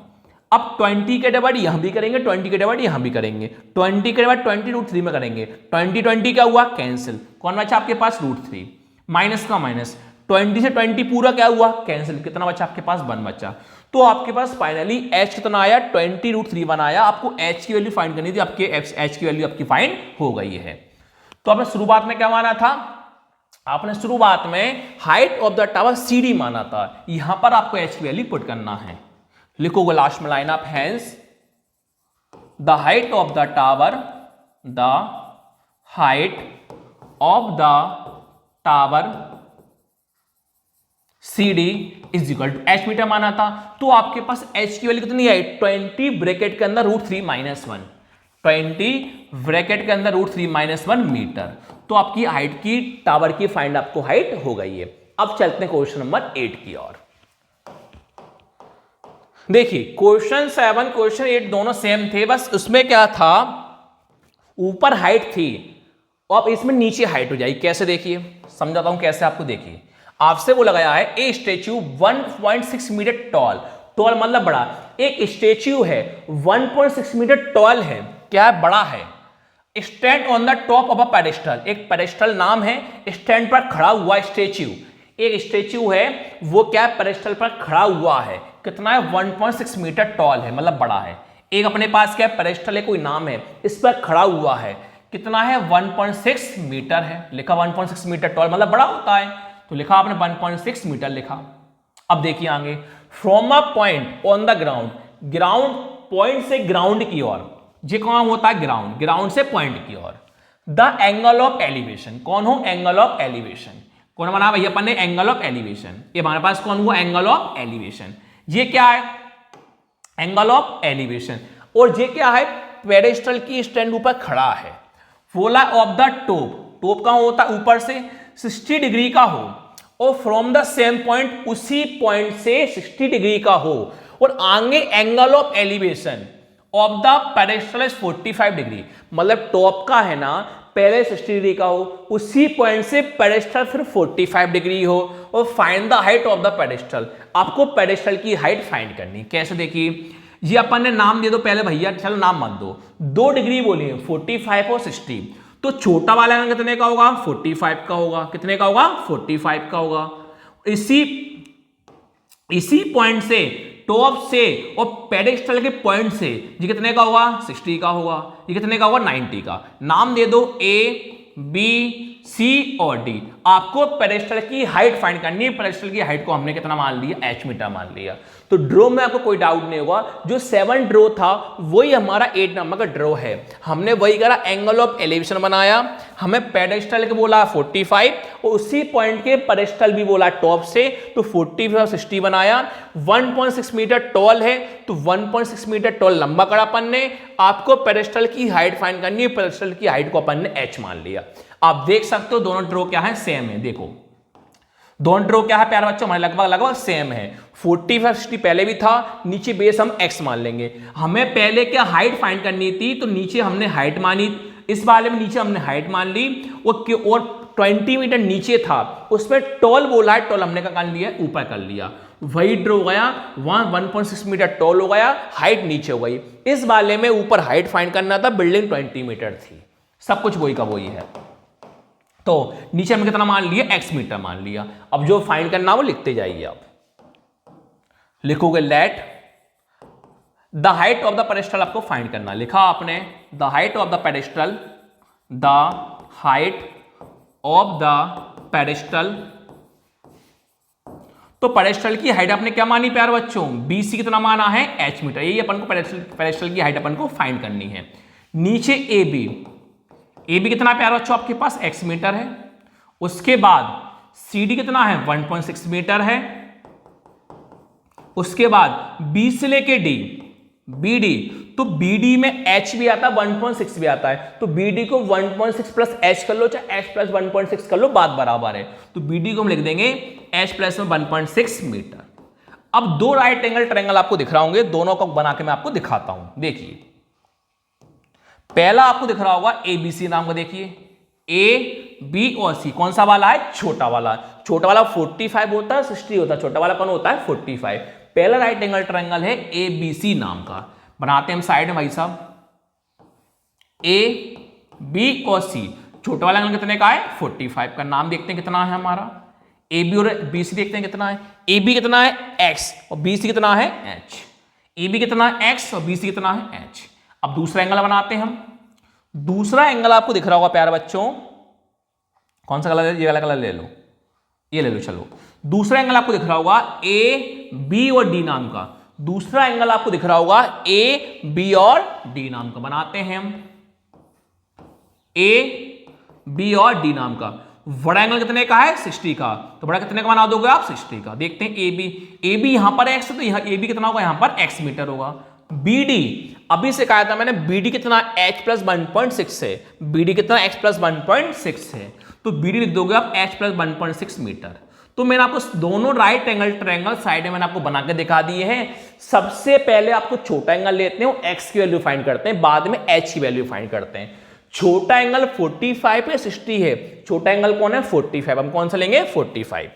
अब 20 के डिवाइड यहां भी करेंगे, 20 के डिवाइड यहां भी करेंगे, 20 के डिवाइड 20 √3 में करेंगे, 20 20 क्या हुआ? कैंसिल। कौन बचा आपके पास? √3। माइनस का माइनस, 20 से 20 पूरा क्या हुआ? कैंसिल। कितना बचा आपके पास? 1 बचा। तो आपके पास फाइनली h कितना आया? 20 √3 बनाया। आपको h की वैल्यू फाइंड करनी थी, आपके h की वैल्यू आपकी फाइंड हो गई है। तो आपने शुरुआत में क्या माना था? आपने शुरुआत में height of the tower CD माना था, यहां पर आपको h की वैल्यू पुट करना है। लिखोगे लास्ट में लाइन आप, hence the height of the tower, the height of the tower CD is equal to h metre माना था। तो आपके पास h की वैल्यू कितनी आई? 20 ब्रैकेट के अंदर √3 - 1, 20 ब्रैकेट के अंदर √3 - 1 मीटर। तो आपकी हाइट की, टावर की फाइंड आपको हाइट हो गई है। अब चलते हैं क्वेश्चन नंबर 8 की ओर। देखिए क्वेश्चन 7 क्वेश्चन 8 दोनों सेम थे, बस उसमें क्या था, ऊपर हाइट थी और अब इसमें नीचे हाइट हो जाएगी। कैसे? देखिए समझाता हूं कैसे आपको। देखिए आपसे वो लगाया है ए स्टेच्यू 1.6 मीटर टॉल, टॉल मतलब बड़ा, एक स्टेच्यू है 1.6 मीटर टॉल है, क्या है? बड़ा है। Stand on the top of a pedestal, एक पेडेस्टल नाम है, स्टैंड पर खड़ा हुआ स्टेच्यू, एक स्टेच्यू है वो क्या है? पेडेस्टल पर खड़ा हुआ है। कितना है? 1.6 मीटर टॉल है, मतलब बड़ा है। एक अपने पास क्या है? पेडेस्टल है, कोई नाम है, इस पर खड़ा हुआ है। कितना है? 1.6 मीटर है। लिखा 1.6 मीटर टॉल मतलब बड़ा होता है, तो लिखा आपने 1.6 मीटर लिखा। अब देखिए आगे, from a point on the ground, ground point से ग्राउंड की ओर, ये कौन होता है? ग्राउंड, ग्राउंड से पॉइंट की ओर। द एंगल ऑफ एलिवेशन, कौन हो? Angle of elevation. कौन बना भैया अपन ने? Angle of elevation. ये हमारे पास कौन हुआ? Angle of elevation. ये क्या है? Angle of elevation. और ये क्या है? पेडेस्टल की स्टैंड ऊपर खड़ा है। बोला ऑफ द टॉप, टॉप कहां होता है? ऊपर से 60 डिग्री का हो, और फ्रॉम द सेम पॉइंट, उसी पॉइंट से 60 डिग्री का हो, और आगे angle of elevation of the pedestal is 45 degree, मतलब टॉप का है ना पहले 60 डिग्री का हो, उसी पॉइंट से पेडेस्टल फिर 45 डिग्री हो, और find the height of the pedestal. आपको पेडेस्टल की हाइट फाइंड करनी। कैसे? देखिए ये अपन ने नाम दे दो पहले भैया, चलो नाम मत दो, 2 डिग्री बोलिए, 45 और 60, तो छोटा वाला एंगल कितने का होगा? 45 का होगा। कितने का होगा? 45 का होगा। इसी पॉइंट से, टॉप से और पेडेस्टल के पॉइंट से, ये कितने का होगा? 60 का होगा। ये कितने का होगा? 90 का। नाम दे दो A, B, C और D। आपको पेडेस्टल की हाइट फाइंड करनी है। पेडेस्टल की हाइट को हमने कितना मान लिया? h मीटर मान लिया। तो ड्रॉ में आपको कोई डाउट नहीं होगा, जो 7 ड्रॉ था वही हमारा 8 नंबर का ड्रॉ है। हमने वही करा, एंगल ऑफ एलिवेशन बनाया, हमें पेडेस्टल के बोला 45 और उसी पॉइंट के पेडेस्टल भी बोला टॉप से, तो 45 और 60 बनाया। 1.6 मीटर टॉल है, तो 1.6 मीटर टॉल लंबा करा अपन ने। आपको पेडेस्टल की हाइट फाइंड करनी है, पेडेस्टल की हाइट को अपन ने h मान लिया। आप देख सकते हो दोनों ड्रॉ क्या है? सेम है। देखो दोनों ड्रॉ क्या है प्यारे बच्चों? हमारे लगभग लगभग सेम है। 45 60 पहले भी था, नीचे बेस हम x मान लेंगे। हमें पहले क्या हाइट फाइंड करनी थी, तो नीचे हमने हाइट मानी, इस वाले में नीचे हमने हाइट मान ली, और 20 मीटर नीचे था उसमें टॉल बोला है, टॉल हमने क्या कर लिया? ऊपर कर लिया। वही ड्रॉ हो गया, वहां 1.6 मीटर टॉल हो गया, हाइट नीचे हो गई। इस वाले में ऊपर हाइट फाइंड करना था, बिल्डिंग 20 मीटर थी, सब कुछ वही का वही है। तो नीचे हमने कितना मान लिया? x मीटर मान लिया। अब जो फाइंड करना वो लिखते जाइए। आप लिखोगे let the height of the pedestal, आपको फाइंड करना। लिखा आपने the height of the pedestal, the height of the pedestal. तो पेडेस्टल की हाइट आपने क्या मानी प्यारे बच्चों, BC कितना माना है, h मीटर। यही अपन को पेडेस्टल की हाइट अपन को फाइंड करनी है। नीचे AB कितना प्यारे बच्चों आपके पास x मीटर है। उसके बाद CD कितना है 1.6 मीटर है। उसके बाद B से लेके D BD, तो BD में H भी आता है 1.6 भी आता है, तो BD को 1.6 प्लस H कर लो, चाहे H प्लस 1.6 कर लो, बात बराबर है। तो BD को हम लिख देंगे H प्लस में 1.6 मीटर। अब दो राइट एंगल ट्रायंगल आपको दिख रहा होंगे, दोनों को बना के मैं आपको दिखाता हूं। देखिए पहला आपको दिख रहा होगा ABC नाम का, देखिए A B और C, कौन सा वाला है, छोटा वाला। छोटा वाला 45 होता है, 60 होता है, छोटा वाला कौन होता है 45। पहला राइट एंगल ट्रायंगल है ABC नाम का, बनाते हैं हम साइड में भाई साहब। A B और C, छोटा वाला एंगल कितने का है 45 का, नाम देखते हैं कितना है हमारा। AB और BC देखते हैं कितना है, AB कितना है X और BC कितना है H। AB कितना है X और BC कितना है H। अब दूसरा एंगल बनाते हैं हम। दूसरा एंगल आपको दिख रहा होगा प्यारे बच्चों, कौन सा कलर है, ये वाला कलर ले लो, ये ले लो। चलो दूसरा एंगल आपको दिख रहा होगा A B और D नाम का। दूसरा एंगल आपको दिख रहा होगा A B और D नाम का, बनाते हैं हम A B और D नाम का। बड़ा एंगल कितने का है 60 का, तो बड़ा कितने का बना दोगे आप 60 का। देखते हैं AB यहां पर x है, तो यहां AB कितना होगा, यहां पर x मीटर होगा। BD अभी से कहा था मैंने, BD कितना h प्लस 1.6 है, BD कितना h प्लस 1.6 है, तो BD लिख दोगे आप h प्लस 1.6 मीटर। तो मैंने आपको दोनों राइट एंगल ट्रायंगल साइड में मैंने आपको बना के दिखा दिए हैं। सबसे पहले आपको छोटा एंगल लेते हैं, x की वैल्यू फाइंड करते हैं, बाद में h की वैल्यू फाइंड करते हैं। छोटा एंगल 45 है 60 है, छोटा एंगल कौन है 45, हम कौन सा लेंगे 45।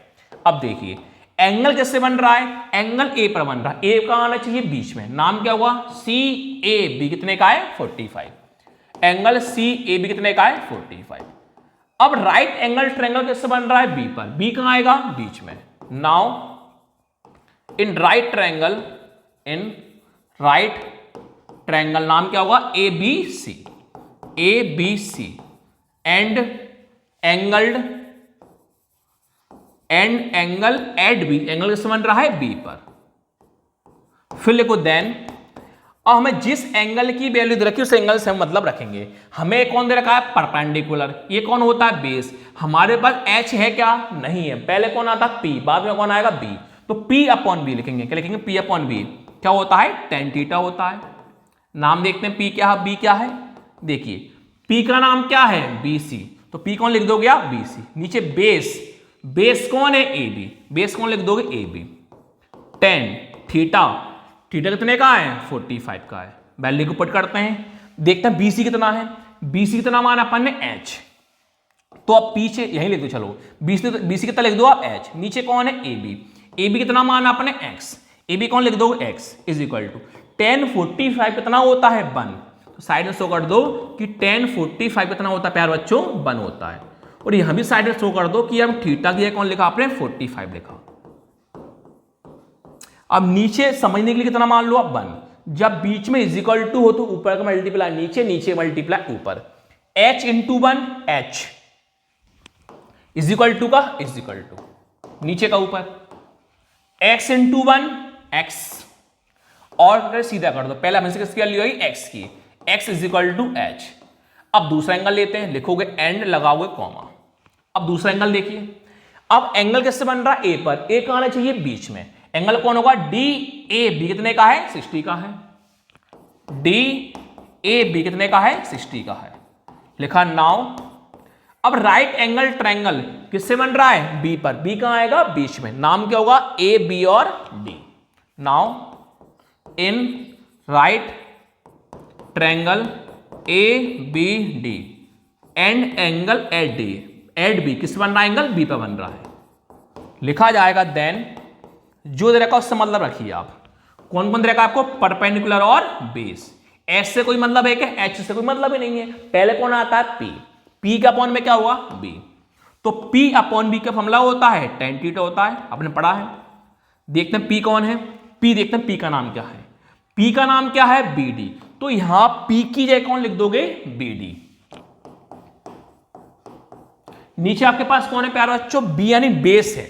अब देखिए एंगल कैसे बन रहा है, एंगल A पर बन रहा है, A का आना चाहिए बीच में, नाम क्या हुआ CAB, कितने का है 45। एंगल CAB कितने का है 45। अब राइट एंगल ट्रायंगल कैसे बन रहा है B पर, B कहां आएगा बीच में। नाउ इन राइट ट्रायंगल नाम क्या होगा ABC and angle at B, angle कैसे बन रहा है B पर। फिर लिखो देन, और हमें जिस एंगल की वैल्यू दे रखी है उस एंगल से हम मतलब रखेंगे। हमें कौन दे रखा है परपेंडिकुलर, ये कौन होता है बेस। हमारे पास H है क्या, नहीं है, पहले कौन आता है P, बाद में कौन आएगा B, तो P अपॉन B लिखेंगे। क्या लिखेंगे P अपॉन B, क्या होता है tan थीटा होता है। नाम देखते हैं P क्या है, B क्या है। देखिए P का नाम क्या है BC, तो P कौन लिख दोगे आप BC। नीचे बेस कौन है AB, बेस कौन लिख दोगे AB। tan थीटा कितने का है 45 का है। वैल्यू को पुट करते हैं, देखते हैं BC कितना है। BC कितना माना अपन ने H, तो अब पीछे यही लिख दो। चलो BC कितना लिख दो आप H। नीचे कौन है AB कितना माना अपने X, AB कौन लिख दो X is equal to tan 45 कितना होता है 1, तो साइड में शो कर दो कि tan 45 कितना होता है प्यारे बच्चों 1 होता है। और यहां भी साइड में शो कर दो कि हम थीटा की कौन लिखा आपने 45 लिखा। अब नीचे समझने के लिए कितना मान लो आप 1, जब बीच में इज इक्वल टू हो तो ऊपर का मल्टीप्लाई नीचे, नीचे मल्टीप्लाई ऊपर। H into 1 H is equal to का इज इक्वल टू नीचे का ऊपर, X इंटू 1 X, और सीधा कर दो, पहले हमने किसकी वैल्यू आई X की, X is equal to H। अब दूसरा एंगल लेते हैं, लिखोगे एंड लगाओगे कॉमा। अब दूसरा एंगल देखिए, अब एंगल किससे बन रहा है A पर, A का आना चाहिए बीच में। एंगल कौन होगा DAB, कितने का है 60 का है। DAB कितने का है 60 का है, लिखा। नाउ अब राइट एंगल ट्रायंगल किससे बन रहा है B पर, B कहां आएगा बीच में, नाम क्या होगा AB और D। Now in right triangle ABD and angle at B, किस बन रहा है एंगल B पर बन रहा है, लिखा जाएगा। देन जो दे रखा उससे मतलब रखिए आप, कौन कौन दे रखा आपको परपेंडिकुलर और बेस। S से कोई मतलब है क्या, H से कोई मतलब ही नहीं है। पहले कौन आता है P का अपॉन में क्या हुआ B, तो P अपॉन B का फॉर्मूला होता है tan थीटा होता है, आपने पढ़ा है। देखते हैं P कौन है, P देखते हैं P का नाम क्या है। P का नाम क्या है BD, तो यहां P की जगह कौन लिख दोगे, BD। नीचे आपके पास कौन है प्यारे बच्चों, B यानी बेस है।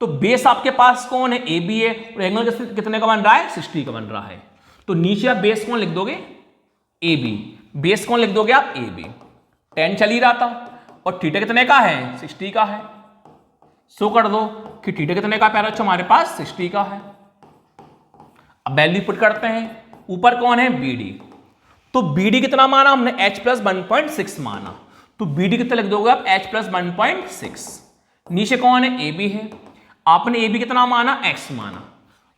तो बेस आपके पास कौन है, AB है, और एंगल कितने का बन रहा है, 60 का बन रहा है। तो नीचे आप बेस कौन लिख दोगे, AB। बेस कौन लिख दोगे आप, AB। 10 चल ही रहा था, और थीटा कितने का है, 60 का है। सो कर दो कि थीटा कितने का प्यारे बच्चों, हमारे पास 60 का है। अब वैल्यू पुट करते हैं, ऊपर कौन है, BD। तो BD कितना माना हमने, H प्लस 1.6 माना। तो BD कितना लिख दोगे आप, H प्लस 1.6। नीचे कौन है, AB है। आपने AB कितना माना, X माना।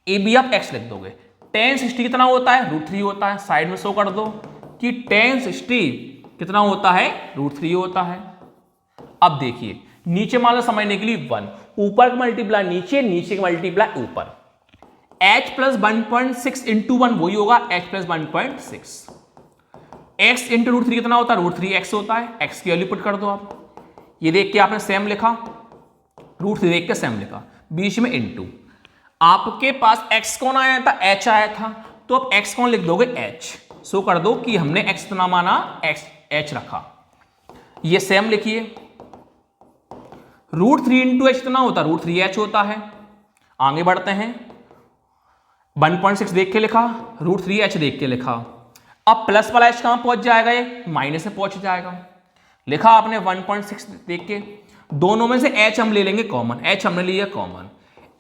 AB आप X लिख दोगे। tan 60 कितना होता है, √3 होता है। साइड में शो कर दो कि tan 60 कितना होता है, √3 होता है। अब देखिए नीचे मान लो समझने के लिए 1, ऊपर का मल्टीप्लाई नीचे, नीचे का मल्टीप्लाई ऊपर। H प्लस 1.6 इंटू 1 वही होगा H प्लस 1.6। x इंटू √3 कितना होता है, √3x होता है। x की वैल्यू पुट कर दो आप। ये देख के आपने सेम लिखा, √3 देख के सेम लिखा, बीच में इंटू। आपके पास x कौन आया था, h आया था। तो अब x कौन लिख दोगे, h। सो कर दो कि हमने x कितना माना, h रखा। ये सेम लिखिए, √3 इंटू h कितना होता है, √3h होता है। आगे बढ़ते हैं, 1.6 देख के लिखा, √3h देख के लिखा। अब प्लस वाला h कहां पहुंच जाएगा, ये माइनस से पहुंच जाएगा। लिखा आपने 1.6 देख के, दोनों में से h हम ले लेंगे कॉमन, h हमने लिया कॉमन।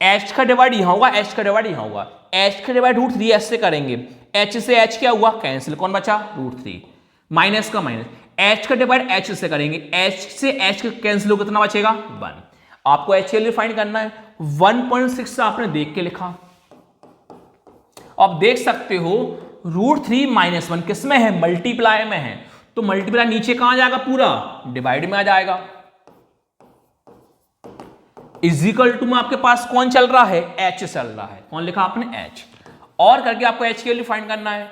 h का डिवाइड यहां होगा, h का डिवाइड यहां होगा। h का डिवाइड √3h से करेंगे, h से h क्या हुआ, कैंसिल, कौन बचा, √3। माइनस का माइनस, h का डिवाइड h से करेंगे, h से h का कैंसिल होगा, कितना बचेगा, 1। आपको h के लिए फाइंड करना है। 1.6 से आपने देख के लिखा। अब देख सकते हो √3 माइनस 1 किस में है, मल्टीप्लाई में है। तो मल्टीप्लाई नीचे कहां जाएगा, पूरा डिवाइड में आ जाएगा। इजिकल टू में आपके पास कौन चल रहा है, h चल रहा है। कौन लिखा आपने, h। और करके आपको h के लिए फाइंड करना है,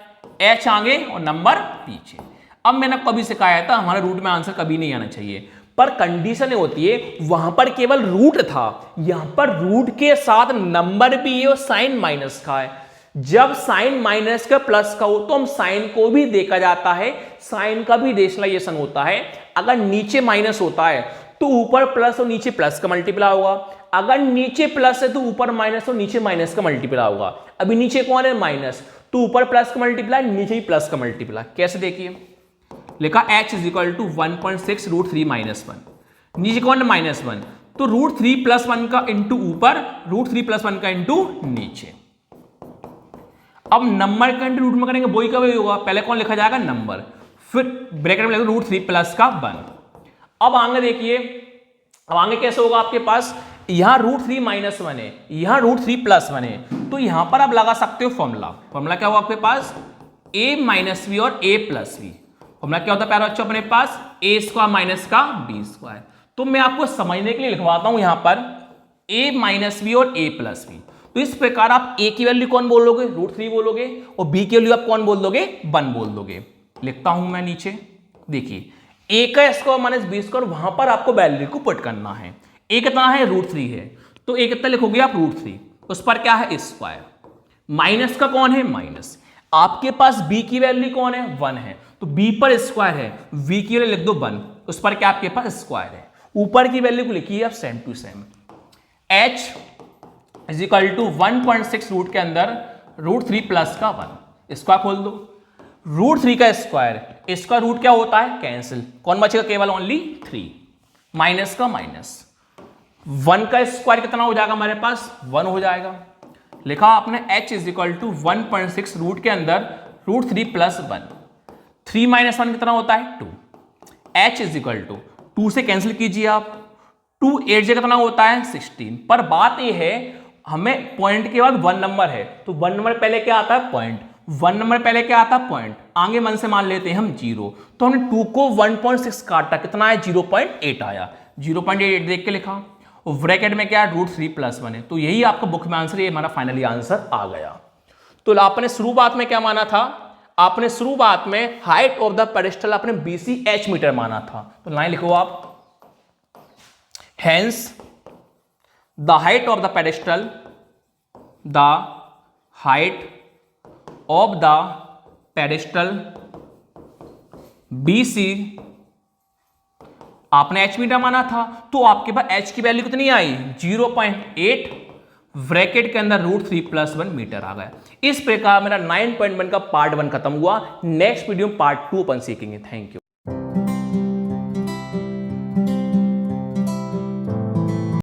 h आगे और नंबर पीछे। अब मैंने कभी सिखाया था हमारे रूट में आंसर कभी नहीं आना चाहिए, पर कंडीशन होती है वहां पर केवल रूट था, यहां पर रूट के साथ नंबर भी है और साइन माइनस का है। जब साइन माइनस का प्लस का हो तो हम साइन को भी देखा जाता है, साइन का भी रेशनलाइजेशन होता है। अगर नीचे माइनस होता है तो ऊपर प्लस और नीचे प्लस का मल्टीप्लाई होगा। अगर नीचे प्लस है तो ऊपर माइनस और नीचे माइनस का मल्टीप्लाई होगा। अभी नीचे कौन है, माइनस, तो ऊपर प्लस का मल्टीप्लाई, नीचे ही प्लस का मल्टीप्लाई। कैसे देखिए, लिखा h is equal to 1.6 √3 minus 1। नीचे कौन है, -1, तो √3 प्लस 1 का इंटू ऊपर, √3 प्लस 1 का इंटू नीचे। अब नंबर का इंटू रूट में करेंगे वही का वही होगा। पहले कौन लिखा जाएगा, नंबर, फिर ब्रैकेट में लिखो √3 प्लस का 1। अब आगे देखिए, अब आगे कैसे होगा आपके पास, यहां √3 माइनस 1 है, यहां √3 प्लस 1 है। तो यहां पर आप लगा सकते हो फॉर्मूला। फॉर्मूला क्या होगा आपके पास, a माइनस बी और a प्लस बी। फॉर्मूला क्या होता है प्यारे बच्चों अपने पास, a स्क्वायर माइनस का b स्क्वायर। तो मैं आपको समझने के लिए लिखवाता हूं यहां पर a माइनस बी और a प्लस बी। तो इस प्रकार आप a की वैल्यू कौन बोल दोगे, √3 बोलोगे, और b की वैल्यू आप कौन बोल दोगे, 1 बोल दोगे। लिखता हूं मैं नीचे, देखिए a का स्क्वायर माइनस b स्क्वायर, वहां पर आपको वैल्यू को पुट करना है। a कितना है, √3 है, तो a कितना लिखोगे आप, √3, उस पर क्या है, स्क्वायर। माइनस का कौन है, माइनस। आपके पास b की वैल्यू कौन है, 1 है, तो b पर स्क्वायर है, v की वैल्यू लिख दो 1, उस पर क्या आपके पास स्क्वायर है। ऊपर की वैल्यू को लिखिए आप same to same. h is equal to 1.6 root के अंदर √3 प्लस का 1, स्क्वायर खोल दो। √3 का स्क्वायर, इसका रूट क्या होता है, कैंसिल, कौन बचेगा, केवल ओनली 3, माइनस का माइनस, 1 का स्क्वायर कितना हो जाएगा हमारे पास, 1 हो जाएगा। लिखा आपने h is equal to 1.6 root के अंदर √3 प्लस 1, 3 माइनस 1 कितना होता है, 2। h इज इक्वल टू 2 से कैंसिल कीजिए आप, 2 8 से कितना होता है, 16। पर बात यह है हमें पॉइंट के बाद 1 नंबर है, तो 1 नंबर पहले क्या आता है, पॉइंट। 1 नंबर पहले क्या आता है, पॉइंट। आगे मन से मान लेते हैं हम 0, तो हमने 2 को 1.6 काटा, कितना है, 0.8 आया, 0.8 देख के लिखा। और ब्रैकेट में क्या है, √3 प्लस 1 है, तो यही आपका बुक में आंसर, ये हमारा फाइनली आंसर आ गया। तो आपने शुरुआत में क्या माना था, आपने शुरुआत में हाइट ऑफ द पेडेस्टल आपने BCH मीटर माना था। तो लाइन लिखो आप, hence the height of the pedestal pedestal, BC आपने h मीटर माना था, तो आपके पास h की वैल्यू कितनी आई 0.8, ब्रैकेट के अंदर √3 + 1 मीटर आ गया। इस प्रकार मेरा 9.1 का पार्ट 1 खत्म हुआ। नेक्स्ट वीडियो में पार्ट 2 अपन सीखेंगे। Thank you.